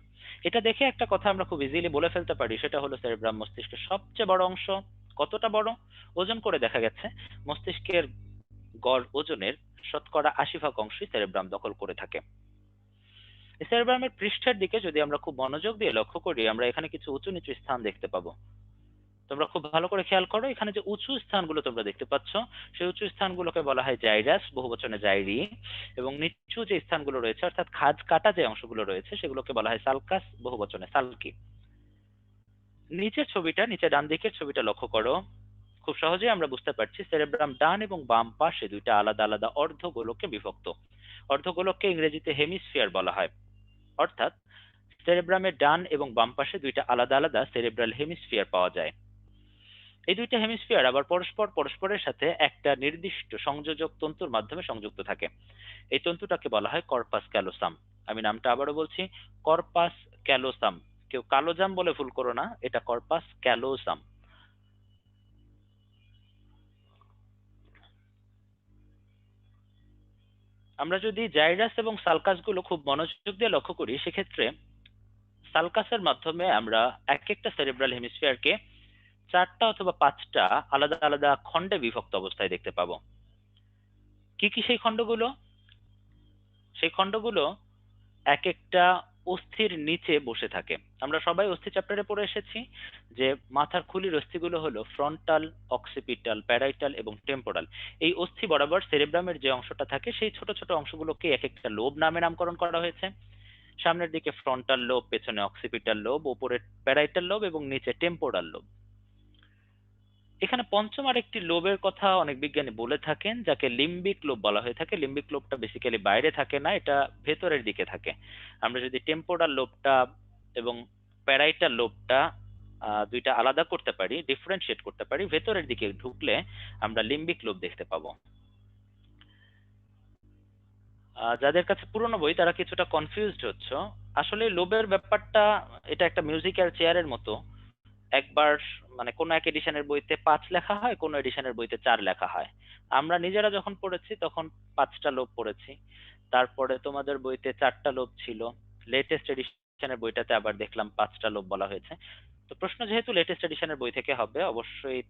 এটা দেখে একটা কথা আমরা খুব ইজিলি বলে ফেলতে পারি, সেটা হলো সেরেব্রাম মস্তিষ্কের সবচেয়ে বড় অংশ। কতটা বড়? ওজন করে দেখা গেছে মস্তিষ্কের গড় ওজনের 80% অংশই সেরেব্রাম দখল করে থাকে। এই সেরেব্রামের পৃষ্ঠের দিকে যদি আমরা খুব মনোযোগ দিয়ে লক্ষ্য করি, আমরা এখানে কিছু উঁচু নিচু স্থান দেখতে পাবো। তোমরা খুব ভালো করে খেয়াল করো, এখানে যে উঁচু স্থানগুলো তোমরা দেখতে পাচ্ছ, সেই উঁচু স্থানগুলোকে বলা হয় জাইরাস, বহুবচনে জাইরি, এবং নিচু যে স্থানগুলো রয়েছে অর্থাৎ খাজ কাটা যে অংশগুলো রয়েছে সেগুলোকে বলা হয় সালকাস, বহুবচনে সালকি। নিচের ছবিটা, নিচে ডান দিকের ছবিটা লক্ষ্য করো, খুব সহজেই আমরা বুঝতে পারছি সেরেব্রাম ডান এবং বাম পাশে দুইটা আলাদা আলাদা অর্ধগোলকে বিভক্ত। অর্ধগোলককে ইংরেজিতে হেমিস্ফিয়ার বলা হয়। অর্থাৎ সেরেব্রামের ডান এবং বাম পাশে দুইটা আলাদা আলাদা সেরেব্রাল হেমিস্ফিয়ার পাওয়া যায়। এই দুইটা হেমিস্ফিয়ার আবার পরস্পরের সাথে একটা নির্দিষ্ট সংযোজক তন্তুর মাধ্যমে সংযুক্ত থাকে। এই তন্তুটাকে বলা হয় কর্পাস ক্যালোসাম। আমি নামটা আবারও বলছি, কর্পাস ক্যালোসাম। কেউ কালোজাম বলে ভুল করো না, এটা কর্পাস ক্যালোসাম। আমরা যদি জাইরাস এবং সালকাস গুলো খুব মনোযোগ দিয়ে লক্ষ্য করি, সেক্ষেত্রে সালকাসের মাধ্যমে আমরা এক একটা সেরেব্রাল হেমিস্ফিয়ারকে 4টা অথবা 5টা আলাদা আলাদা খণ্ডে বিভক্ত অবস্থায় দেখতে পাবো। কি কি সেই খণ্ডগুলো? সেই খণ্ডগুলো এক একটা অস্থির নিচে বসে থাকে। আমরা সবাই অস্থি চ্যাপ্টারে পড়ে এসেছি যে মাথার খুলির অস্থিগুলো হলো ফ্রন্টাল, অক্সিপিটাল, প্যারাইটাল এবং টেম্পোরাল। এই অস্থি বরাবর সেরেব্রামের যে অংশটা থাকে, সেই ছোট ছোট অংশগুলোকে এক একটা লোব নামে নামকরণ করা হয়েছে। সামনের দিকে ফ্রন্টাল লোব, পেছনে অক্সিপিটাল লোব, উপরে প্যারাইটাল লোব এবং নিচে টেম্পোরাল লোব। এখানে পঞ্চম আরেকটি লোবের কথা অনেক বিজ্ঞানী বলে থাকেন, যাকে লিম্বিক লোব বলা হয়ে থাকে। লিম্বিক লোবটা বেসিক্যালি বাইরে থাকে না, এটা ভেতরের দিকে থাকে। আমরা যদি টেম্পোরাল লোবটা এবং প্যারাইটাল লোবটা দুইটা আলাদা করতে পারি, ডিফারেন্সিয়েট করতে পারি, ভেতরের দিকে ঢুকলে আমরা লিম্বিক লোব দেখতে পাবো। যাদের কাছে পুরনো বই তারা কিছুটা কনফিউজড হচ্ছ। আসলে লোবের ব্যাপারটা, এটা একটা মিউজিক্যাল চেয়ারের মতো। একবার মানে কোন এক এডিশনের বইতে 5 লেখা হয়, কোন এডিশনের বইতে 4 লেখা হয়। আমরা নিজেরা যখন পড়েছি তখন 5টা লোব পড়েছি, তারপরে তোমাদের বইতে 4টা লোব ছিল, লেটেস্ট এডিশনের বইটাতে আবার দেখলাম 5টা লোব বলা হয়েছে। তো প্রশ্ন যেহেতু লেটেস্ট এডিশনের বই থেকে হবে, অবশ্যই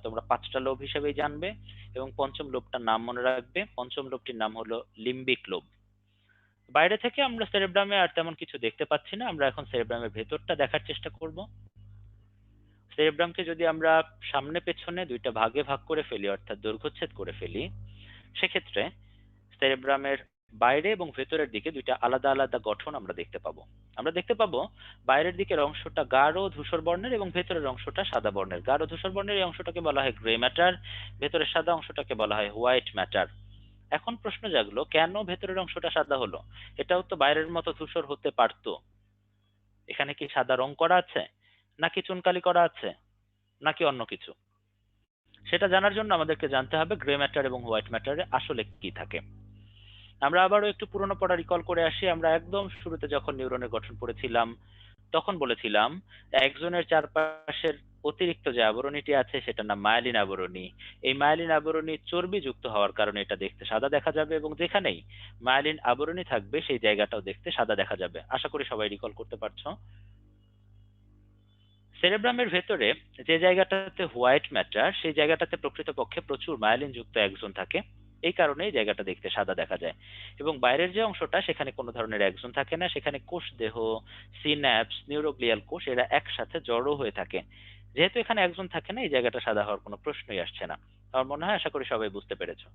তোমরা 5টা লোব হিসেবেই জানবে এবং পঞ্চম লোবটার নাম মনে রাখবে। পঞ্চম লোবটির নাম হলো লিম্বিক লোব। বাইরে থেকে আমরা সেরেব্রামে আর তেমন কিছু দেখতে পাচ্ছি না, আমরা এখন সেরেব্রামের ভেতরটা দেখার চেষ্টা করব। সেরেব্রামকে যদি আমরা সামনে পেছনে দুইটা ভাগে ভাগ করে ফেলি, অর্থাৎ দৈর্ঘ্যচ্ছেদ করে ফেলি, সেক্ষেত্রে সেরেব্রামের বাইরে এবং ভেতরের দিকে দুইটা আলাদা আলাদা গঠন আমরা দেখতে পাবো। আমরা দেখতে পাবো বাইরের দিকের অংশটা গাঢ় ধূসর বর্ণের এবং ভেতরের অংশটা সাদা বর্ণের। গাঢ় ধূসর বর্ণের এই অংশটাকে বলা হয় গ্রে ম্যাটার, ভেতরের সাদা অংশটাকে বলা হয় হোয়াইট ম্যাটার। এখন প্রশ্ন জাগলো, কেন ভেতরের অংশটা সাদা হলো? এটাও তো বাইরের মতো ধূসর হতে পারতো। এখানে কি সাদা রং করা আছে, নাকি চুনকালি করা আছে, নাকি অন্য কিছু? সেটা জানার জন্য আমাদেরকে জানতে হবে গ্রে ম্যাটার এবং হোয়াইট ম্যাটারে আসলে কি থাকে। আমরা আবারও একটু পুরনো পড়া রিকল করে আসি। আমরা একদম শুরুতে যখন নিউরনের গঠন পড়েছিলাম তখন বলেছিলাম একজনের চারপাশের অতিরিক্ত যে আবরণীটি আছে সেটার নাম মায়েলিন আবরণী। এই মায়েলিন আবরণী চর্বিযুক্ত হওয়ার কারণে এটা দেখতে সাদা দেখা যাবে, এবং যেখানেই মায়েলিন আবরণী থাকবে সেই জায়গাটাও দেখতে সাদা দেখা যাবে। আশা করি সবাই রিকল করতে পারছো। সেরেব্রামের ভেতরে যে জায়গাটাতে হোয়াইট ম্যাটার, সেই জায়গাটাতে প্রকৃতপক্ষে প্রচুর মায়েলিন যুক্ত একজন থাকে, এই কারণে এই জায়গাটা দেখতে সাদা দেখা যায়। এবং বাইরের যে অংশটা, সেখানে কোনো ধরনের একজন থাকে না, সেখানে কোষ দেহ, সিন্যাপস, নিউরোগ্লিয়াল কোষ এরা একসাথে জড়ো হয়ে থাকে। যেহেতু এখানে একজন থাকে না, এই জায়গাটা সাদা হওয়ার কোনো প্রশ্নই আসছে না। আমার মনে হয় আশা করি সবাই বুঝতে পেরেছো।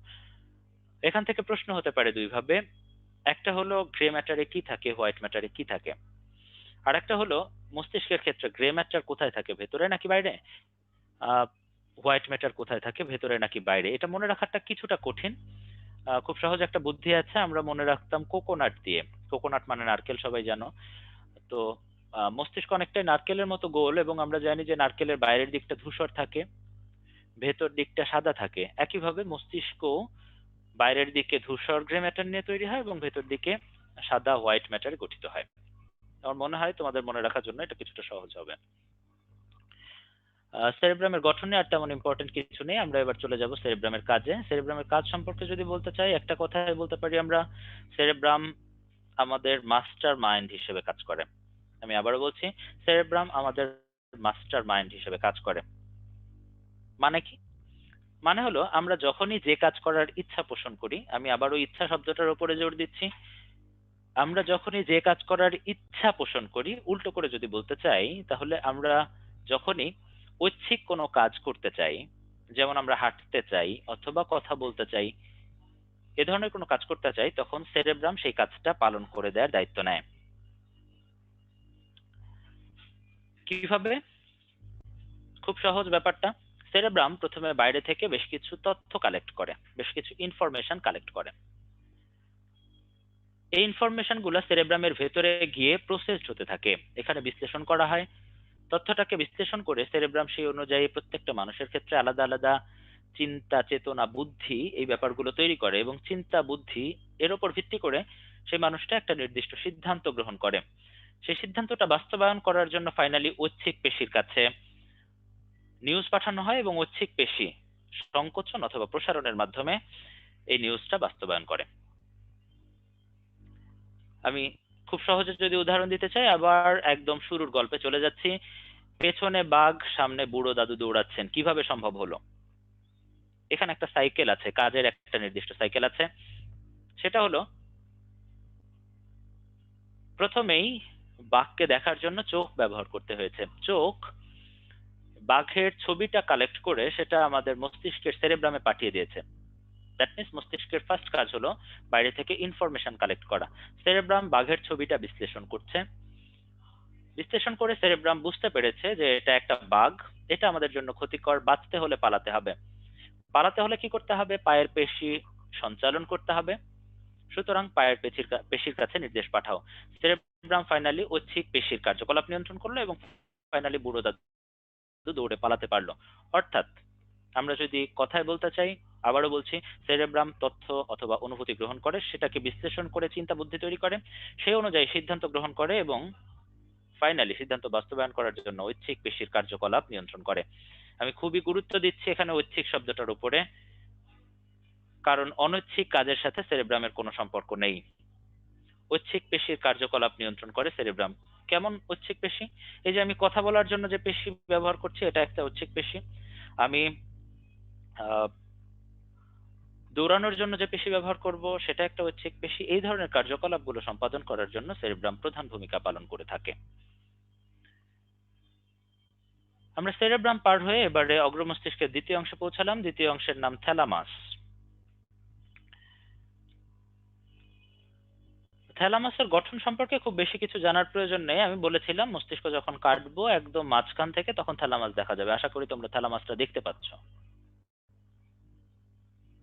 এখান থেকে প্রশ্ন হতে পারে দুই ভাবে। একটা হলো গ্রে ম্যাটারে কি থাকে, হোয়াইট ম্যাটারে কি থাকে। আর একটা হলো মস্তিষ্কের ক্ষেত্রে গ্রে ম্যাটার কোথায় থাকে, ভেতরে নাকি বাইরে, হোয়াইট ম্যাটার কোথায় থাকে, ভেতরে নাকি বাইরে। এটা মনে রাখাটা কিছুটা কঠিন। খুব সহজ একটা বুদ্ধি আছে, আমরা মনে রাখতাম কোকোনাট দিয়ে। কোকোনাট মানে নারকেল, সবাই জানো। তো মস্তিষ্ক অনেকটাই নারকেলের মতো গোল, এবং আমরা জানি যে নারকেলের বাইরের দিকটা ধূসর থাকে, ভেতর দিকটা সাদা থাকে। একইভাবে মস্তিষ্ক বাইরের দিকে ধূসর গ্রে ম্যাটার নিয়ে তৈরি হয়, এবং ভেতর দিকে সাদা হোয়াইট ম্যাটার গঠিত হয়। আমার মনে হয় তোমাদের মনে রাখার জন্য এটা কিছুটা সহজ হবে। সেরেব্রামের গঠনে আর তেমন ইম্পর্টেন্ট কিছু নেই। আমরা এবার চলে যাব সেরেব্রামের কাজে। সেরেব্রামের কাজ সম্পর্কে যদি বলতে চাই, একটা কথায় বলতে পারি আমরা, সেরেব্রাম আমাদের মাস্টার মাইন্ড হিসেবে কাজ করে। আমি আবারও বলছি, সেরেব্রাম আমাদের মাস্টার মাইন্ড হিসেবে কাজ করে। মানে কি? মানে হলো আমরা যখনই যে কাজ করার ইচ্ছা পোষণ করি, আমি আবারও ইচ্ছা শব্দটার উপরে জোর দিচ্ছি, আমরা যখনই যে কাজ করার ইচ্ছা পোষণ করি, উল্টো করে যদি বলতে চাই, তাহলে আমরা যখনই ঐচ্ছিক কোনো কাজ করতে চাই, যেমন আমরা হাঁটতে চাই অথবা কথা বলতে চাই, এ ধরনের কোনো কাজ করতে চাই, তখন সেরেব্রাম সেই কাজটা পালন করে দেওয়ার দায়িত্ব নেয়। কিভাবে? খুব সহজ ব্যাপারটা। সেরেব্রাম প্রথমে বাইরে থেকে বেশ কিছু তথ্য কালেক্ট করে, বেশ কিছু ইনফরমেশন কালেক্ট করে। এই ইনফরমেশন গুলা সেরেব্রামের ভেতরে গিয়ে প্রসেসড হতে থাকে, এখানে বিশ্লেষণ করা হয়। তথ্যটাকে বিশ্লেষণ করে সেরেব্রাম সেই অনুযায়ী প্রত্যেকটা মানুষের ক্ষেত্রে আলাদা আলাদা চিন্তা, চেতনা, বুদ্ধি, এই ব্যাপারগুলো তৈরি করে, এবং চিন্তা, বুদ্ধি এর উপর ভিত্তি করে সেই মানুষটা একটা নির্দিষ্ট সিদ্ধান্ত গ্রহণ করে। সেই সিদ্ধান্তটা বাস্তবায়ন করার জন্য ফাইনালি ঐচ্ছিক পেশির কাছে নিউজ পাঠানো হয়, এবং ঐচ্ছিক পেশি সংকোচন অথবা প্রসারণের মাধ্যমে এই নিউজটা বাস্তবায়ন করে। আমি খুব সহজে যদি উদাহরণ দিতে চাই, আবার একদম শুরুর গল্পে চলে যাচ্ছি। পেছনে বাঘ, সামনে বুড়ো দাদু দৌড়াচ্ছেন, কিভাবে সম্ভব হলো? এখানে একটা সাইকেল আছে, কাজের একটা নির্দিষ্ট সাইকেল আছে। সেটা হলো, প্রথমেই বাঘকে দেখার জন্য চোখ ব্যবহার করতে হয়েছে। চোখ বাঘের ছবিটা কালেক্ট করে সেটা আমাদের মস্তিষ্কের সেরেব্রামে পাঠিয়ে দিয়েছে। দ্যাট মিনস মস্তিষ্কের ফার্স্ট কাজ হলো বাইরে থেকে ইনফরমেশন কালেক্ট করা। সেরেব্রাম বাঘের ছবিটা বিশ্লেষণ করছে, বিশ্লেষণ করে সেরেব্রাম বুঝতে পেরেছে যে এটা একটা বাঘ, এটা আমাদের জন্য ক্ষতিকর, বাঁচতে হলে পালাতে হবে। পালাতে হলে কি করতে হবে? পায়ের পেশি সঞ্চালন করতে হবে। সুতরাং পায়ের পেশির কাছে নির্দেশ পাঠাও। সেরেব্রাম ফাইনালি ঐচ্ছিক পেশির কার্যকলাপ নিয়ন্ত্রণ করলো, এবং ফাইনালি বুড়ো দাদু দৌড়ে পালাতে পারলো। অর্থাৎ আমরা যদি কথায় বলতে চাই, আবারও বলছি, সেরেব্রাম তথ্য অথবা অনুভূতি গ্রহণ করে, সেটাকে বিশ্লেষণ করে চিন্তা বুদ্ধি তৈরি করে, সেই অনুযায়ী সিদ্ধান্ত গ্রহণ করে, এবং ফাইনালি সিদ্ধান্ত বাস্তবায়ন করার জন্য ঐচ্ছিক পেশির কার্যকলাপ নিয়ন্ত্রণ করে। আমি খুবই গুরুত্ব দিচ্ছি এখানে ঐচ্ছিক শব্দটার উপরে, কারণ অনৈচ্ছিক কাজের সাথে সেরেব্রামের কোনো সম্পর্ক নেই। ঐচ্ছিক পেশির কার্যকলাপ নিয়ন্ত্রণ করে সেরেব্রাম। কেমন ঐচ্ছিক পেশি? এই যে আমি কথা বলার জন্য যে পেশি ব্যবহার করছি, এটা একটা ঐচ্ছিক পেশি। আমি দৌড়ানোর জন্য যে পেশি ব্যবহার করব, সেটা একটা ঐচ্ছিক পেশি। এই ধরনের কার্যকলাপগুলো সম্পাদন করার জন্য সেরেব্রাম প্রধান ভূমিকা পালন করে থাকে। আমরা সেরেব্রাম পার হয়ে এবারে অগ্রমস্তিষ্কের দ্বিতীয় অংশে পৌঁছালাম। দ্বিতীয় অংশের নাম থ্যালামাস। থ্যালামাসের গঠন সম্পর্কে খুব বেশি কিছু জানার প্রয়োজন নেই। আমি বলেছিলাম মস্তিষ্ক যখন কাটবো একদম মাঝখান থেকে, তখন থ্যালামাস দেখা যাবে। আশা করি তোমরা থ্যালামাসটা দেখতে পাচ্ছ।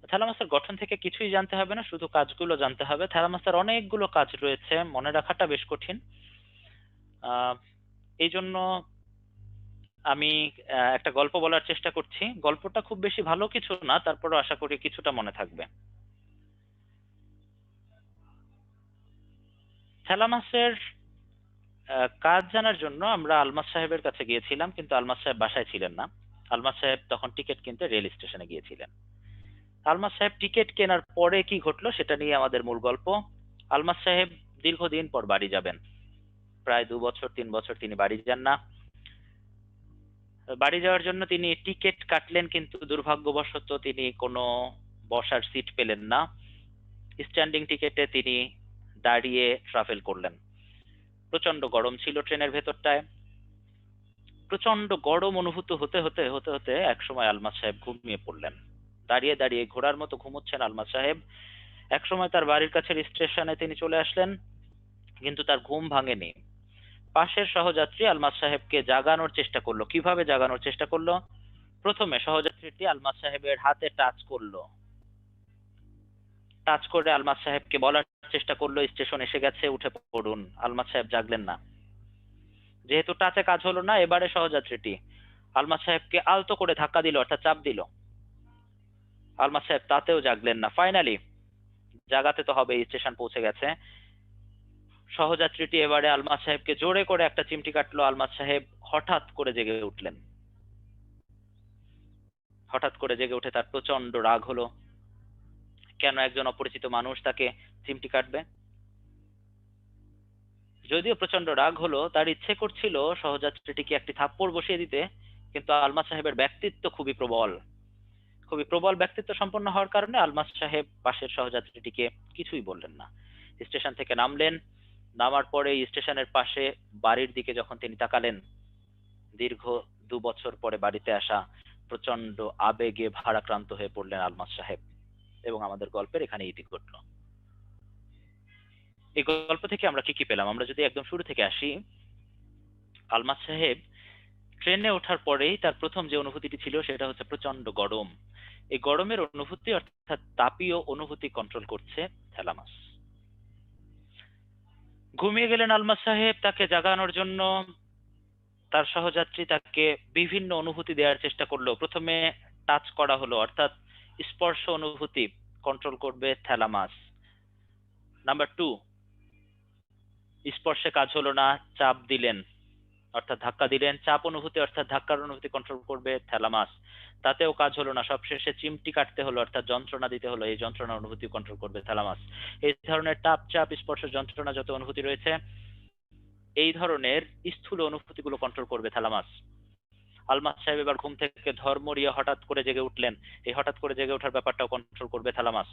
থ্যালামাসের গঠন থেকে কিছুই জানতে হবে না, শুধু কাজগুলো জানতে হবে। থ্যালামাসের অনেকগুলো কাজ রয়েছে, মনে রাখাটা বেশ কঠিন। এই জন্য আমি একটা গল্প বলার চেষ্টা করছি। গল্পটা খুব বেশি ভালো কিছু না, তারপরও আশা করি কিছুটা মনে থাকবে। থ্যালামাসের কাজ জানার জন্য আমরা আলমাস সাহেবের কাছে গিয়েছিলাম, কিন্তু আলমাস সাহেব বাসায় ছিলেন না। আলমাস সাহেব তখন টিকিট কিনতে রেল স্টেশনে গিয়েছিলেন। আলমাস সাহেব টিকিট কেনার পরে কি ঘটলো সেটা নিয়ে আমাদের মূল গল্প। আলমাস সাহেব দীর্ঘদিন পর বাড়ি যাবেন, প্রায় 2 বছর 3 বছর তিনি বাড়ি যান না। বাড়ি যাওয়ার জন্য তিনি টিকিট কাটলেন, কিন্তু দুর্ভাগ্যবশত তিনি কোনো বসার সিট পেলেন না। স্ট্যান্ডিং টিকেটে তিনি দাঁড়িয়ে ট্রাভেল করলেন। প্রচন্ড গরম ছিল ট্রেনের ভেতরটায়। প্রচন্ড গরম অনুভূত হতে হতে হতে হতে একসময় আলমাস সাহেব ঘুমিয়ে পড়লেন। দাঁড়িয়ে দাঁড়িয়ে ঘোড়ার মতো ঘুমোচ্ছেন আলমাস সাহেব। একসময় তার বাড়ির কাছের স্টেশনে তিনি চলে আসলেন, কিন্তু তার ঘুম ভাঙেনি। পাশের সহযাত্রী আলমাস সাহেবকে জাগানোর চেষ্টা করলো। কিভাবে জাগানোর চেষ্টা করলো? প্রথমে সহযাত্রীটি আলমাস সাহেবের হাতে টাচ করলো। টাচ করে আলমাস সাহেবকে বলার চেষ্টা করলো স্টেশন এসে গেছে, উঠে পড়ুন। আলমাস সাহেব জাগলেন না। যেহেতু টাচে কাজ হলো না, এবারে সহযাত্রীটি আলমাস সাহেবকে আলতো করে ধাক্কা দিল, অর্থাৎ চাপ দিল। আলমাস সাহেব তাতেও জাগলেন না। ফাইনালি জাগাতে তো হবে, স্টেশন পৌঁছে গেছে। সহযাত্রীটি এবারে আলমাস সাহেবকে জোরে করে একটা চিমটি কাটলো। আলমাস সাহেব হঠাৎ করে জেগে উঠলেন। হঠাৎ করে জেগে উঠে তার প্রচন্ড রাগ হলো। কেন একজন অপরিচিত মানুষ তাকে চিমটি কাটবে? যদিও প্রচন্ড রাগ হলো, তার ইচ্ছে করছিল সহযাত্রীটিকে একটি থাপ্পড় বসিয়ে দিতে, কিন্তু আলমাস সাহেবের ব্যক্তিত্ব খুবই প্রবল। খুবই প্রবল ব্যক্তিত্ব সম্পন্ন হওয়ার কারণে আলমাস সাহেব পাশের সহযাত্রীটিকে কিছুই বললেন না। স্টেশন থেকে নামলেন। নামার পরে স্টেশনের পাশে বাড়ির দিকে যখন তিনি তাকালেন, দীর্ঘ 2 বছর পরে বাড়িতে আসা প্রচন্ড আবেগে ভারাক্রান্ত হয়ে পড়লেন আলমাস সাহেব। এবং আমাদের গল্পের এখানে ইতি ঘটল। এই গল্প থেকে আমরা কি কি পেলাম? আমরা যদি একদম শুরু থেকে আসি, আলমাস সাহেব ট্রেনে ওঠার পরেই তার প্রথম যে অনুভূতিটি ছিল সেটা হচ্ছে প্রচন্ড গরম। এই গরমের অনুভূতি অর্থাৎ তাপীয় অনুভূতি কন্ট্রোল করছে থ্যালামাস। ঘুমিয়ে গেলেন আলমাস সাহেব। তাকে জাগানোর জন্য তার সহযাত্রী তাকে বিভিন্ন অনুভূতি দেওয়ার চেষ্টা করলো। প্রথমে টাচ করা হলো, অর্থাৎ স্পর্শ অনুভূতি কন্ট্রোল করবে থ্যালামাস। নাম্বার 2, স্পর্শে কাজ হলো না, চাপ দিলেন অর্থাৎ ধাক্কা দিলেন। চাপ অনুভূতি অর্থাৎ ধাক্কার অনুভূতি কন্ট্রোল করবে থ্যালামাস। তাতেও কাজ হলো না, সবশেষে চিমটি কাটতে হলো অর্থাৎ যন্ত্রণা দিতে হলো। এই যন্ত্রণা অনুভূতি কন্ট্রোল করবে থ্যালামাস। এই ধরনের তাপ, চাপ, স্পর্শ, যন্ত্রণা যত অনুভূতি রয়েছে, এই ধরনের স্থূল অনুভূতিগুলো কন্ট্রোল করবে থ্যালামাস। আলমাস সাহেব এবার ঘুম থেকে ধর্মরিয়ে হঠাৎ করে জেগে উঠলেন। এই হঠাৎ করে জেগে ওঠার ব্যাপারটাও কন্ট্রোল করবে থ্যালামাস।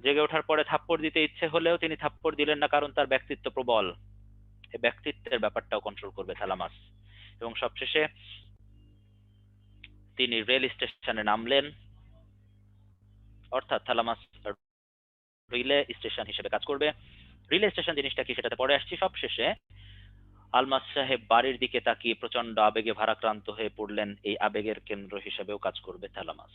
জেগে ওঠার পরে থাপ্পড় দিতে ইচ্ছে হলেও তিনি থাপ্পড় দিলেন না, কারণ তার ব্যক্তিত্ব প্রবল। এই ব্যক্তিত্বের ব্যাপারটাও কন্ট্রোল করবে থ্যালামাস। এবং সবশেষে তিনি রেল স্টেশনে নামলেন, অর্থাৎ থ্যালামাস রিলে স্টেশন হিসেবে কাজ করবে। রিলে স্টেশন জিনিসটা কি সেটাতে পরে আসছি। সবশেষে আলমাস সাহেব বাড়ির দিকে তাকিয়ে প্রচন্ড আবেগে ভারাক্রান্ত হয়ে পড়লেন। এই আবেগের কেন্দ্র হিসেবেও কাজ করবে থ্যালামাস।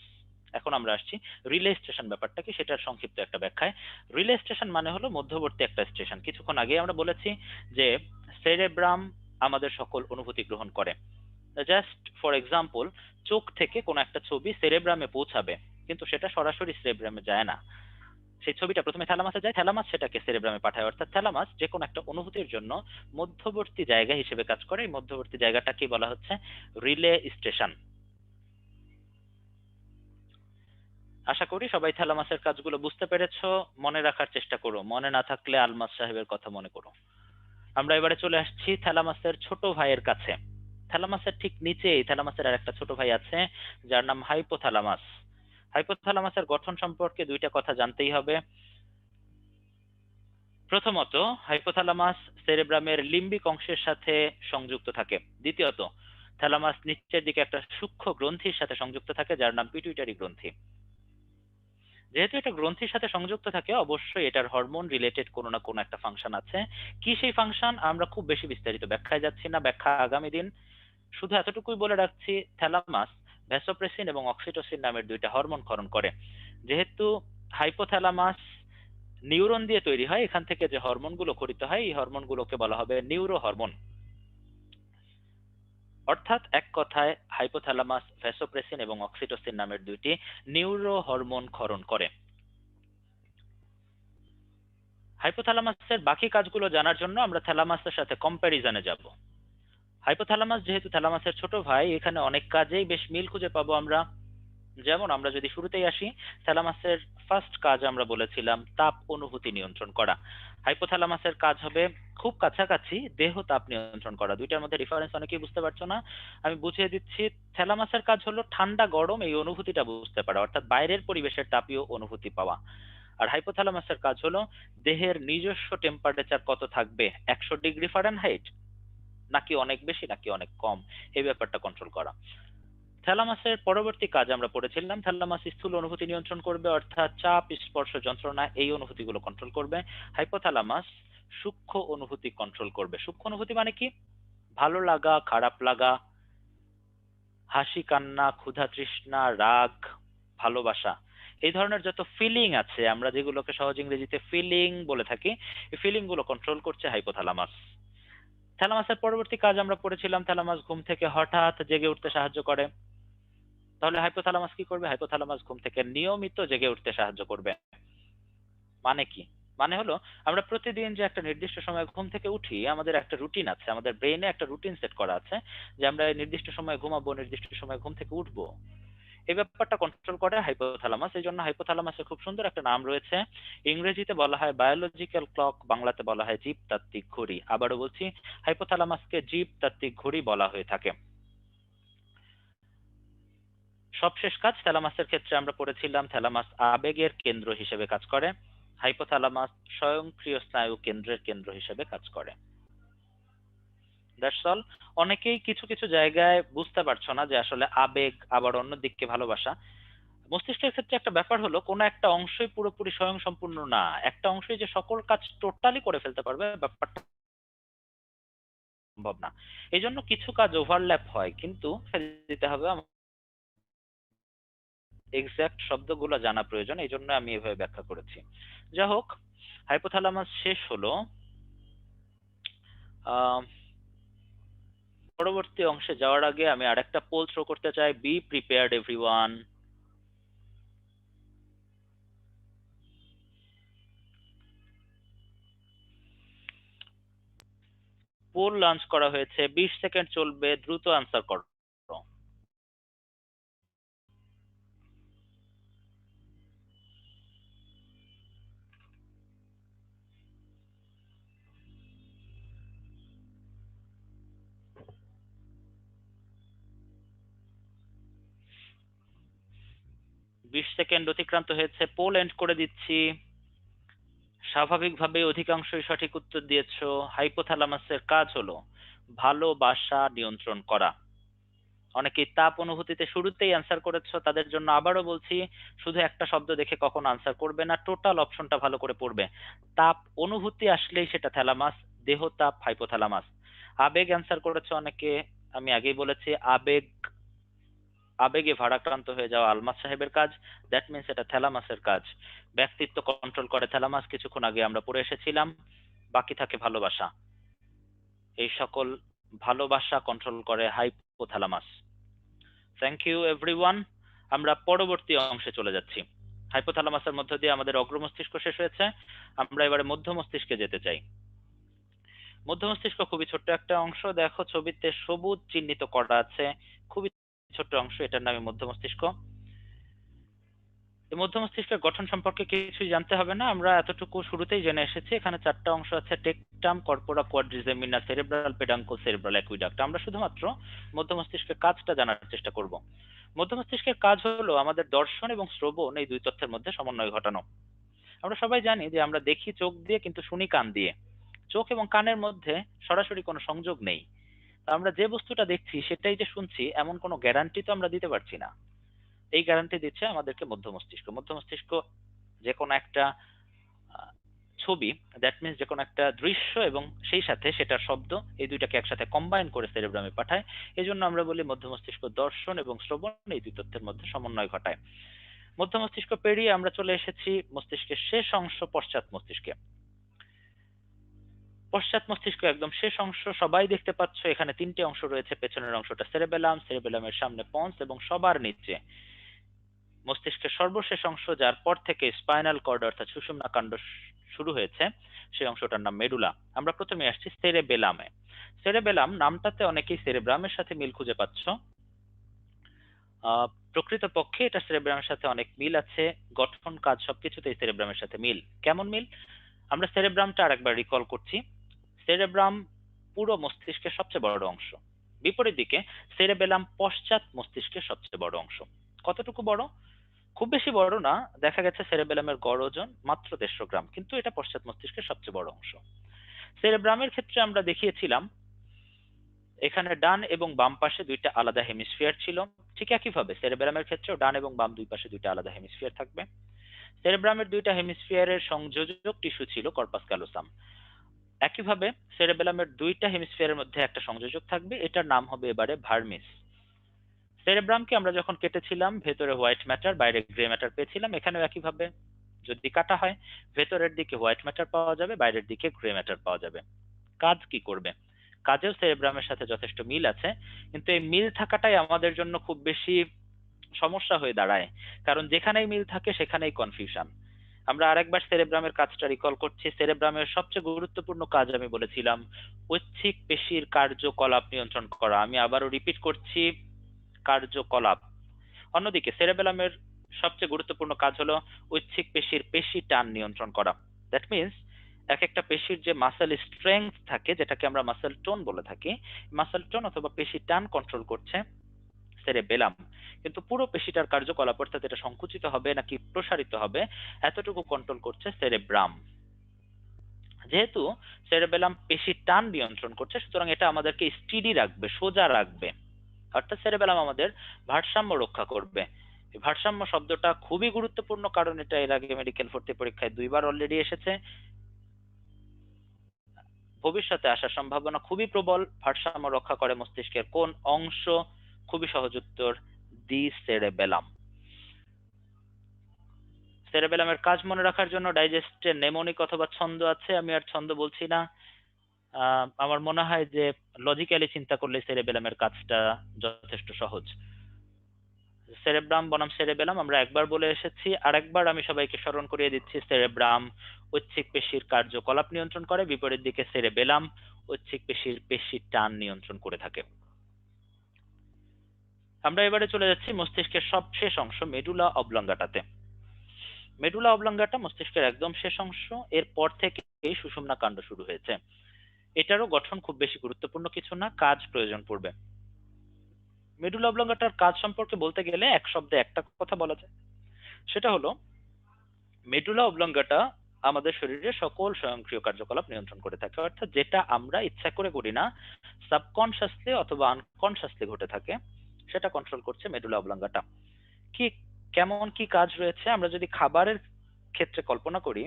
এখন আমরা আসছি রিলে স্টেশন ব্যাপারটা কি সেটার সংক্ষিপ্ত একটা ব্যাখ্যায়। রিলে স্টেশন মানে হলো মধ্যবর্তী একটা স্টেশন। কিছুক্ষণ আগে আমরা বলেছি যে সেরেব্রাম আমাদের সকল অনুভূতি গ্রহণ করে। জাস্ট ফর এক্সাম্পল, চোখ থেকে কোনো একটা ছবি সেরেব্রামে পৌঁছাবে, কিন্তু সেটা সরাসরি সেরেব্রামে যায় না। সেই ছবিটা প্রথমে থ্যালামাসে যায়, থ্যালামাস সেটাকে সেরেব্রামে পাঠায়। অর্থাৎ থ্যালামাস যে কোনো একটা অনুভূতির জন্য মধ্যবর্তী জায়গা হিসেবে কাজ করে। এই মধ্যবর্তী জায়গাটাকে বলা হচ্ছে রিলে স্টেশন। আশা করি সবাই থ্যালামাসের কাজগুলো বুঝতে পেরেছো। মনে রাখার চেষ্টা করো, মনে না থাকলে আলমাস সাহেবের কথা মনে করো। আমরা এবারে চলে আসছি থ্যালামাসের ছোট ভাইয়ের কাছে। থ্যালামাসের ঠিক নিচেই থ্যালামাসের আর একটা ছোট ভাই আছে, যার নাম হাইপোথ্যালামাস। হাইপোথ্যালামাসের গঠন সম্পর্কে দুইটা কথা জানতেই হবে। প্রথমত, হাইপোথ্যালামাস সেরেব্রামের লিম্বিক অংশের সাথে সংযুক্ত থাকে। দ্বিতীয়ত, থ্যালামাস নিচের দিকে একটা সূক্ষ্ম গ্রন্থির সাথে সংযুক্ত থাকে, যার নাম পিটুইটারি গ্রন্থি। যেহেতু এটা গ্রন্থির সাথে সংযুক্ত থাকে, অবশ্যই এটার হরমোন রিলেটেড কোনো না কোনো একটা ফাংশন আছে। কি সেই ফাংশন আমরা খুব বেশি বিস্তারিত ব্যাখ্যায় যাচ্ছি না, ব্যাখ্যা আগামী দিন। শুধু এতটুকুই বলে রাখছি, থ্যালামাস ভ্যাসোপ্রেসিন এবং অক্সিটোসিন নামের দুইটা হরমোন ক্ষরণ করে। যেহেতু হাইপোথ্যালামাস নিউরন দিয়ে তৈরি হয়, এখান থেকে যে হরমোনগুলো খরিত হয় এই হরমোনগুলোকে বলা হবে নিউরো হরমোন। অর্থাৎ এক কথায় হাইপোথ্যালামাস ভ্যাসোপ্রেসিন এবং অক্সিটোসিন নামের দুইটি নিউরো হরমোন ক্ষরণ করে। হাইপোথ্যালামাসের বাকি কাজগুলো জানার জন্য আমরা থ্যালামাসের সাথে কম্প্যারিজনে যাব। হাইপোথ্যালামাস যেহেতু থ্যালামাসের ছোট ভাই, এখানে অনেক কাজেই বেশ মিল খুঁজে পাবো আমরা। যেমন আমরা যদি শুরুতেই আসি, থ্যালামাসের ফার্স্ট কাজ আমরা বলেছিলাম তাপ অনুভূতি নিয়ন্ত্রণ করা। হাইপোথ্যালামাসের কাজ হবে খুব কাছাকাছি দেহ তাপ নিয়ন্ত্রণ করা। দুইটার মধ্যে ডিফারেন্স অনেকেই বুঝতে পারছো না, আমি বুঝিয়ে দিচ্ছি। থ্যালামাসের কাজ হলো ঠান্ডা গরম এই অনুভূতিটা বুঝতে পারা, অর্থাৎ বাইরের পরিবেশের তাপীয় অনুভূতি পাওয়া। আর হাইপোথ্যালামাসের কাজ হলো দেহের নিজস্ব টেম্পারেচার কত থাকবে, 100 ডিগ্রি ফারেনহাইট নাকি অনেক বেশি নাকি অনেক কম, এই ব্যাপারটা কন্ট্রোল করা। থ্যালামাসের পরবর্তী কাজ আমরা পড়েছিলাম, থ্যালামাস স্থূল অনুভূতি নিয়ন্ত্রণ করবে, অর্থাৎ চাপ, স্পর্শ, যন্ত্রণা এই অনুভূতিগুলো কন্ট্রোল করবে। হাইপোথ্যালামাস সূক্ষ্ম অনুভূতি কন্ট্রোল করবে। সূক্ষ্ম অনুভূতি মানে কি? ভালো লাগা, খারাপ লাগা, হাসি, কান্না, ক্ষুধা, তৃষ্ণা, রাগ, ভালোবাসা, এই ধরনের যত ফিলিং আছে, আমরা যেগুলোকে সহজ ইংরেজিতে ফিলিং বলে থাকি, এই ফিলিং গুলো কন্ট্রোল করছে হাইপোথ্যালামাস। থ্যালামাসের পরবর্তী কাজ আমরা পড়েছিলাম, থ্যালামাস ঘুম থেকে হঠাৎ জেগে উঠতে সাহায্য করে। তাহলে হাইপোথ্যালামাস কি করবে? হাইপোথ্যালামাস ঘুম থেকে নিয়মিত জেগে উঠতে সাহায্য করবে। মানে কি? মানে হলো আমরা প্রতিদিন যে একটা নির্দিষ্ট সময় ঘুম থেকে উঠি, আমাদের একটা রুটিন আছে, আমাদের ব্রেইনে একটা রুটিন সেট করা আছে যে আমরা এই নির্দিষ্ট সময় ঘুমাবো, নির্দিষ্ট সময় ঘুম থেকে উঠবো। এই ব্যাপারটা কন্ট্রোল করে হাইপোথ্যালামাস। এই জন্য হাইপোথ্যালামাসের খুব সুন্দর একটা নাম রয়েছে, ইংরেজিতে বলা হয় বায়োলজিক্যাল ক্লক, বাংলাতে বলা হয় জীবতাত্ত্বিক ঘড়ি। আবারও বলছি, হাইপোথ্যালামাসকে জীবতাত্ত্বিক ঘড়ি বলা হয়ে থাকে। সবশেষ কাজ থ্যালামাসের ক্ষেত্রে আমরা পড়েছিলাম, থ্যালামাস আবেগের কেন্দ্র হিসেবে কাজ করে, হাইপোথ্যালামাস স্বয়ংক্রিয় স্নায়ু কেন্দ্রের কেন্দ্র হিসেবে কাজ করে। That's all. অনেকেই কিছু কিছু জায়গায় বুঝতে পারছো না যে আসলে আবেগ আবার অন্যদিকে ভালোবাসা। মস্তিষ্কের ক্ষেত্রে একটা ব্যাপার হলো, কোনো একটা অংশই পুরোপুরি স্বয়ং সম্পূর্ণ না, একটা অংশই যে সকল কাজ টোটালি করে ফেলতে পারবে ব্যাপারটা সম্ভব না। এই জন্য কিছু কাজ ওভারল্যাপ হয়, কিন্তু দিতে হবে এক্সাক্ট শব্দগুলো জানা প্রয়োজন, এই জন্য আমি এভাবে ব্যাখ্যা করেছি। যা হোক, হাইপোথ্যালামাস শেষ হলো। আহ পরবর্তী অংশে যাওয়ার আগে আমি আরেকটা পোল থ্রো করতে চাই। Be prepared everyone. Poll launch করা হয়েছে, 20 সেকেন্ড চলবে, দ্রুত আনসার করো। বিশ সেকেন্ড অতিক্রান্ত হয়েছে, পোল এন্ড করে দিচ্ছি। স্বাভাবিকভাবে অধিকাংশই সঠিক উত্তর দিয়েছো। হাইপোথ্যালামাসের কাজ হলো ভালোবাসা নিয়ন্ত্রণ করা। অনেকেই তাপ অনুভূতিতে শুরুতেই অ্যান্সার করেছো, তাদের জন্য আবারও বলছি, শুধু একটা শব্দ দেখে কখনো আনসার করবে না, টোটাল অপশনটা ভালো করে পড়বে। তাপ অনুভূতি আসলেই সেটা থ্যালামাস, দেহ তাপ হাইপোথ্যালামাস। আবেগ অ্যান্সার করেছো অনেকে, আমি আগেই বলেছি আবেগে ভারাক্রান্ত হয়ে যাওয়া আলমাস সাহেবের কাজ, দ্যাট মিনস এটা থ্যালামাসের কাজ। ব্যক্তিত্ব কন্ট্রোল করে থ্যালামাস, কিছুক্ষণ আগে আমরা পড়ে এসেছিলাম। বাকি থাকে ভালোবাসা, এই সকল ভালোবাসা কন্ট্রোল করে হাইপোথ্যালামাস। Thank you everyone. আমরা পরবর্তী অংশে চলে যাচ্ছি। হাইপোথ্যালামাসের মধ্য দিয়ে আমাদের অগ্র মস্তিষ্ক শেষ হয়েছে, আমরা এবারে মধ্য মস্তিষ্কে যেতে চাই। মধ্য মস্তিষ্ক খুবই ছোট্ট একটা অংশ, দেখো ছবিতে সবুজ চিহ্নিত করা আছে, খুবই ছোট্ট অংশ, এটার নামে মধ্য মস্তিষ্ক। এই মধ্য মস্তিষ্কের গঠন সম্পর্কে কিছুই জানতে হবে না, আমরা এতটুকু শুরুতেই জেনে এসেছি। এখানে চারটা অংশ আছে, tectum, corpora, quadrigemina, cerebral peduncle, cerebral aqueduct. আমরা শুধুমাত্র মধ্য মস্তিষ্কের কাজটা জানার চেষ্টা করব। মধ্য মস্তিষ্কের কাজ হলো আমাদের দর্শন এবং শ্রবণ এই দুই তথ্যের মধ্যে সমন্বয় ঘটানো। আমরা সবাই জানি যে আমরা দেখি চোখ দিয়ে কিন্তু শুনি কান দিয়ে। চোখ এবং কানের মধ্যে সরাসরি কোনো সংযোগ নেই। আমরা যে বস্তুটা দেখছি সেটাই যে শুনছি এমন কোনো গ্যারান্টি তো আমরা দিতে পারছি না। এই গ্যারান্টি দিচ্ছে আমাদেরকে মধ্য মস্তিষ্ক। মধ্য মস্তিষ্ক যে কোনো একটা ছবি, দ্যাট মিনস যে কোনো একটা দৃশ্য এবং সেই সাথে সেটার শব্দ, এই দুইটাকে একসাথে কম্বাইন করে সেরেব্রামে পাঠায়। এই জন্য আমরা বলি মধ্য মস্তিষ্ক দর্শন এবং শ্রবণ এই দুই তথ্যের মধ্যে সমন্বয় ঘটায়। মধ্য মস্তিষ্ক পেরিয়ে আমরা চলে এসেছি মস্তিষ্কের শেষ অংশ, পশ্চাৎ মস্তিষ্কে। পশ্চাৎ মস্তিষ্ক একদম শেষ অংশ, সবাই দেখতে পাচ্ছ এখানে তিনটি অংশ রয়েছে। পেছনের অংশটা সেরেবেলাম, সেরেবেলামের সামনে পন্স এবং সবার নিচে মস্তিষ্কের সর্বশেষ অংশ, যার পর থেকে স্পাইনাল কর্ড অর্থাৎ সুষুম্না কাণ্ড শুরু হয়েছে সেই অংশটার নাম মেডুলা। আমরা প্রথমে আসছি সেরেবেলামে। সেরেবেলাম নামটাতে অনেকেই সেরেব্রামের সাথে মিল খুঁজে পাচ্ছ। প্রকৃতপক্ষে এটা সেরেব্রামের সাথে অনেক মিল আছে, গঠন কাজ সবকিছুতেই সেরেব্রামের সাথে মিল। কেমন মিল? আমরা সেরেব্রামটা আরেকবার রিকল করছি। সেরেব্রাম পুরো মস্তিষ্কের সবচেয়ে বড় অংশ, বিপরীত দিকে সেরেবেলাম পশ্চাৎ মস্তিষ্কের সবচেয়ে বড় অংশ। কতটুকু বড়? খুব বেশি বড় না, দেখা গেছে সেরেবেলামের গড় ওজন মাত্র 150 গ্রাম, কিন্তু এটা পশ্চাৎ মস্তিষ্কের সবচেয়ে বড় অংশ। সেরেব্রামের ক্ষেত্রে আমরা দেখিয়েছিলাম এখানে ডান এবং বাম পাশে দুইটা আলাদা হেমিস্ফিয়ার ছিল। ঠিক একইভাবে সেরেবেলামের ক্ষেত্রেও ডান এবং বাম দুই পাশে দুইটা আলাদা হেমিস্ফিয়ার থাকবে। সেরেব্রামের দুইটা হেমিস্ফিয়ারের সংযোজক টিস্যু ছিল কর্পাস ক্যালোসাম। একইভাবে সেরেবেলামের দুইটা হেমিস্ফিয়ারের মধ্যে একটা সংযোজক থাকবে, এটার নাম হবে এবারে ভার্মিস। সেরেব্রামকে আমরা যখন কেটেছিলাম ভেতরে হোয়াইট ম্যাটার বাইরে গ্রে ম্যাটার পেয়েছিলাম, এখানেও একইভাবে যদি কাটা হয় ভেতরের দিকে হোয়াইট ম্যাটার পাওয়া যাবে, বাইরের দিকে গ্রে ম্যাটার পাওয়া যাবে। কাজ কি করবে? কাজেও সেরেব্রামের সাথে যথেষ্ট মিল আছে, কিন্তু এই মিল থাকাটাই আমাদের জন্য খুব বেশি সমস্যা হয়ে দাঁড়ায়, কারণ যেখানেই মিল থাকে সেখানেই কনফিউশন। আমরা আরেকবার সেরেব্রামের কাজটা রিকল করছি। সেরেব্রামের সবচেয়ে গুরুত্বপূর্ণ কাজ আমি বলেছিলাম ঐচ্ছিক পেশির কার্যকলাপ নিয়ন্ত্রণ করা। আমি আবারও রিপিট করছি, কার্যকলাপ। অন্যদিকে সেরেবেলামের সবচেয়ে গুরুত্বপূর্ণ কাজ হলো ঐচ্ছিক পেশির পেশি টান নিয়ন্ত্রণ করা। দ্যাট মিনস এক একটা পেশির যে মাসেল স্ট্রেংথ থাকে, যেটাকে আমরা মাসেল টোন বলে থাকি, মাসেল টোন অথবা পেশি টান কন্ট্রোল করছে সেরেবেলাম। কিন্তু পুরো পেশিটার কার্যকলাপ, অর্থাৎ এটা সংকুচিত হবে নাকি প্রসারিত হবে, এতটুকু কন্ট্রোল করছে সেরেব্রাম। যেহেতু সেরেবেলাম পেশি টান নিয়ন্ত্রণ করছে, সুতরাং এটা আমাদেরকে স্টিডি রাখবে, সোজা রাখবে। অর্থাৎ সেরেবেলাম আমাদের ভারসাম্য রক্ষা করবে। এই ভারসাম্য শব্দটা খুবই গুরুত্বপূর্ণ, কারণ এটা এর আগে মেডিকেল ভর্তি পরীক্ষায় 2বার অলরেডি এসেছে, ভবিষ্যতে আসার সম্ভাবনা খুবই প্রবল। ভারসাম্য রক্ষা করে মস্তিষ্কের কোন অংশ? খুবই সহজ উত্তর, দি সেরেবেলাম। সেরেবেলামের কাজ মনে রাখার জন্য ডাইজেস্টে নেমোনিক অথবা ছন্দ আছে, আমি আর ছন্দ বলছি না। আমার মনে হয় যে লজিক্যালি চিন্তা করলে সেরেবেলামের কাজটা যথেষ্ট সহজ। সেরেব্রাম বনাম সেরেবেলাম আমরা একবার বলে এসেছি, আরেকবার আমি সবাইকে স্মরণ করিয়ে দিচ্ছি। সেরেব্রাম ঐচ্ছিক পেশির কার্যকলাপ নিয়ন্ত্রণ করে, বিপরীত দিকে সেরেবেলাম ঐচ্ছিক পেশির পেশি টান নিয়ন্ত্রণ করে থাকে। আমরা এবারে চলে যাচ্ছি মস্তিষ্কের সবশেষ অংশ মেডুলা অবলঙ্গাটাতে। মেডুলা অবলঙ্গাটা মস্তিষ্কের একদম শেষ অংশ, এরপর থেকে এই সুষুম্না কাণ্ড শুরু হয়েছে। এটারও গঠন খুব বেশি গুরুত্বপূর্ণ কিছু না, কাজ প্রয়োজন পড়বে। মেডুলা অবলঙ্গাটার কাজ সম্পর্কে বলতে গেলে এক শব্দে একটা কথা বলা যায়, সেটা হলো মেডুলা অবলঙ্গাটা আমাদের শরীরে সকল স্বয়ংক্রিয় কার্যকলাপ নিয়ন্ত্রণ করে থাকে। অর্থাৎ যেটা আমরা ইচ্ছা করে করি না, সাবকনশাসলি অথবা আনকনশাসলি ঘটে থাকে, সেটা কন্ট্রোল করছে মেডুলা অবলঙ্গাটা। কি কেমন কি কাজ রয়েছে? আমরা যদি খাবারের ক্ষেত্রে কল্পনা করি,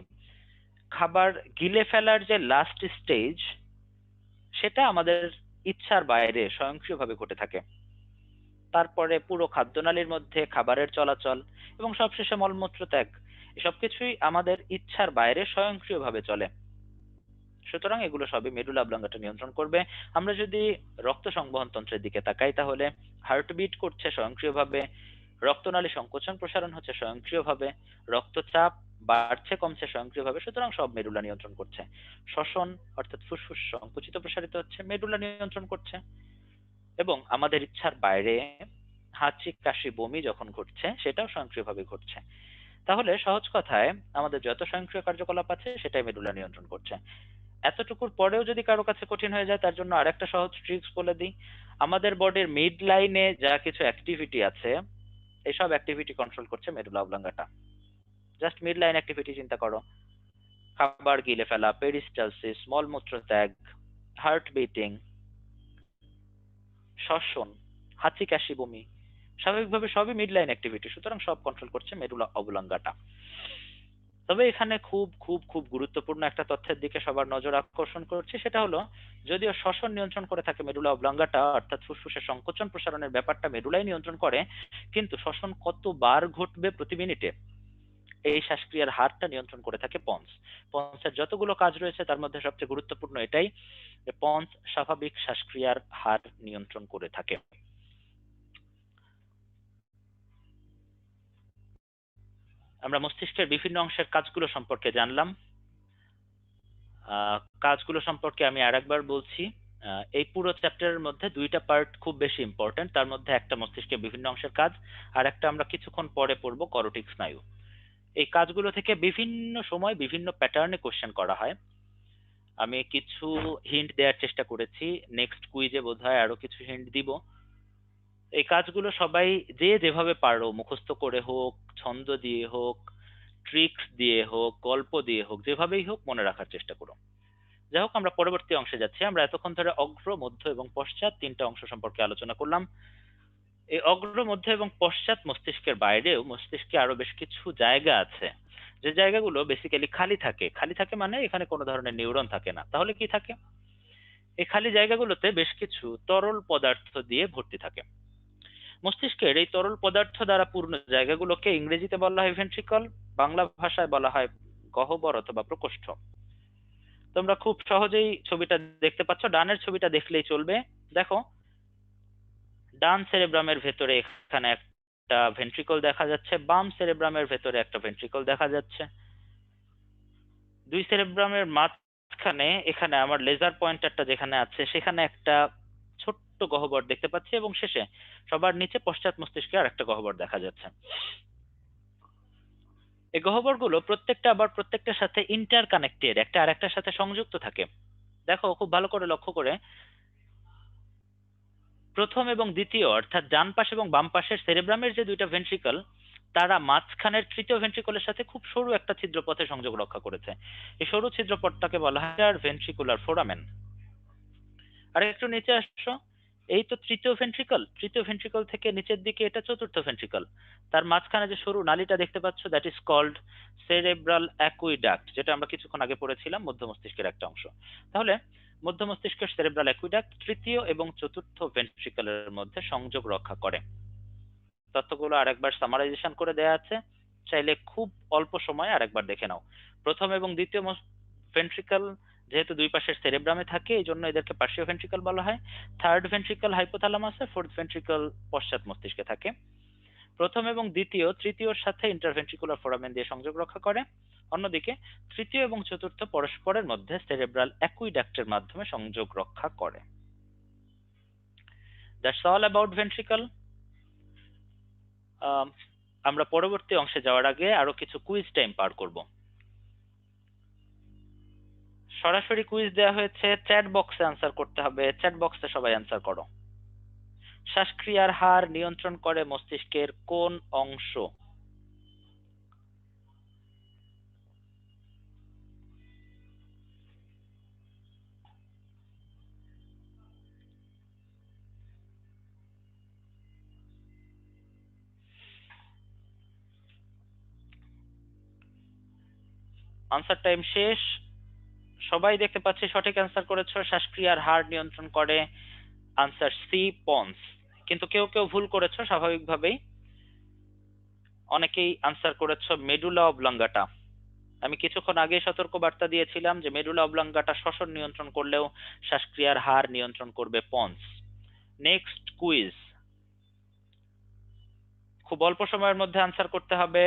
খাবার গিলে ফেলার যে লাস্ট স্টেজ, সেটা আমাদের ইচ্ছার বাইরে স্বয়ংক্রিয়ভাবে ঘটে থাকে। তারপরে পুরো খাদ্যনালীর মধ্যে খাবারের চলাচল এবং সবশেষে মলমূত্র ত্যাগ, এসব কিছুই আমাদের ইচ্ছার বাইরে স্বয়ংক্রিয়ভাবে চলে। সুতরাং এগুলো সবই মেডুলা অবলঙ্গাটা নিয়ন্ত্রণ করবে। আমরা যদি রক্ত সংবহন তন্ত্রের দিকে তাকাই, তাহলে হার্টবিট করছে স্বয়ংক্রিয়ভাবে, রক্তনালী সংকোচন প্রসারণ হচ্ছে স্বয়ংক্রিয়ভাবে, রক্তচাপ বাড়ছে কমছে স্বয়ংক্রিয়ভাবে, সুতরাং সব মেডুলা নিয়ন্ত্রণ করছে। শ্বসন অর্থাৎ ফুসফুস সংকুচিত প্রসারিত হচ্ছে, মেডুলা নিয়ন্ত্রণ করছে। এবং আমাদের ইচ্ছার বাইরে হাঁচি কাশি বমি যখন ঘটছে, সেটাও স্বয়ংক্রিয়ভাবে ঘটছে। তাহলে সহজ কথায় আমাদের যত স্বয়ংক্রিয় কার্যকলাপ আছে সেটাই মেডুলা নিয়ন্ত্রণ করছে। এতটুকুর পরেও যদি কারো কাছে কঠিন হয়ে যায়, তার জন্য আরেকটা সহজ ট্রিক্স বলে দিই। আমাদের বডির মিড লাইনে যা কিছু অ্যাক্টিভিটি আছে, এইসব অ্যাক্টিভিটি কন্ট্রোল করছে medulla অবলঙ্গাটা। Just mid line activity চিন্তা করো, খাবার গিলে ফেলা, পেরিস্টালসিস, মলমূত্র ত্যাগ, হার্ট বিটিং, শ্বসন, হাঁচি কাশি বমি, স্বাভাবিকভাবে সবই মিড লাইন অ্যাক্টিভিটি, সুতরাং সব কন্ট্রোল করছে মেডুলা অবলঙ্গাটা। তবে এখানে খুব খুব খুব গুরুত্বপূর্ণ একটা তথ্যের দিকে সবার নজর আকর্ষণ করছি, সেটা হলো যদিও শ্বসন নিয়ন্ত্রণ করে থাকে মেডুলা অবলঙ্গাটা, অর্থাৎ ফুসফুসের সংকোচন প্রসারণের ব্যাপারটা মেডুলাই নিয়ন্ত্রণ করে, কিন্তু শ্বসন কতবার ঘটবে প্রতি মিনিটে, এই শ্বাসক্রিয়ার হারটা নিয়ন্ত্রণ করে থাকে পন্স। পন্সের যতগুলো কাজ রয়েছে তার মধ্যে সবচেয়ে গুরুত্বপূর্ণ এটাই যে পন্স স্বাভাবিক শ্বাসক্রিয়ার হার নিয়ন্ত্রণ করে থাকে। আমরা মস্তিষ্কের বিভিন্ন অংশের কাজগুলো সম্পর্কে জানলাম। কাজগুলো সম্পর্কে আমি আরেকবার বলছি। এই পুরো চ্যাপ্টারের মধ্যে দুইটা পার্ট খুব বেশি ইম্পর্টেন্ট, তার মধ্যে একটা মস্তিষ্কের বিভিন্ন অংশের কাজ, আর একটা আমরা কিছুক্ষণ পরে পড়বো করোটিক স্নায়ু। এই কাজগুলো থেকে বিভিন্ন সময় বিভিন্ন প্যাটার্নে কোশ্চেন করা হয়। আমি কিছু হিন্ট দেওয়ার চেষ্টা করেছি, নেক্সট কুইজে বোধহয় আরো কিছু হিন্ট দিব। এই কাজগুলো সবাই যে যেভাবে পারো মুখস্থ করে হোক, ছন্দ দিয়ে হোক, ট্রিক্স দিয়ে হোক, গল্প দিয়ে হোক, যেভাবেই হোক মনে রাখার চেষ্টা করো। যাই হোক, আমরা পরবর্তী অংশে যাচ্ছি। আমরা এতক্ষণ ধরে অগ্র, মধ্য এবং পশ্চাৎ তিনটা অংশ সম্পর্কে আলোচনা করলাম। এই অগ্র, মধ্য এবং পশ্চাৎ মস্তিষ্কের বাইরেও মস্তিষ্কে আরো বেশ কিছু জায়গা আছে, যে জায়গাগুলো বেসিক্যালি খালি থাকে। খালি থাকে মানে এখানে কোনো ধরনের নিউরন থাকে না। তাহলে কি থাকে? এই খালি জায়গাগুলোতে বেশ কিছু তরল পদার্থ দিয়ে ভর্তি থাকে। মস্তিষ্কের এই তরল পদার্থ দ্বারা পূর্ণ জায়গাগুলোকে ইংরেজিতে বলা হয় ভেন্ট্রিকল, বাংলা ভাষায় বলা হয় গহ্বর অথবা প্রকোষ্ঠ। তোমরা খুব সহজেই ছবিটা দেখতে পাচ্ছ, ডানের ছবিটা দেখলেই চলবে। দেখো, ডান সেরেব্রামের ভেতরে এখানে একটা ভেন্ট্রিকল দেখা যাচ্ছে, বাম সেরেব্রামের ভেতরে একটা ভেন্ট্রিকল দেখা যাচ্ছে। দুই সেরেব্রামের মাঝখানে এখানে আমার লেজার পয়েন্টারটা যেখানে আছে সেখানে একটা ছোট্ট গহ্বর দেখতে পাচ্ছি, এবং শেষে সবার নিচে পশ্চাৎ মস্তিষ্কে আর একটা গহ্বর দেখা যাচ্ছে। এই গহ্বরগুলো প্রত্যেকটা আবার প্রত্যেকটার সাথে ইন্টার কানেক্টেড, একটা আরেকটার সাথে সংযুক্ত থাকে। দেখো খুব ভালো করে লক্ষ্য করে, প্রথম এবং দ্বিতীয় অর্থাৎ ডান পাশ এবং বাম পাশের সেরেব্রামের যে দুইটা ভেন্ট্রিকল, তারা মাঝখানের তৃতীয় ভেন্ট্রিকলের সাথে খুব সরু একটা ছিদ্রপথে সংযোগ রক্ষা করেছে। এই সরু ছিদ্রপথটাকে বলা হয় ভেন্ট্রিকুলার ফোরামেন। আর একটু নিচে আসছো, এই তো তৃতীয় ভেন্ট্রিকল, তৃতীয় ভেন্ট্রিকল থেকে নিচের দিকে এটা চতুর্থ ভেন্ট্রিকল। তার মাঝখানে যে সরু নালীটা দেখতে পাচ্ছ, that is called cerebral aqueduct, যেটা আমরা কিছুক্ষণ আগে পড়েছিলাম মধ্য মস্তিষ্কের একটা অংশ। তাহলে মধ্য মস্তিষ্কের সেরেব্রাল অ্যাকুইডাক্ট তৃতীয় এবং চতুর্থ ভেন্ট্রিকলের মধ্যে সংযোগ রক্ষা করে। তথ্যগুলো আরেকবার সামারাইজেশন করে দেয়া আছে, চাইলে খুব অল্প সময়ে আরেকবার দেখে নাও। প্রথম এবং দ্বিতীয় ভেন্ট্রিকল যেহেতু দুই পাশের সেরেব্রামে থাকে, এই জন্য এদেরকে পার্শ্বীয় ভেন্ট্রিকল বলা হয়। থার্ড ভেন্ট্রিকল হাইপোথ্যালামাসে, ফোর্থ ভেন্ট্রিকল পশ্চাৎ মস্তিষ্কে থাকে। প্রথম এবং দ্বিতীয় তৃতীয়র সাথে ইন্টারভেন্ট্রিকুলার ফোরামেন দিয়ে সংযোগ রক্ষা করে। অন্যদিকে তৃতীয় এবং চতুর্থ পরস্পরের মধ্যে সেরেব্রাল অ্যাকুইডাক্টের মাধ্যমে সংযোগ রক্ষা করে। That's all about ventricle. আমরা পরবর্তী অংশে যাওয়ার আগে আরো কিছু কুইজ টাইম পার করব। সরাসরি কুইজ দেওয়া হয়েছে, চ্যাট বক্সে অ্যান্সার করতে হবে। চ্যাট বক্সে সবাই অ্যান্সার করো। শ্বাসক্রিয়ার হার নিয়ন্ত্রণ করে মস্তিষ্কের কোন অংশ? আনসার টাইম শেষ। সবাই দেখতে পাচ্ছি সঠিক অ্যান্সার করেছো, শ্বাসক্রিয়ার হার নিয়ন্ত্রণ করে। Answer C, pons. কিন্তু কেউ কেউ ভুল করেছো স্বাভাবিকভাবেই, অনেকেই আনসার করেছো মেডুলা অবলঙ্গাটা। আমি কিছুক্ষণ আগে সতর্ক বার্তা দিয়েছিলাম যে মেডুলা অবলঙ্গাটা শ্বসন নিয়ন্ত্রণ করলেও শ্বাসক্রিয়ার হার নিয়ন্ত্রণ করবে পন্স। নেক্সট কুইজ, খুব অল্প সময়ের মধ্যে আনসার করতে হবে।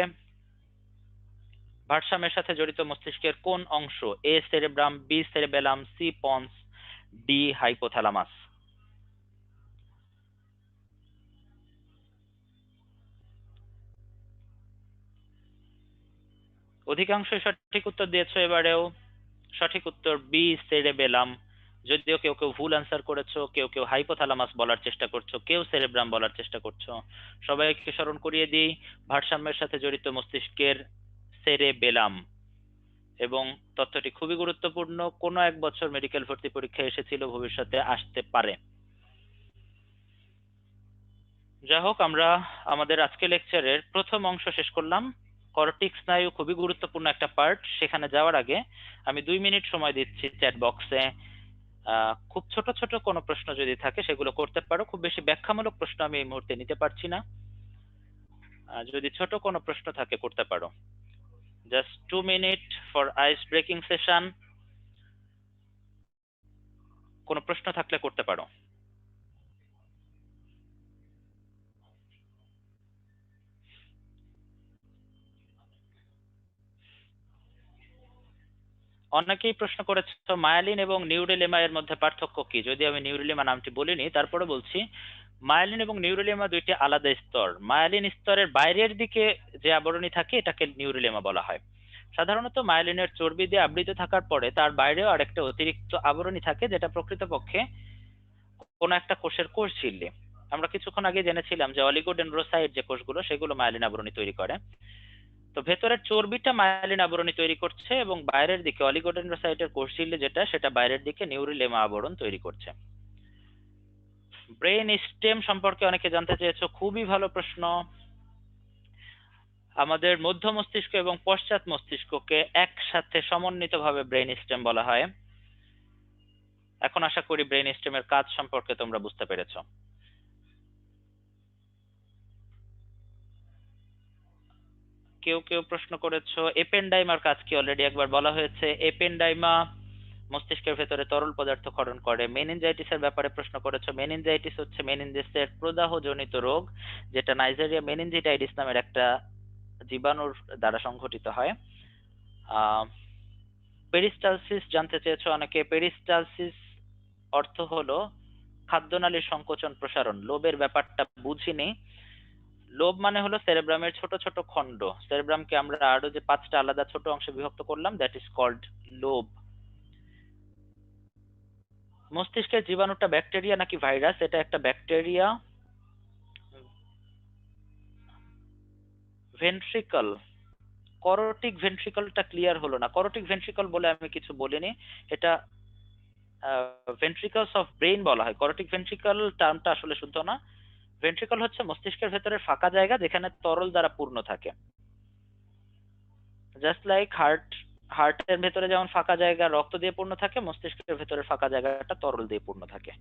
ভারসাম্যের সাথে জড়িত মস্তিষ্কের কোন অংশ? A cerebrum, B cerebellum, C pons, D hypothalamus. অধিকাংশই সঠিক উত্তর দিয়েছো এবারেও। সঠিক উত্তর বি সেরেবেলাম। যদিও কেউ কেউ ভুল আনসার করেছো, কেউ কেউ হাইপোথ্যালামাস বলার চেষ্টা করছো, কেউ সেরেব্রাম বলার চেষ্টা করছো। সবাইকে স্মরণ করিয়ে দিই, ভারসাম্যের সাথে জড়িত মস্তিষ্কের সেরেবেলাম। এবং তথ্যটি খুবই গুরুত্বপূর্ণ, কোনো এক বছর মেডিকেল ভর্তি পরীক্ষা এসেছিল, ভবিষ্যতে আসতে পারে। যাই হোক, আমরা আমাদের আজকে লেকচারের প্রথম অংশ শেষ করলাম। করটিক স্নায়ু খুবই গুরুত্বপূর্ণ একটা পার্ট। সেখানে যাওয়ার আগে আমি 2 মিনিট সময় দিচ্ছি চ্যাট বক্সে। খুব ছোট ছোট কোনো প্রশ্ন যদি থাকে সেগুলো করতে পারো। খুব বেশি ব্যাখ্যামূলক প্রশ্ন আমি এই মুহূর্তে নিতে পারছি না। যদি ছোট কোনো প্রশ্ন থাকে করতে পারো। Just 2 minute for ice breaking session. কোনো প্রশ্ন থাকলে করতে পারো। অনেকেই প্রশ্ন করেছো মায়ালিন এবং নিউরেলিমা এর মধ্যে পার্থক্য কি। যদি আমি নিউরেলিমা নামটি বলিনি, তারপরে বলছি মায়ালিন এবং নিউরেলিমা দুইটি আলাদা স্তর। মায়ালিন স্তরের বাইরের দিকে যে আবরণী থাকে এটাকে নিউরেলিমা বলা হয়। সাধারণত মায়ালিনের চর্বি দিয়ে আবৃত থাকার পরে তার বাইরেও আরেকটা অতিরিক্ত আবরণী থাকে, যেটা প্রকৃতপক্ষে কোনো একটা কোষের কোষ ঝিল্লি। আমরা কিছুক্ষণ আগে জেনেছিলাম যে অলিগোডেন্ড্রোসাইট যে কোষগুলো, সেগুলো মায়ালিন আবরণী তৈরি করে। তো ভেতরের চর্বিটা মায়ালিন আবরণী তৈরি করছে এবং বাইরের দিকে অলিগোডেন্ড্রোসাইটের কোষ ঝিল্লি যেটা, সেটা বাইরের দিকে নিউরিলেমা আবরণ তৈরি করছে। ব্রেন স্টেম সম্পর্কে অনেকে জানতে চেয়েছো, খুবই ভালো প্রশ্ন। আমাদের মধ্য মস্তিষ্ক এবং পশ্চাৎ মস্তিষ্ককে একসাথে সমন্বিতভাবে ব্রেন স্টেম বলা হয়। এখন আশা করি ব্রেন স্টেমের কাজ সম্পর্কে তোমরা বুঝতে পেরেছো। কেউ কেউ প্রশ্ন করেছো এপেন্ডাইমার কাজ কি, অলরেডি একবার বলা হয়েছে। এপেন্ডাইমা মস্তিষ্কের ভেতরে তরল পদার্থ ক্ষরণ করে। মেনিনজাইটিসের ব্যাপারে প্রশ্ন করেছো। মেনিনজাইটিস হচ্ছে মেনিনজেসের প্রদাহজনিত রোগ, যেটা নাইজেরিয়া মেনিনজিটাইটিস নামের একটা জীবাণুর দ্বারা সংঘটিত হয়। পেরিস্টালসিস জানতে চেয়েছো অনেকে। পেরিস্টালসিস অর্থ হলো খাদ্যনালীর সংকোচন প্রসারণ। লোবের ব্যাপারটা বুঝিনি। লোব মানে হলো সেরেব্রামের ছোট ছোট খণ্ড। সেরেব্রামকে আমরা আরো যে 5টা আলাদা ছোট অংশে বিভক্ত করলাম, দ্যাট ইজ কল্ড লোব। মস্তিষ্কের জীবাণুটা ব্যাকটেরিয়া নাকি ভাইরাস? এটা একটা ব্যাকটেরিয়া। ভেন্ট্রিকল, করোটিক ভেন্ট্রিকলটা ক্লিয়ার হলো না। করোটিক ভেন্ট্রিকল বলে আমি কিছু বলিনি, এটা ভেন্ট্রিকলস অফ ব্রেইন বলা হয়। করোটিক ভেন্ট্রিকল টার্মটা আসলে শুদ্ধ না। ভেন্ট্রিকল হচ্ছে মস্তিষ্কের ভেতরে ফাঁকা জায়গা যেখানে তরল দ্বারা পূর্ণ থাকে। জাস্ট লাইক হার্টের ভেতরে যেমন ফাঁকা জায়গা রক্ত দিয়ে পূর্ণ থাকে, মস্তিষ্কের ভেতরে ফাঁকা জায়গাটা তরল দিয়ে পূর্ণ থাকে।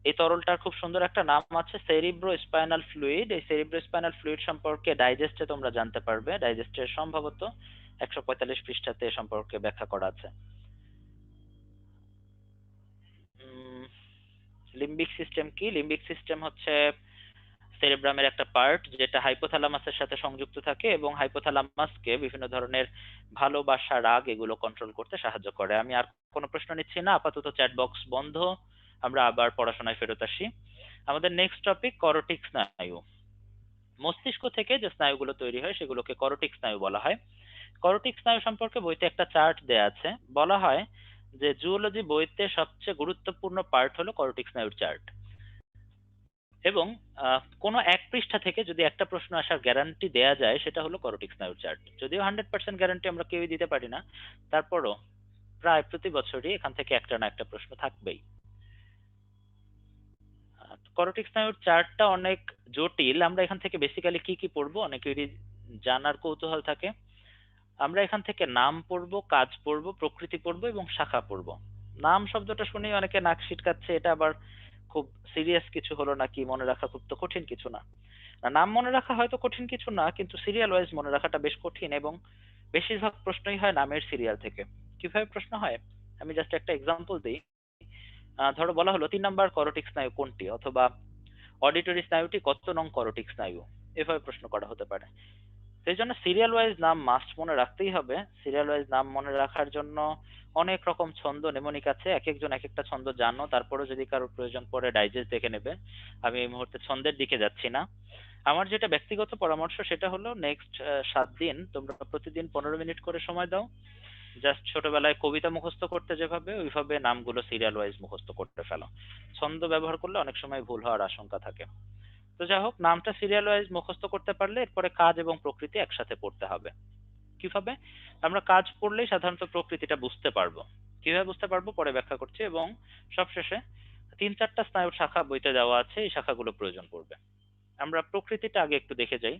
এই তরলটার খুব সুন্দর একটা নাম আছে, সেরিব্রো স্পাইনাল ফ্লুইড। এই সেরিব্রো স্পাইনাল ফ্লুইড সম্পর্কে ডাইজেস্টে তোমরা জানতে পারবে। ডাইজেস্টের সম্ভবত 145 পৃষ্ঠাতে এ সম্পর্কে ব্যাখ্যা করা আছে। লিম্বিক সিস্টেম কি? লিম্বিক সিস্টেম হচ্ছে সেরেব্রামের একটা পার্ট যেটা হাইপোথ্যালামাসের সাথে সংযুক্ত থাকে এবং হাইপোথ্যালামাসকে বিভিন্ন ধরনের ভালোবাসা, রাগ এগুলো কন্ট্রোল করতে সাহায্য করে। আমি আর কোনো প্রশ্ন নিচ্ছি না, আপাতত চ্যাট বক্স বন্ধ। আমরা আবার পড়াশোনায় ফেরত আসি। আমাদের নেক্সট টপিক করোটিক স্নায়ু। মস্তিষ্ক থেকে যে স্নায়ুগুলো তৈরি হয় সেগুলোকে করোটিক স্নায়ু বলা হয়। করোটিক স্নায়ু সম্পর্কে বইতে একটা চার্ট দেয়া আছে। বলা হয় যে জুওলজি বইতে সবচেয়ে গুরুত্বপূর্ণ পার্ট হলো করোটিক স্নায়ুর চার্ট। এবং কোনো এক পৃষ্ঠা থেকে যদি একটা প্রশ্ন আসার গ্যারান্টি দেয়া যায় সেটা হলো করোটিক স্নায়ুর চার্ট। যদিও 100% গ্যারান্টি আমরা কেউই দিতে পারি না, তারপরও প্রায় প্রতি বছরই এখান থেকে একটা না একটা প্রশ্ন থাকবেই। করোটিক স্নায়ুর চার্টটা অনেক জটিল। আমরা এখান থেকে বেসিক্যালি কি কি পড়বো অনেকেরই জানার কৌতূহল থাকে। আমরা এখান থেকে নাম পড়বো, কাজ পড়বো, প্রকৃতি পড়বো এবং শাখা পড়বো। নাম শব্দটা শুনেই অনেকে নাক সিটকাচ্ছে, এটা আবার খুব সিরিয়াস কিছু হলো নাকি, মনে রাখা খুব তো কঠিন কিছু না। নাম মনে রাখা হয়তো কঠিন কিছু না, কিন্তু সিরিয়াল ওয়াইজ মনে রাখাটা বেশ কঠিন এবং বেশিরভাগ প্রশ্নই হয় নামের সিরিয়াল থেকে। কিভাবে প্রশ্ন হয় আমি জাস্ট একটা এক্সাম্পল দিই। ধরো বলা হলো 3 নাম্বার করোটিক স্নায়ু কোনটি, অথবা অডিটরি স্নায়ুটি কত নং করোটিক স্নায়ু, এভাবে প্রশ্ন করা হতে পারে। সেই জন্য সিরিয়াল ওয়াইজ নাম মাস্ট মনে রাখতেই হবে। সিরিয়াল ওয়াইজ নাম মনে রাখার জন্য অনেক রকম ছন্দ নেমনিক আছে, এক একজন এক একটা ছন্দ জানো। তারপরে যদি কারোর প্রয়োজন পড়ে ডাইজেস্ট দেখে নেবে। আমি এই মুহূর্তে ছন্দের দিকে যাচ্ছি না। আমার যেটা ব্যক্তিগত পরামর্শ সেটা হলো নেক্সট 7 দিন তোমরা প্রতিদিন 15 মিনিট করে সময় দাও। জাস্ট ছোটবেলায় কবিতা মুখস্থ করতে যেভাবে, ওইভাবে নামগুলো সিরিয়াল ওয়াইজ মুখস্থ করতে ফেলো। ছন্দ ব্যবহার করলে অনেক সময় ভুল হওয়ার আশঙ্কা থাকে। তো যাই হোক, নামটা সিরিয়াল ওয়াইজ মুখস্থ করতে পারলে এরপরে কাজ এবং প্রকৃতি একসাথে পড়তে হবে। কিভাবে? আমরা কাজ পড়লেই সাধারণত প্রকৃতিটা বুঝতে পারবো। কিভাবে বুঝতে পারবো পরে ব্যাখ্যা করছি। এবং সবশেষে 3-4টা স্নায়ুর শাখা বইতে দেওয়া আছে, এই শাখাগুলো প্রয়োজন পড়বে। আমরা প্রকৃতিটা আগে একটু দেখে যাই।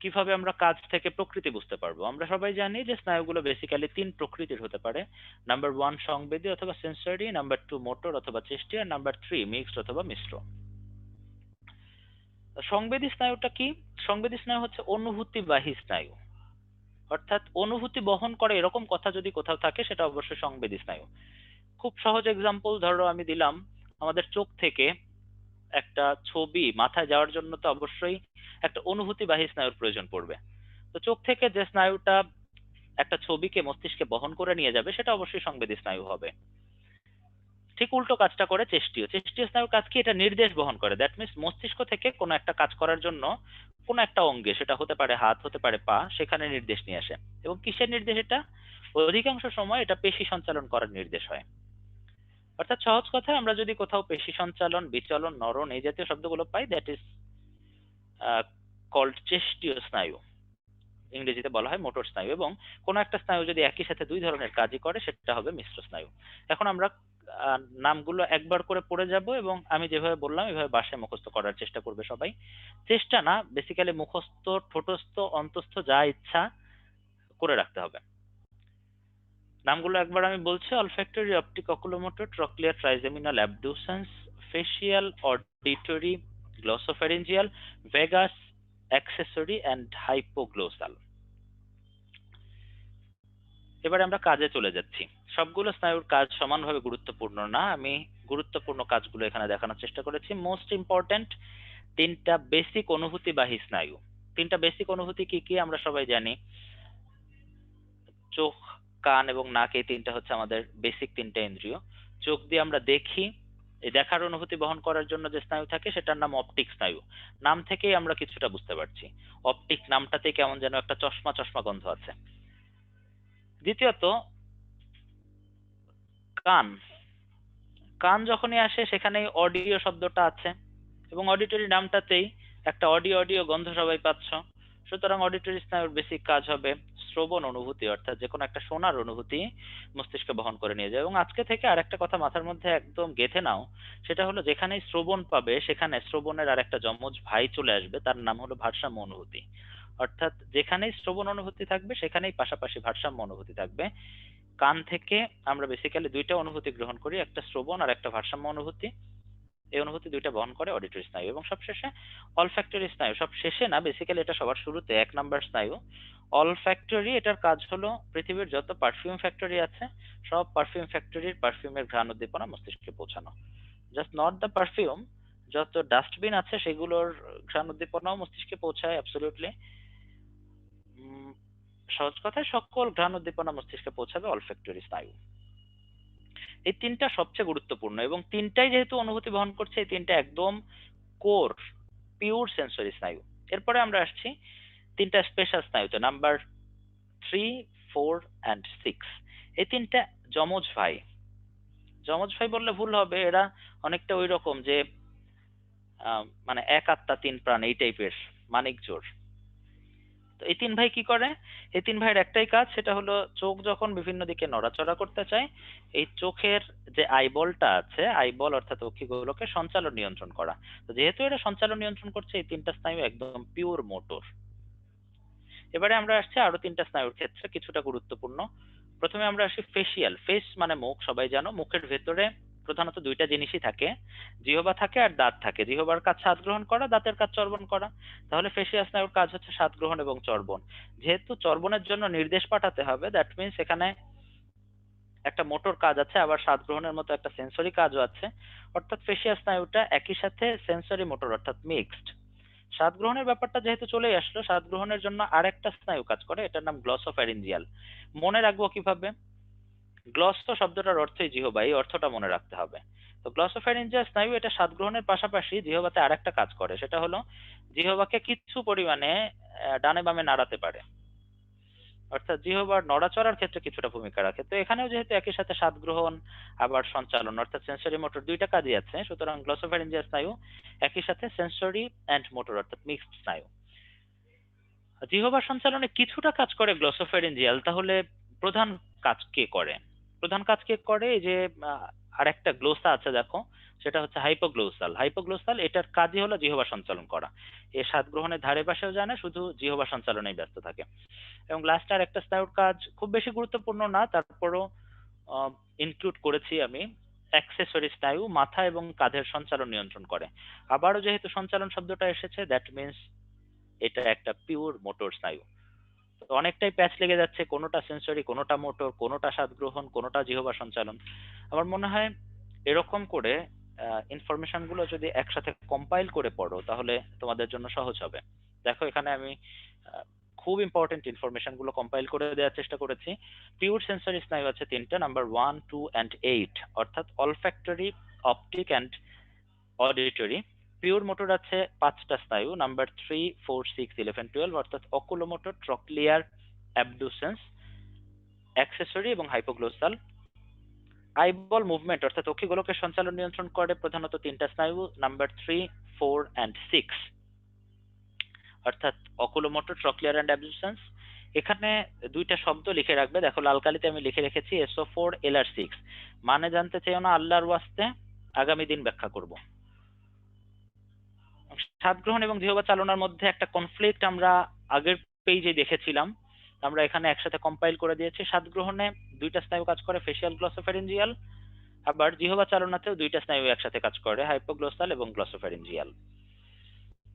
কিভাবে আমরা কাজ থেকে প্রকৃতি বুঝতে পারবো? আমরা সবাই জানি যে স্নায়ুগুলো বেসিক্যালি 3 প্রকৃতির হতে পারে। নাম্বার 1 সংবেদী অথবা সেন্সরি, নাম্বার 2 মোটর অথবা চেষ্টি, আর নাম্বার 3 মিক্সড অথবা মিশ্র। সংবেদী স্নায়ুটা কি? সংবেদী স্নায়ু হচ্ছে অনুভূতিবাহী স্নায়ু, অর্থাৎ অনুভূতি বহন করে এরকম কথা যদি কোথাও থাকে সেটা অবশ্যই সংবেদী স্নায়ু। খুব সহজ এক্সাম্পল ধরো আমি দিলাম, আমাদের চোখ থেকে একটা ছবি মাথায় যাওয়ার জন্য তো অবশ্যই একটা অনুভূতিবাহী স্নায়ুর প্রয়োজন পড়বে। তো চোখ থেকে যে স্নায়ুটা একটা ছবিকে মস্তিষ্কে বহন করে নিয়ে যাবে, সেটা অবশ্যই সংবেদী স্নায়ু হবে। ঠিক উল্টো কাজটা করে চেষ্টীয়। চেষ্টীয় স্নায়ুর কাজ কি? এটা নির্দেশ বহন করে। দ্যাট মিনস মস্তিষ্ক থেকে কোনো একটা কাজ করার জন্য কোনো একটা অঙ্গে, সেটা হতে পারে হাত, হতে পারে পা, সেখানে নির্দেশ নিয়ে আসে। এবং কিসের নির্দেশ এটা? অধিকাংশ সময় এটা পেশি সঞ্চালন করার নির্দেশ হয়। অর্থাৎ সহজ কথায় আমরা যদি কোথাও পেশি সঞ্চালন, বিচলন, নরণ এই জাতীয় শব্দগুলো পাই, দ্যাট ইজ কল্ড চেষ্টীয় স্নায়ু। ইংরেজিতে বলা হয় মোটর স্নায়ু। এবং কোনো একটা স্নায়ু যদি একই সাথে দুই ধরনের কাজই করে, সেটা হবে মিশ্র স্নায়ু। এখন আমরা নামগুলো একবার করে পড়ে যাব এবং আমি যেভাবে বললাম এভাবে বাসায় মুখস্থ করার চেষ্টা করবে সবাই। চেষ্টা না, বেসিক্যালি মুখস্থ, ঠোঁটস্থ, অন্তস্থ যা ইচ্ছা করে রাখতে হবে। নামগুলো একবার আমি বলছি: olfactory, optic, oculomotor, trochlear, trigeminal, abducens, facial, auditory, glossopharyngeal, vagus, accessory and hypoglossal. এবারে আমরা কাজে চলে যাচ্ছি। সবগুলো স্নায়ুর কাজ সমানভাবে গুরুত্বপূর্ণ না, আমি গুরুত্বপূর্ণ কাজগুলো এখানে দেখানোর চেষ্টা করেছি। মোস্ট ইম্পর্টেন্ট তিনটা বেসিক অনুভূতিবাহী স্নায়ু। তিনটা বেসিক অনুভূতি কি কি আমরা সবাই জানি। চোখ, কান এবং নাক, এই তিনটা হচ্ছে আমাদের বেসিক তিনটা ইন্দ্রিয়। চোখ দিয়ে আমরা দেখি, এই দেখার অনুভূতি বহন করার জন্য যে স্নায়ু থাকে সেটার নাম অপটিক স্নায়ু। নাম থেকেই আমরা কিছুটা বুঝতে পারছি, অপটিক নামটাতে কেমন যেন একটা চশমা চশমা গন্ধ আছে। দ্বিতীয়ত কান। কান যখনই আসে সেখানেই অডিও শব্দটা আছে, এবং অডিটরি নামটাতেই একটা অডিও অডিও গন্ধ সবাই পাচ্ছ। সুতরাং অডিটরি স্নায়ুর বেসিক কাজ হবে শ্রবণ অনুভূতি, অর্থাৎ যে কোনো একটা শোনার অনুভূতি মস্তিষ্কে বহন করে নিয়ে যায়। এবং আজকে থেকে আরেকটা কথা মাথার মধ্যে একদম গেঁথে নাও, সেটা হলো যেখানেই শ্রবণ পাবে সেখানে শ্রবণের আর একটা যমজ ভাই চলে আসবে, তার নাম হলো ভারসাম্য অনুভূতি। অর্থাৎ যেখানেই শ্রবণ অনুভূতি থাকবে সেখানেই পাশাপাশি ভারসাম্য অনুভূতি থাকবে। কান থেকে আমরা বেসিক্যালি দুইটা অনুভূতি গ্রহণ করি, একটা শ্রবণ আর একটা ভারসাম্য অনুভূতি। এই অনুভূতি দুইটা বহন করে অডিটরি স্নায়ু। এবং সবশেষে অলফ্যাক্টরি স্নায়ু। সব শেষে না, বেসিক্যালি এটা সবার শুরুতে, 1 নাম্বার স্নায়ু অলফ্যাক্টরি। এটার কাজ হলো পৃথিবীর যত পারফিউম ফ্যাক্টরি আছে সব পারফিউম ফ্যাক্টরির পারফিউমের ঘ্রাণ উদ্দীপনা মস্তিষ্কে পৌঁছানো। জাস্ট নট দ্য পারফিউম, যত ডাস্টবিন আছে সেগুলোর ঘ্রাণ উদ্দীপনাও মস্তিষ্কে পৌঁছায় অ্যাবসলিউটলি। সহজ কথায় সকল ঘ্রাণ উদ্দীপনা মস্তিষ্কে পৌঁছাবে অলফ্যাক্টরি স্নায়ু। এই তিনটা সবচেয়ে গুরুত্বপূর্ণ, এবং তিনটাই যেহেতু অনুভূতি বহন করছে, এই তিনটা একদম কোর, পিওর সেন্সরি স্নায়ু। এরপরে আমরা আসছি তিনটা স্পেশাল স্নায়ুতে, নাম্বার 3, 4 অ্যান্ড 6। এই তিনটা যমজ ভাই। যমজ ভাই বললে ভুল হবে, এরা অনেকটা ওই রকম যে মানে এক আত্মা তিন প্রাণ এই টাইপের, মানিক জোর। তো এই তিন ভাই কি করে? এই তিন ভাইয়ের একটাই কাজ, সেটা হলো চোখ যখন বিভিন্ন দিকে নড়াচড়া করতে চায়, এই চোখের যে আইবলটা আছে, আইবল অর্থাৎ অক্ষিগোলকে সঞ্চালন নিয়ন্ত্রণ করা। তো যেহেতু এরা সঞ্চালন নিয়ন্ত্রণ করছে, এই তিনটা স্নায়ু একদম পিওর মোটর। এবারে আমরা আসছি আরো তিনটা স্নায়ুর ক্ষেত্রে, কিছুটা গুরুত্বপূর্ণ। প্রথমে আমরা আসি ফেসিয়াল। ফেস মানে মুখ, সবাই জানো। মুখের ভেতরে প্রধানত দুইটা জিনিসই থাকে, জিহ্বা থাকে আর দাঁত থাকে। জিহ্বার কাজ স্বাদ গ্রহণ করা, দাঁতের কাজ চর্বণ করা। তাহলে ফেসিয়াল স্নায়ুর কাজ হচ্ছে স্বাদ গ্রহণ এবং চর্বণ। যেহেতু চর্বণের জন্য নির্দেশ পাঠাতে হবে, দ্যাট মিনস এখানে একটা মোটর কাজ আছে, আবার স্বাদ গ্রহণের মতো একটা সেন্সরি কাজও আছে। অর্থাৎ ফেসিয়াল স্নায়ুটা একই সাথে সেন্সরি মোটর, অর্থাৎ মিক্সড। স্বাদ গ্রহণের ব্যাপারটা যেহেতু চলেই আসলো, স্বাদ গ্রহণের জন্য আরেকটা স্নায়ু কাজ করে, এটার নাম গ্লসোফ্যারিঞ্জিয়াল। মনে রাখবো কিভাবে? গ্লস তো শব্দটার অর্থই জিহ্বা, এই অর্থটা মনে রাখতে হবে। তো গ্লসোফ্যারিঞ্জিয়াল স্নায়ু এটা স্বাদ গ্রহণের পাশাপাশি জিহ্বাতে আরেকটা কাজ করে, সেটা হলো জিহ্বাকে কিছু পরিমাণে ডানে বামে নাড়াতে পারে। অর্থাৎ জিহ্বার নড়াচড়ার ক্ষেত্রে কিছুটা ভূমিকা রাখে। তো এখানেও যেহেতু একই সাথে স্বাদ গ্রহণ আবার সঞ্চালন, অর্থাৎ সেন্সরি মোটর দুইটা কাজই আছে, সুতরাং গ্লসোফ্যারিঞ্জিয়াল স্নায়ু একই সাথে সেন্সরি অ্যান্ড মোটর, অর্থাৎ মিক্সড স্নায়ু। জিহ্বা সঞ্চালনে কিছুটা কাজ করে গ্লসোফ্যারিঞ্জিয়াল। তাহলে প্রধান কাজ কে করে? প্রধান কাজ কে করে? এই যে আরেকটা গ্লোসা আছে দেখো, সেটা হচ্ছে হাইপোগ্লোসাল। হাইপোগ্লোসাল এটার কাজই হলো জিহ্বা সঞ্চালন করা। এ স্বাদ গ্রহণের ধারে পাশেও যায় না, শুধু জিহ্বা সঞ্চালনেই ব্যস্ত থাকে। এবং লাস্ট আর একটা স্নায়ুর কাজ খুব বেশি গুরুত্বপূর্ণ না, তারপরও ইনক্লুড করেছি আমি, অ্যাক্সেসরি স্নায়ু, মাথা এবং কাঁধের সঞ্চালন নিয়ন্ত্রণ করে। আবারও যেহেতু সঞ্চালন শব্দটা এসেছে, দ্যাট মিনস এটা একটা পিওর মোটর স্নায়ু। তো অনেকটাই প্যাচ লেগে যাচ্ছে, কোনোটা সেন্সরি, কোনোটা মোটর, কোনোটা স্বাদ গ্রহণ, কোনোটা জিহ্বা সঞ্চালন। আমার মনে হয় এরকম করে ইনফরমেশন গুলো যদি একসাথে কম্পাইল করে পড়ো তাহলে তোমাদের জন্য সহজ হবে। দেখো এখানে আমি খুব ইম্পর্টেন্ট ইনফরমেশন গুলো কম্পাইল করে দেওয়ার চেষ্টা করেছি। পিওর সেন্সরি স্নায়ু আছে তিনটা, নাম্বার 1, 2 and 8, অর্থাৎ olfactory, optic and auditory. Pure motor আছে 5টা স্নায়ু, নাম্বার 3, 4, 6, 11, 12, অর্থাৎ অকুলোমোটর, ট্রক্লিয়ার, অ্যাবডুসেন্স, অ্যাক্সেসরি এবং হাইপোগ্লোসাল। আইবল মুভমেন্ট অর্থাৎ অক্ষিগোলকের সঞ্চালন নিয়ন্ত্রণ করে প্রধানত তিনটা স্নায়ু, নাম্বার 3, 4 and 6, অর্থাৎ অকুলোমোটর, ট্রক্লিয়ার অ্যান্ড অ্যাবডুসেন্স। এখানে দুইটা শব্দ লিখে রাখবে, দেখো লাল কালিতে আমি লিখে রেখেছি SO4 LR6। মানে জানতে চাইও না, আল্লাহর ওয়াস্তে আগামী দিন ব্যাখ্যা করব। স্বাদ গ্রহণ এবং জিহ্বা চালনার মধ্যে একটা কনফ্লিক্ট আমরা আগের পেজে দেখেছিলাম, আমরা এখানে একসাথে কম্পাইল করে দিয়েছি। স্বাদ গ্রহণে দুইটা স্নায়ু কাজ করে, ফেসিয়াল, গ্লসোফ্যারিঞ্জিয়াল। আবার জিহ্বা চালনাতেও দুইটা স্নায়ু একসাথে কাজ করে, হাইপোগ্লোসাল এবং গ্লসোফ্যারিঞ্জিয়াল।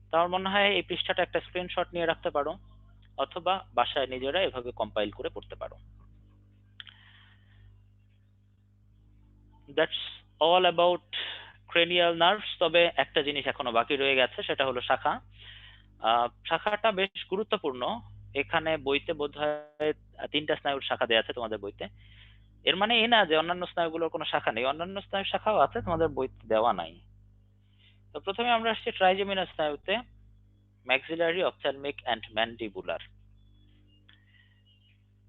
তো আমার মনে হয় এই পৃষ্ঠাটা একটা স্ক্রিনশট নিয়ে রাখতে পারো, অথবা বাসায় নিজেরা এভাবে কম্পাইল করে পড়তে পারো। That's all about cranial nerves. তবে একটা জিনিস এখনো বাকি রয়ে গেছে, সেটা হলো শাখা। শাখাটা বেশ গুরুত্বপূর্ণ। এখানে বইতে বোধহয় 3টা স্নায়ুর শাখা দেওয়া আছে তোমাদের বইতে। এর মানে এই না যে অন্যান্য স্নায়ুগুলোর কোনো শাখা নেই, অন্যান্য স্নায়ুর শাখাও আছে, তোমাদের বইতে দেওয়া নাই। তো প্রথমে আমরা আসছি ট্রাইজেমিনাল স্নায়ুতে, ম্যাক্সিলারি, অপথ্যালমিক অ্যান্ড ম্যান্ডিবুলার।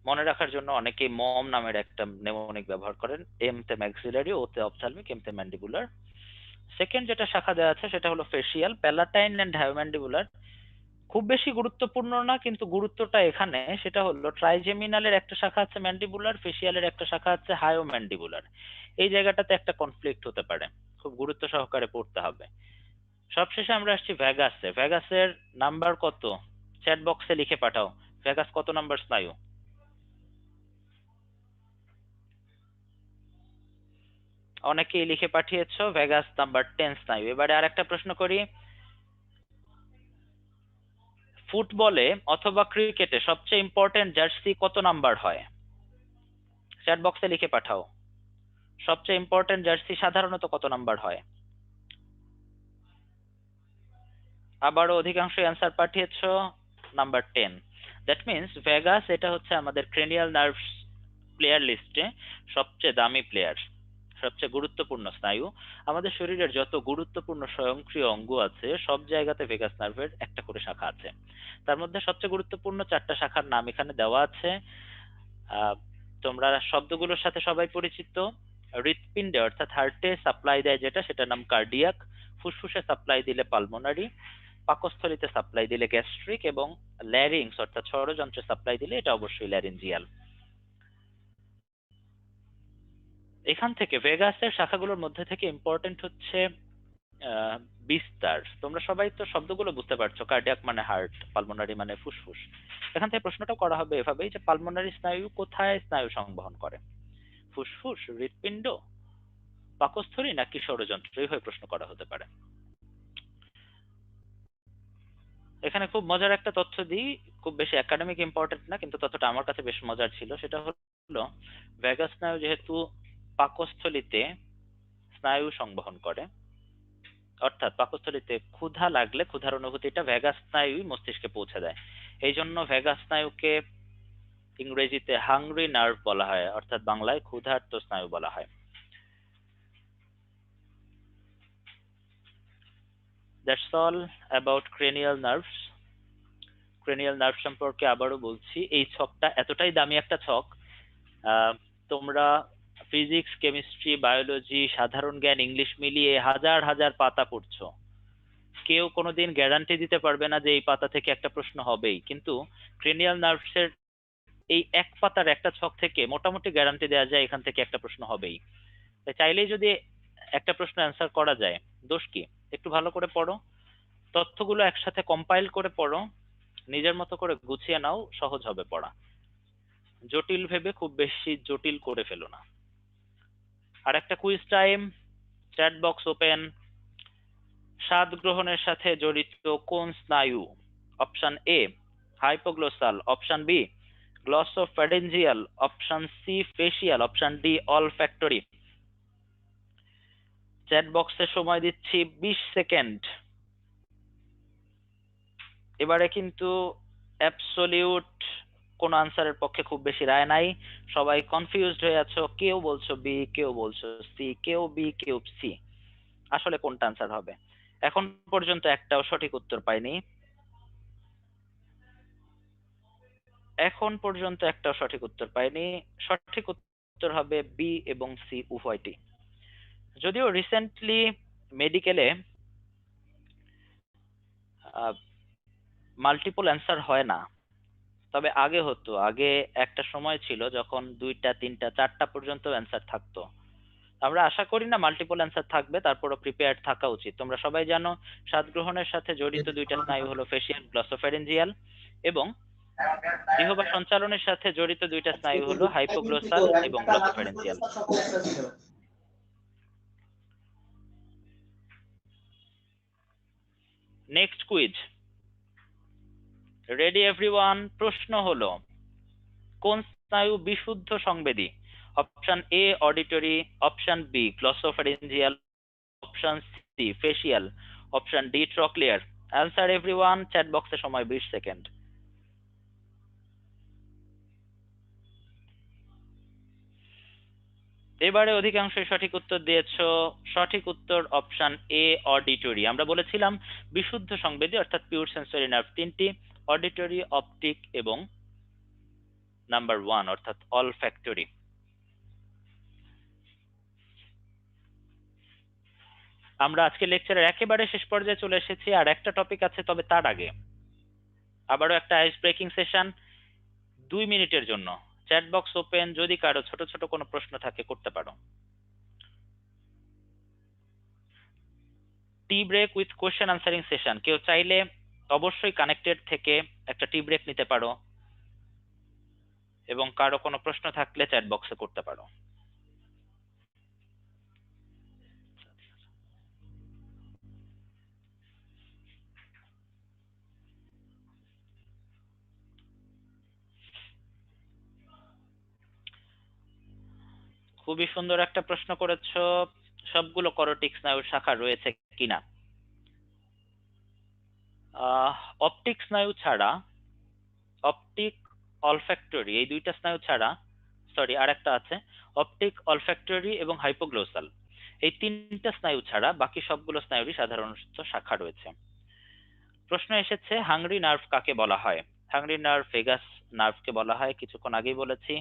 মনে রাখার জন্য অনেকেই মম নামের একটা নেমোনিক ব্যবহার করেন। এম তে ম্যাক্সিলারি, ও তে অপথ্যালমিক, এম তে ম্যান্ডিবুলার। সেকেন্ড যেটা শাখা দেওয়া আছে সেটা হলো ফেসিয়াল, প্যালাটাইন অ্যান্ড হায়োম্যান্ডিবুলার। খুব বেশি গুরুত্বপূর্ণ না, কিন্তু গুরুত্বটা এখানে, সেটা হলো ট্রাইজেমিনালের একটা শাখা আছে ম্যান্ডিবুলার, ফেসিয়ালের একটা শাখা আছে হায়োম্যান্ডিবুলার। এই জায়গাটাতে একটা কনফ্লিক্ট হতে পারে, খুব গুরুত্ব সহকারে পড়তে হবে। সবশেষে আমরা আসছি ভ্যাগাসে। ভ্যাগাসের নাম্বার কত? চ্যাট বক্সে লিখে পাঠাও, ভ্যাগাস কত নাম্বার স্নায়ু? অনেকেই লিখে পাঠিয়েছো ভেগাস নাম্বার 10 স্নায়ু। এবারে আরেকটা প্রশ্ন করি, ফুটবলে অথবা ক্রিকেটে সবচেয়ে ইম্পর্টেন্ট জার্সি কত নাম্বার হয়? চ্যাট বক্সে লিখে পাঠাও, সবচেয়ে ইম্পর্টেন্ট জার্সি সাধারণত কত নাম্বার হয়? আবারও অধিকাংশ অ্যান্সার পাঠিয়েছো নাম্বার 10। দ্যাট মিনস ভেগাস এটা হচ্ছে আমাদের ক্রেনিয়াল নার্ভস প্লেয়ার লিস্টে সবচেয়ে দামি প্লেয়ার, সবচেয়ে গুরুত্বপূর্ণ স্নায়ু। আমাদের শরীরের যত গুরুত্বপূর্ণ স্বয়ংক্রিয় অঙ্গ আছে সব জায়গাতে ভেগাস নার্ভের একটা করে শাখা আছে। তার মধ্যে সবচেয়ে গুরুত্বপূর্ণ 4টা শাখার নাম এখানে দেওয়া আছে। তোমরা শব্দগুলোর সাথে সবাই পরিচিত। হৃৎপিণ্ডে অর্থাৎ হার্টে সাপ্লাই দেয় যেটা, সেটার নাম কার্ডিয়াক। ফুসফুসে সাপ্লাই দিলে পালমোনারি। পাকস্থলীতে সাপ্লাই দিলে গ্যাস্ট্রিক। এবং ল্যারিংস অর্থাৎ ষড়যন্ত্রে সাপ্লাই দিলে এটা অবশ্যই ল্যারিঞ্জিয়াল। এখান থেকে ভেগাসের শাখাগুলোর মধ্যে থেকে ইম্পর্টেন্ট হচ্ছে বিস্তার। তোমরা সবাই তো শব্দগুলো বুঝতে পারছো, কার্ডিয়াক মানে হার্ট, পালমোনারি মানে ফুসফুস। এখান থেকে প্রশ্নটা করা হবে এভাবেই যে পালমোনারি স্নায়ু কোথায় স্নায়ু সংবহন করে? ফুসফুস, হৃৎপিণ্ড, পাকস্থলী নাকি ষড়যন্ত্র? এইভাবে প্রশ্ন করা হতে পারে। এখানে খুব মজার একটা তথ্য দিই, খুব বেশি একাডেমিক ইম্পর্টেন্ট না, কিন্তু তথ্যটা আমার কাছে বেশ মজার ছিল। সেটা হলো ভেগাস স্নায়ু যেহেতু পাকস্থলীতে স্নায়ু সংবহন করে, অর্থাৎ পাকস্থলীতে ক্ষুধা লাগলে ক্ষুধার অনুভূতিটা ভেগাস স্নায়ুই মস্তিষ্কে পৌঁছে দেয়। এই জন্য ভেগাস স্নায়ুকে ইংরেজিতে হাংরি নার্ভ বলা হয়, অর্থাৎ বাংলায় ক্ষুধার্ত স্নায়ু বলা হয়। That's all about cranial nerves. Cranial nerve সম্পর্কে আবারও বলছি, এই ছকটা এতটাই দামি একটা ছক, তোমরা ফিজিক্স, কেমিস্ট্রি, বায়োলজি, সাধারণ জ্ঞান, ইংলিশ মিলিয়ে হাজার হাজার পাতা পড়ছো, কেউ কোনোদিন গ্যারান্টি দিতে পারবে না যে এই পাতা থেকে একটা প্রশ্ন হবেই, কিন্তু ক্রেনিয়াল নার্ভসের এই এক পাতার একটা ছক থেকে মোটামুটি গ্যারান্টি দেওয়া যায় এখান থেকে একটা প্রশ্ন হবেই। তাই চাইলেই যদি একটা প্রশ্ন অ্যান্সার করা যায়, দোষ কি? একটু ভালো করে পড়ো, তথ্যগুলো একসাথে কম্পাইল করে পড়ো, নিজের মতো করে গুছিয়ে নাও, সহজ হবে পড়া। জটিল ভেবে খুব বেশি জটিল করে ফেলো না। আর একটা quiz time, chat box open. স্বাদ গ্রহণের সাথে জড়িত কোন স্নায়ু? Option A hypoglossal, option B glossopharyngeal, option C facial, option D olfactory. Chat বক্সে সময় দিচ্ছি 20 সেকেন্ড। এবারে কিন্তু অ্যাবসলিউট কোন আনসারের পক্ষে খুব বেশি রায় নাই, সবাই কনফিউজড হয়ে আছো, কেউ বলছো বি, কেউ বলছো সি, কেউ বি, কেউ সি। আসলে কোনটা আনসার হবে? এখন পর্যন্ত একটাও সঠিক উত্তর পাইনি, এখন পর্যন্ত একটাও সঠিক উত্তর পাইনি। সঠিক উত্তর হবে বি এবং সি উভয়টি। যদিও রিসেন্টলি মেডিকেলে মাল্টিপল অ্যান্সার হয় না, তবে আগে হতো। আগে একটা সময় ছিল যখন 2টা 3টা 4টা পর্যন্ত অ্যান্সার থাকতো। আমরা আশা করি না মাল্টিপল অ্যান্সার থাকবে, তারপরও প্রিপেয়ার্ড থাকা উচিত। তোমরা সবাই জানো স্বাদ গ্রহণের সাথে জড়িত দুইটা স্নায়ু হলো ফেসিয়াল, গ্লসোফ্যারিঞ্জিয়াল, এবং জিহ্বা সঞ্চালনের সাথে জড়িত দুইটা স্নায়ু হলো হাইপোগ্লোসাল এবং glossopharyngeal. Next quiz, ready everyone? প্রশ্ন হলো, কোন স্নায়ু বিশুদ্ধ সংবেদী? Option A auditory, option B glossopharyngeal, option C facial, option D trochlear. Answer everyone, chat বক্সে সময় 20 সেকেন্ড। এবারে অধিকাংশই সঠিক উত্তর দিয়েছো। সঠিক উত্তর অপশন এ অডিটরি। আমরা বলেছিলাম বিশুদ্ধ সংবেদী অর্থাৎ পিওর সেন্সরি নার্ভ তিনটি, অডিটরি, অপটিক এবং নাম্বার 1 অর্থাৎ অলফ্যাক্টরি। আমরা আজকে লেকচারের একেবারে শেষ পর্যায়ে চলে এসেছি, আর একটা টপিক আছে, তবে তার আগে আবারও একটা আইস ব্রেকিং সেশন 2 মিনিটের জন্য। চ্যাট বক্স ওপেন, যদি কারো ছোট ছোট কোনো প্রশ্ন থাকে করতে পারো। Tea break with question answering session, কেউ চাইলে অবশ্যই কানেক্টেড থেকে একটা টি ব্রেক নিতে পারো, এবং কারো কোনো প্রশ্ন থাকলে চ্যাট বক্সে করতে পারো। খুবই সুন্দর একটা প্রশ্ন করেছো, সবগুলো করোটিক স্নায়ুর শাখা রয়েছে কিনা? অপটিক স্নায়ু ছাড়া, অপটিক, অলফ্যাক্টরি, এই দুইটা স্নায়ু ছাড়া, সরি আর একটা আছে, অপটিক, অলফ্যাক্টরি এবং হাইপোগ্লোসাল, এই তিনটা স্নায়ু ছাড়া বাকি সবগুলো স্নায়ুরই সাধারণত শাখা রয়েছে। প্রশ্ন এসেছে হাংরি নার্ভ কাকে বলা হয়? হাংরি নার্ভ ভেগাস নার্ভকে বলা হয়, কিছুক্ষণ আগেই বলেছি।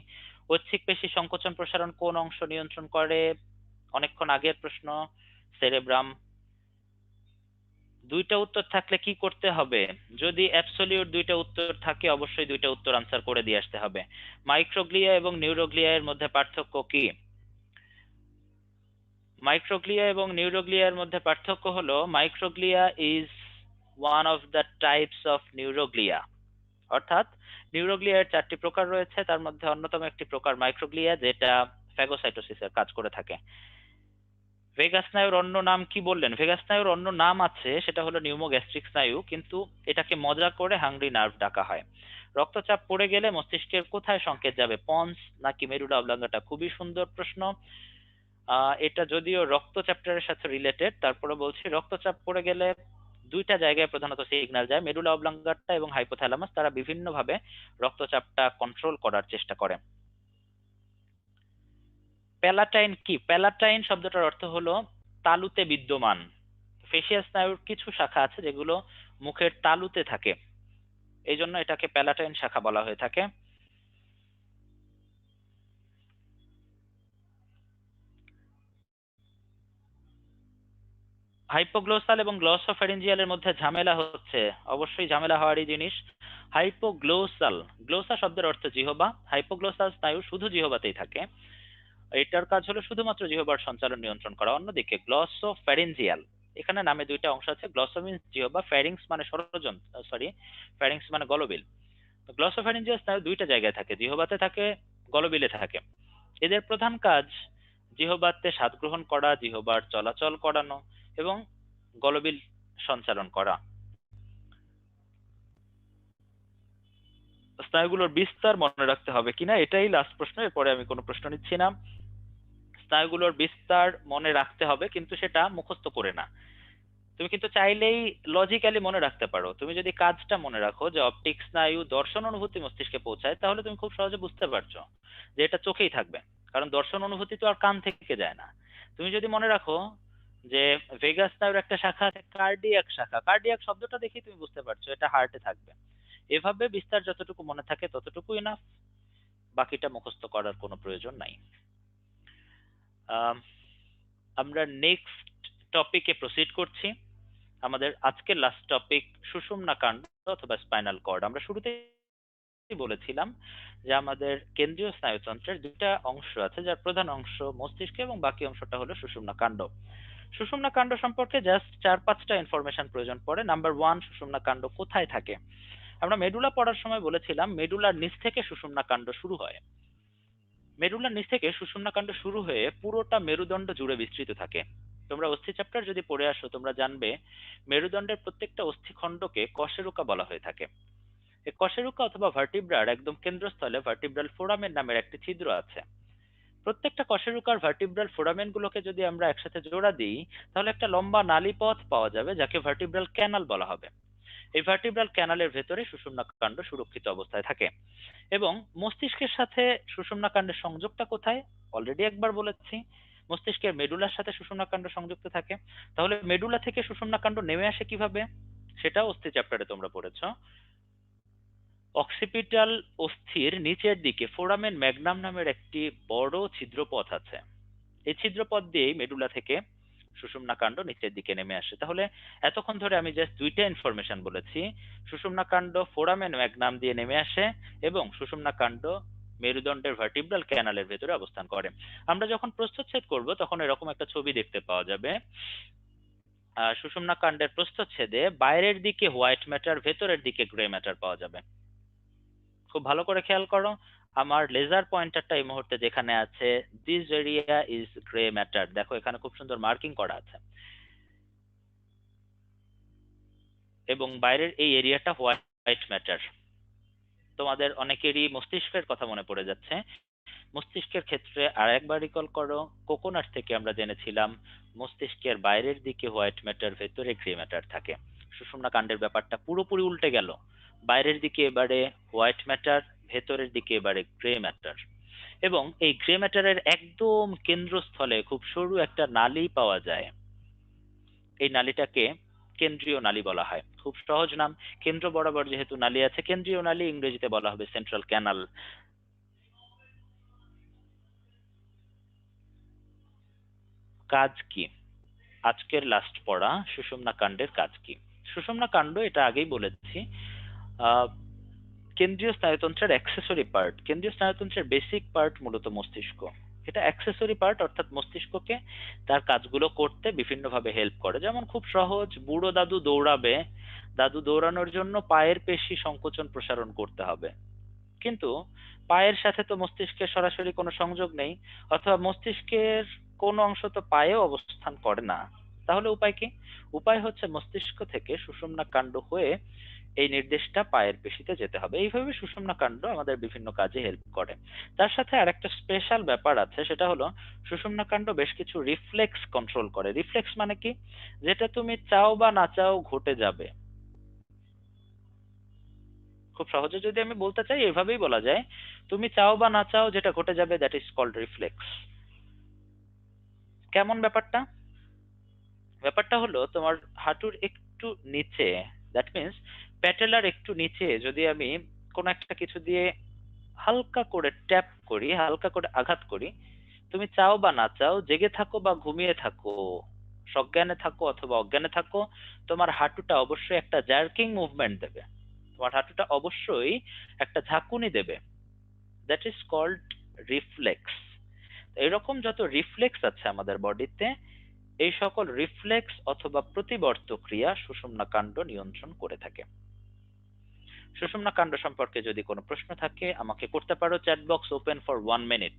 ঐচ্ছিক পেশি সংকোচন প্রসারণ কোন অংশ নিয়ন্ত্রণ করে? অনেকক্ষণ আগের প্রশ্ন, সেরেব্রাম। দুইটা উত্তর থাকলে কি করতে হবে? যদি অ্যাবসলিউট দুইটা উত্তর থাকে অবশ্যই দুইটা উত্তর আনসার করে দিয়ে আসতে হবে। মাইক্রোগ্লিয়া এবং নিউরোগ্লিয়া এর মধ্যে পার্থক্য কি? মাইক্রোগ্লিয়া এবং নিউরোগ্লিয়ার মধ্যে পার্থক্য হলো microglia is one of the types of neuroglia, অর্থাৎ নিউরোগ্লিয়ার 4টি প্রকার রয়েছে, তার মধ্যে অন্যতম একটি প্রকার মাইক্রোগ্লিয়া, যেটা ফ্যাগোসাইটোসিসের কাজ করে থাকে। ভেগাস স্নায়ুর অন্য নাম কি বললেন? ভেগাস স্নায়ুর অন্য নাম আছে, সেটা হলো নিউমোগ্যাস্ট্রিক স্নায়ু, কিন্তু এটাকে মজা করে হাংরি নার্ভ ডাকা হয়। রক্তচাপ পড়ে গেলে মস্তিষ্কের কোথায় সংকেত যাবে, পন্স নাকি মেরুলা অবলাঙ্গাটা? খুবই সুন্দর প্রশ্ন। এটা যদিও রক্ত চ্যাপ্টারের সাথে রিলেটেড, তারপরে বলছি রক্তচাপ পড়ে গেলে দুইটা জায়গায় প্রধানত সিগন্যাল যায়, মেরুলা অবলাঙ্গাটা এবং হাইপোথ্যালামাস, তারা বিভিন্ন ভাবে রক্তচাপটা কন্ট্রোল করার চেষ্টা করে। প্যালাটাইন কি? প্যালাটাইন শব্দটার অর্থ হলো তালুতে বিদ্যমান। ফেসিয়াল স্নায়ুর কিছু শাখা আছে যেগুলো মুখের তালুতে থাকে, এই জন্য এটাকে প্যালাটাইন শাখা বলা হয়ে থাকে। হাইপোগ্লোসাল এবং গ্লসোফ্যারিঞ্জিয়ালের মধ্যে ঝামেলা হচ্ছে, অবশ্যই ঝামেলা হওয়ারই জিনিস। হাইপোগ্লোসাল, গ্লোসা শব্দের অর্থ জিহ্বা, হাইপোগ্লোসাল স্নায়ু শুধু জিহ্বাতেই থাকে, এটার কাজ হলো শুধুমাত্র জিহ্বার সঞ্চালন নিয়ন্ত্রণ করা। অন্যদিকে গ্লসোফ্যারিঞ্জিয়াল, এখানে নামে দুইটা অংশ আছে, গ্লসো মিন্স জিহ্বা, ফ্যারিংস মানে ষড়যন্ত্র, সরি ফ্যারিংস মানে গলবিল। গ্লসোফ্যারিঞ্জিয়াল স্নায়ু দুইটা জায়গায় থাকে, জিহ্বাতে থাকে, গলবিলে থাকে। এদের প্রধান কাজ জিহ্বাতে স্বাদ গ্রহণ করা, জিহ্বার চলাচল করানো এবং গলবিল সঞ্চালন করা। স্নায়ুগুলোর বিস্তার মনে রাখতে হবে কিনা এটাই লাস্ট প্রশ্ন, এরপরে আমি কোনো প্রশ্ন নিচ্ছি না। স্নায়ুগুলোর বিস্তার মনে রাখতে হবে, কিন্তু সেটা মুখস্থ করে না। তুমি কিন্তু চাইলেই লজিক্যালি মনে রাখতে পারো। তুমি যদি কাজটা মনে রাখো যে অপটিক স্নায়ু দর্শন অনুভূতি মস্তিষ্কে পৌঁছায়, তাহলে তুমি খুব সহজে বুঝতে পারছো যে এটা চোখেই থাকবে, কারণ দর্শন অনুভূতি তো আর কান থেকে যায় না। তুমি যদি মনে রাখো যে ভেগাস স্নায়ুর একটা শাখা আছে কার্ডিয়াক শাখা, কার্ডিয়াক শব্দটা দেখেই তুমি বুঝতে পারছো এটা হার্টে থাকবে। এভাবে বিস্তার যতটুকু মনে থাকে ততটুকুই না, বাকিটা মুখস্থ করার কোনো প্রয়োজন নাই। আম, আমরা নেক্সট টপিকে প্রসিড করছি। আমাদের আজকের লাস্ট টপিক সুষুম্না কাণ্ড অথবা স্পাইনাল কর্ড। আমরা শুরুতেই বলেছিলাম যে আমাদের কেন্দ্রীয় স্নায়ুতন্ত্রের দুইটা অংশ আছে, যার প্রধান অংশ মস্তিষ্ক এবং বাকি অংশটা হলো সুষুম্না কাণ্ড। সুষুম্না কাণ্ড সম্পর্কে জাস্ট 4-5টা ইনফরমেশন প্রয়োজন পড়ে। নাম্বার 1, সুষুম্না কাণ্ড কোথায় থাকে? আমরা মেডুলা পড়ার সময় বলেছিলাম মেডুলার নিচ থেকে সুষুম্না কাণ্ড শুরু হয়। মেরুলার নিচ থেকে সুষুম্না কাণ্ড শুরু হয়ে পুরোটা মেরুদণ্ড জুড়ে বিস্তৃত থাকে। তোমরা অস্থি চ্যাপ্টার যদি পড়ে আসো তোমরা জানবে মেরুদণ্ডের প্রত্যেকটা অস্থিখণ্ডকে কশেরুকা বলা হয়ে থাকে। এই কশেরুকা অথবা ভার্টিব্রার একদম কেন্দ্রস্থলে ভার্টিব্রাল ফোরামেন নামের একটি ছিদ্র আছে। প্রত্যেকটা কশেরুকার ভার্টিব্রাল ফোরামেন গুলোকে যদি আমরা একসাথে জোড়া দিই, তাহলে একটা লম্বা নালী পথ পাওয়া যাবে যাকে ভার্টিব্রাল ক্যানাল বলা হবে। এই ভার্টিব্রাল ক্যানালের ভেতরে সুষুম্না কাণ্ড সুরক্ষিত অবস্থায় থাকে। এবং মস্তিষ্কের সাথে সুষুম্না কাণ্ডের সংযোগটা কোথায়? অলরেডি একবার বলেছি, মস্তিষ্কের মেডুলার সাথে সুষুম্না কাণ্ড সংযুক্ত থাকে। তাহলে মেডুলা থেকে সুষুম্না কাণ্ড নেমে আসে কিভাবে? সেটা অস্থি চ্যাপ্টারে তোমরা পড়েছো। অক্সিপিটাল অস্থির নিচের দিকে ফোরামেন ম্যাগনাম নামের একটি বড় ছিদ্রপথ আছে। এই ছিদ্রপথ দিয়েই মেডুলা থেকে সুষুম্না কাণ্ড নিচের দিকে নেমে আসে। তাহলে এতক্ষণ ধরে আমি জাস্ট দুইটা ইনফরমেশন বলেছি। সুষুম্না কাণ্ড ফোরামেন ম্যাগনাম দিয়ে নেমে আসে এবং সুষুম্না কাণ্ড মেরুদণ্ডের ভার্টিব্রাল ক্যানালের ভেতরে অবস্থান করে। আমরা যখন প্রস্থচ্ছেদ করব তখন এরকম একটা ছবি দেখতে পাওয়া যাবে। সুষুম্না কাণ্ডের প্রস্থচ্ছেদে বাইরের দিকে হোয়াইট ম্যাটার, ভেতরের দিকে গ্রে ম্যাটার পাওয়া যাবে। খুব ভালো করে খেয়াল করো, আমার লেজার পয়েন্টারটা এই মুহূর্তে যেখানে আছে, this area is grey matter. দেখো এখানে খুব সুন্দর মার্কিং করা আছে, এবং বাইরের এই এরিয়াটা হোয়াইট ম্যাটার। তোমাদের অনেকেরই মস্তিষ্কের কথা মনে পড়ে যাচ্ছে। মস্তিষ্কের ক্ষেত্রে আর একবার রিকল করো, কোকোনাট থেকে আমরা জেনেছিলাম মস্তিষ্কের বাইরের দিকে হোয়াইট ম্যাটার, ভেতরে গ্রে ম্যাটার থাকে। সুষুম্না কাণ্ডের ব্যাপারটা পুরোপুরি উল্টে গেল, বাইরের দিকে এবারে হোয়াইট ম্যাটার, ভেতরের দিকে এবারে গ্রে ম্যাটার। এবং এই গ্রে ম্যাটারের একদম কেন্দ্রস্থলে খুব সরু একটা নালী পাওয়া যায়। এই নালীটাকে কেন্দ্রীয় নালী বলা হয়। খুব সহজ নাম, কেন্দ্র বরাবর যেহেতু নালী আছে, কেন্দ্রীয় নালী, ইংরেজিতে বলা হবে সেন্ট্রাল ক্যানাল। কাজ কি? আজকের লাস্ট পড়া সুষুম্না কাণ্ডের কাজ কি? সুষুম্না কাণ্ড, এটা আগেই বলেছি, আহ কেন্দ্রীয় স্নায়ুতন্ত্রের অ্যাক্সেসরি পার্ট। কেন্দ্রীয় স্নায়ুতন্ত্রের বেসিক পার্ট মূলত মস্তিষ্ক। এটা অ্যাক্সেসরি পার্ট, অর্থাৎ মস্তিষ্ককে তার কাজগুলো করতে বিভিন্নভাবে হেল্প করে। যেমন খুব সহজ, বুড়ো দাদু দৌড়াবে, দাদু দৌড়ানোর জন্য পায়ের পেশি সংকোচন প্রসারণ করতে হবে, কিন্তু পায়ের সাথে তো মস্তিষ্কের সরাসরি কোনো সংযোগ নেই, অথবা মস্তিষ্কের কোন অংশ তো পায়েও অবস্থান করে না। তাহলে উপায় কি? উপায় হচ্ছে মস্তিষ্ক থেকে সুষুম্না কাণ্ড হয়ে এই নির্দেশটা পায়ের পেশিতে যেতে হবে। এইভাবে সুষুম্না কাণ্ড আমাদের বিভিন্ন কাজে হেল্প করে। তার সাথে আরেকটা স্পেশাল ব্যাপার আছে, সেটা হলো সুষুম্না কাণ্ড বেশ কিছু রিফ্লেক্স কন্ট্রোল করে। রিফ্লেক্স মানে কি? যেটা তুমি চাও বা না চাও ঘটে যাবে। খুব সহজে যদি আমি বলতে চাই, এভাবেই বলা যায়, তুমি চাও বা না চাও যেটা ঘটে যাবে, দ্যাট ইজ কল্ড রিফ্লেক্স। কেমন ব্যাপারটা? ব্যাপারটা হলো তোমার হাঁটুর একটু নিচে, দ্যাট মিন্স প্যাটেলার একটু নিচে যদি আমি কোন একটা কিছু দিয়ে হালকা করে ট্যাপ করি, হালকা করে আঘাত করি, তুমি চাও বা না চাও, জেগে থাকো বা ঘুমিয়ে থাকো, সজ্ঞানে থাকো অথবা অজ্ঞানে থাকো, তোমার হাঁটুটা অবশ্যই একটা জার্কিং মুভমেন্ট দেবে, তোমার হাঁটুটা অবশ্যই একটা ঝাঁকুনি দেবে। That is called reflex. এরকম যত রিফ্লেক্স আছে আমাদের বডিতে, এই সকল রিফ্লেক্স অথবা প্রতিবর্ত ক্রিয়া সুষুম্না কাণ্ড নিয়ন্ত্রণ করে থাকে। সুষুম্না কাণ্ড সম্পর্কে যদি কোনো প্রশ্ন থাকে আমাকে করতে পারো, chat box open for 1 minute.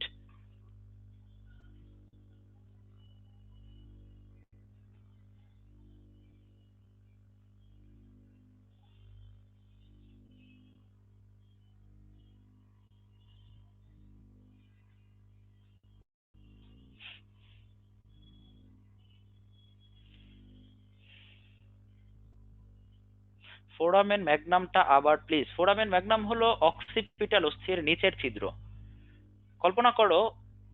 Foramen ম্যাগনামটা আবার প্লিজ। ফোরামেন ম্যাগনাম হলো অক্সিপিটাল অস্থির নিচের ছিদ্র। কল্পনা করো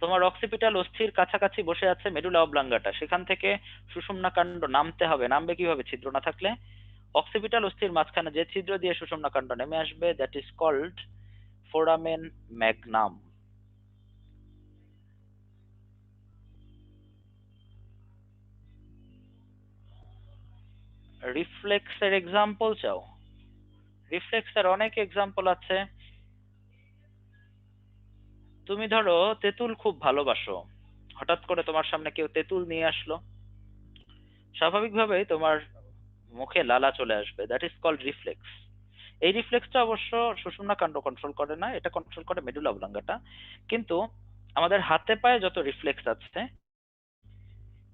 তোমার অক্সিপিটাল অস্থির কাছাকাছি বসে আছে মেডুলা অবলাঙ্গাটা, সেখান থেকে সুষুম্না কাণ্ড নামতে হবে। নামবে কিভাবে ছিদ্র না থাকলে? অক্সিপিটাল অস্থির মাঝখানে যে ছিদ্র দিয়ে সুষুম্না কাণ্ড নেমে আসবে, that is called foramen magnum. রিফ্লেক্সের এক্সাম্পল চাও? রিফ্লেক্সের অনেক এক্সাম্পল আছে। তুমি ধরো তেঁতুল খুব ভালোবাসো, হঠাৎ করে তোমার সামনে কেউ তেঁতুল নিয়ে আসলো, স্বাভাবিকভাবেই তোমার মুখে লালা চলে আসবে, দ্যাট ইজ কল্ড রিফ্লেক্স। এই রিফ্লেক্সটা অবশ্য সুষুম্না কাণ্ড কন্ট্রোল করে না, এটা কন্ট্রোল করে মেডুলা অবলাঙ্গাটা। কিন্তু আমাদের হাতে পায়ে যত রিফ্লেক্স আছে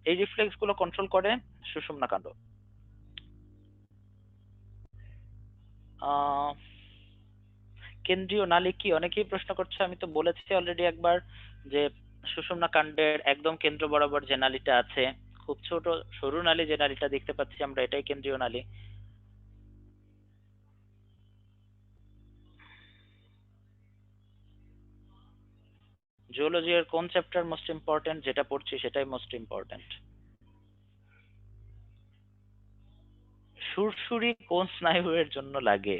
এই রিফ্লেক্স গুলো কন্ট্রোল করে সুষুম্না কাণ্ড। কেন্দ্রীয় নালী কি অনেকেই প্রশ্ন করছে। আমি তো বলেছি অলরেডি একবার যে সুষুম্না কাণ্ডের একদম কেন্দ্র বরাবর যে নালীটা আছে, খুব ছোট সরু নালী যে নালীটা দেখতে পাচ্ছি আমরা, এটাই কেন্দ্রীয় নালী। জুওলজি এর কোন চ্যাপ্টার মোস্ট ইম্পর্টেন্ট? যেটা পড়ছি সেটাই মোস্ট ইম্পর্টেন্ট। সুরসুরি কোন স্নায়ুর জন্য লাগে?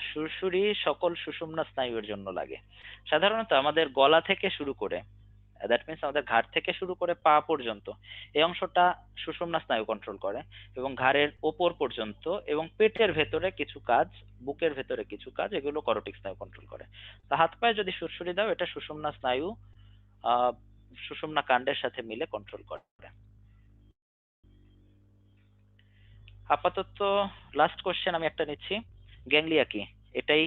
সুরসুরি সকল সুষুম্না স্নায়ুর জন্য লাগে। সাধারণত আমাদের গলা থেকে শুরু করে, দ্যাট মিনস আমাদের ঘাড় থেকে শুরু করে পা পর্যন্ত এই অংশটা সুষুম্না স্নায়ু কন্ট্রোল করে, এবং ঘাড়ের ওপর পর্যন্ত এবং পেটের ভেতরে কিছু কাজ, বুকের ভেতরে কিছু কাজ, এগুলো করোটিক স্নায়ু কন্ট্রোল করে। তো হাত পায়ে যদি সুরসুরি দাও, এটা সুষুম্না স্নায়ু সুষুম্না কাণ্ডের সাথে মিলে কন্ট্রোল করে। আপাতত লাস্ট কোশ্চেন আমি একটা নিচ্ছি, গ্যাংলিয়া কি? এটাই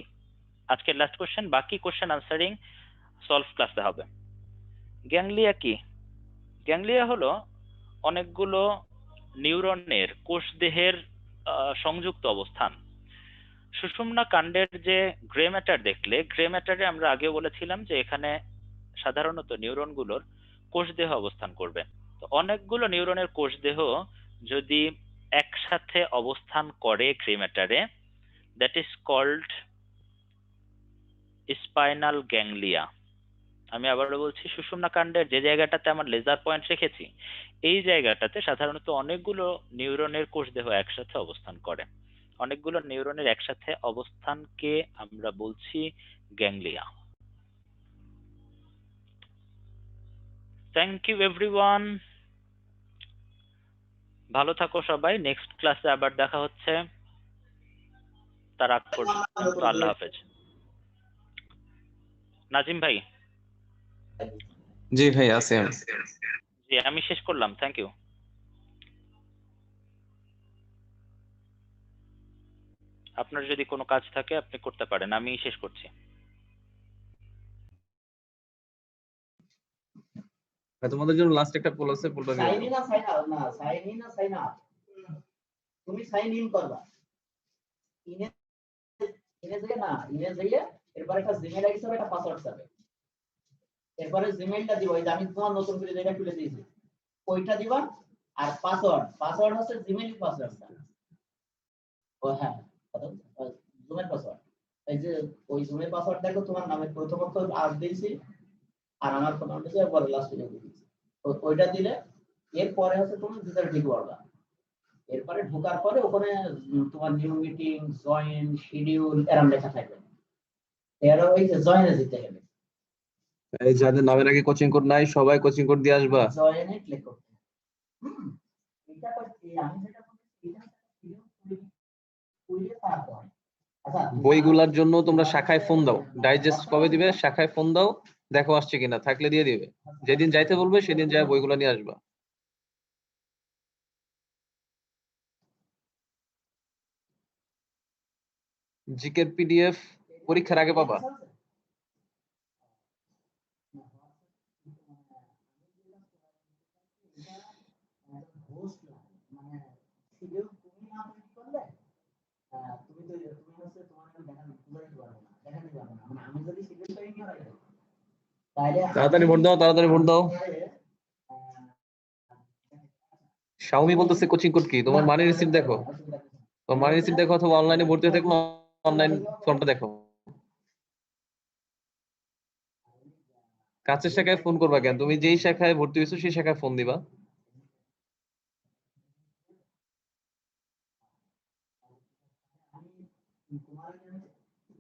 আজকের লাস্ট কোশ্চেন, বাকি কোশ্চেন আনসারিং সলভ ক্লাসে হবে। গ্যাংলিয়া কি? গ্যাংলিয়া হলো অনেকগুলো নিউরনের কোষদেহের সংযুক্ত অবস্থান। সুষুম্না কাণ্ডের যে গ্রে ম্যাটার দেখলে, গ্রে ম্যাটারে আমরা আগেও বলেছিলাম যে এখানে সাধারণত নিউরনগুলোর কোষদেহ অবস্থান করবে। তো অনেকগুলো নিউরনের কোষদেহ যদি একসাথে অবস্থান করে গ্রে ম্যাটারে, that is called spinal ganglia. আমি আবারও বলছি, সুষুম্না কাণ্ডের যে জায়গাটাতে আমার লেজার পয়েন্ট রেখেছি, এই জায়গাটাতে সাধারণত অনেকগুলো নিউরনের কোষদেহ একসাথে অবস্থান করে। অনেকগুলো নিউরনের একসাথে অবস্থানকে আমরা বলছি গ্যাংলিয়া। থ্যাংক ইউ এভরিওয়ান, ভালো থাকো সবাই। নেক্সট ক্লাসে আবার দেখা হচ্ছে, তার আগ পর্যন্ত আল্লাহ হাফেজ। নাজিম ভাই? জি ভাই, আছে আমি। জি, আমি শেষ করলাম, থ্যাংক ইউ। আপনার যদি কোনো কাজ থাকে আপনি করতে পারেন, আমি শেষ করছি। তোমাদের জন্য লাস্ট একটা পোল আছে, পোলটা দিয়ে সাইন ইন না সাইন আউট? না সাইন ইন না সাইন আউট? তুমি সাইন ইন করবা, ইনে ইনে যাবে না, ইনে যাইয়ে এরপর একটা জিমেইল আইডি হবে, একটা পাসওয়ার্ড যাবে, এরপরে জিমেইলটা দিবা, এই যে আমি তোমার নতুন করে যেটা খুলে দিয়েছি ওইটা দিবা, আর পাসওয়ার্ড হচ্ছে জিমেইল পাসওয়ার্ডটা। ও হ্যাঁ, জুমের পাসওয়ার্ড, এই যে ওই জুমের পাসওয়ার্ড দেখো, তোমার নামে প্রথমত আর দিয়েছি, আর আমার ফোন নাম্বার দিয়ে পরে লাস্টে দিয়েছি, তো ওইটা দিলে এরপরে হচ্ছে তুমি ভিতরে ঢুকে পড়বা। এরপরে ঢোকার পরে ওখানে তোমার নিউ মিটিং, জয়েন, শিডিউল এরকম লেখা থাকবে, এর ওই যে জয়েনে দিতে হবে। এই যাদের নামের আগে কোচিং কোড নাই, সবাই কোচিং কোড দিয়ে আসবা। জয়েনে ক্লিক করতে হবে। এটা করতে আমি যেটা বলছি, এটা শিডিউল খুলে তারপর আচ্ছা বইগুলার জন্য তোমরা শাখায় ফোন দাও, ডাইজেস্ট কবে দিবে শাখায় ফোন দাও, দেখো আসছে কিনা, থাকলে দিয়ে দিবে। যেদিন যাইতে বলবে সেদিন যায় বইগুলো নিয়ে আসবা। জিকের পিডিএফ পরীক্ষার আগে পাবা। মানে শিডিউল তুমি না তৈরি করলে তুমি হচ্ছে তোমার দেখাতে পারবে না, মানে আমি যদি শিডিউল তৈরি না রাখি তাহলে তাড়াতাড়ি ভোট দাও, তাড়াতাড়ি ভোট দাও। শাওমি বলতেছে কোচিং কোড কি? তোমার মানি রিসিপ্ট দেখো, তোমার মানি রিসিপ্ট দেখো, অথবা অনলাইনে ভর্তি হয়ে থাকলে অনলাইন ফর্মটা দেখো। কাছের শাখায় ফোন করবা কেন? তুমি যেই শাখায় ভর্তি হয়েছো সেই শাখায় ফোন দিবা।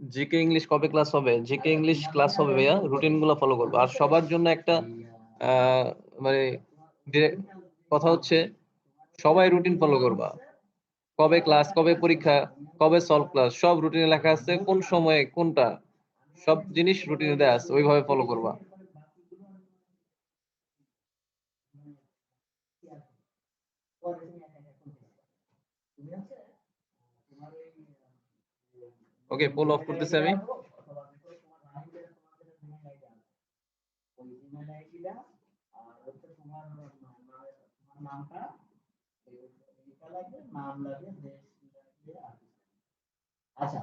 জিকে ইংলিশ কবে ক্লাস হবে? জিকে ইংলিশ ক্লাস হবে ভাইয়া, রুটিন গুলো ফলো করবো। আর সবার জন্য একটা মানে কথা হচ্ছে সবাই রুটিন ফলো করবা। কবে ক্লাস, কবে পরীক্ষা, কবে সলভ ক্লাস, সব রুটিনে লেখা আছে, কোন সময়ে কোনটা, সব জিনিস রুটিনে দেওয়া আছে, ওইভাবে ফলো করবা। ওকে, পোল অফ করতেছি আমি। আচ্ছা,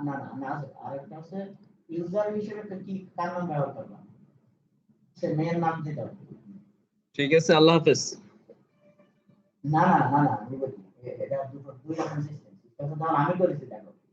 না না না, আরেকটা হচ্ছে ইউজার হিসেবে কি কার নাম ব্যবহার করবা? সে মেয়ের নাম দিতে হবে। ঠিক আছে, আল্লাহ হাফেজ। না না না না, আমি বলি এটা দুই রকম সিস্টেম। আমি করেছি দেখো।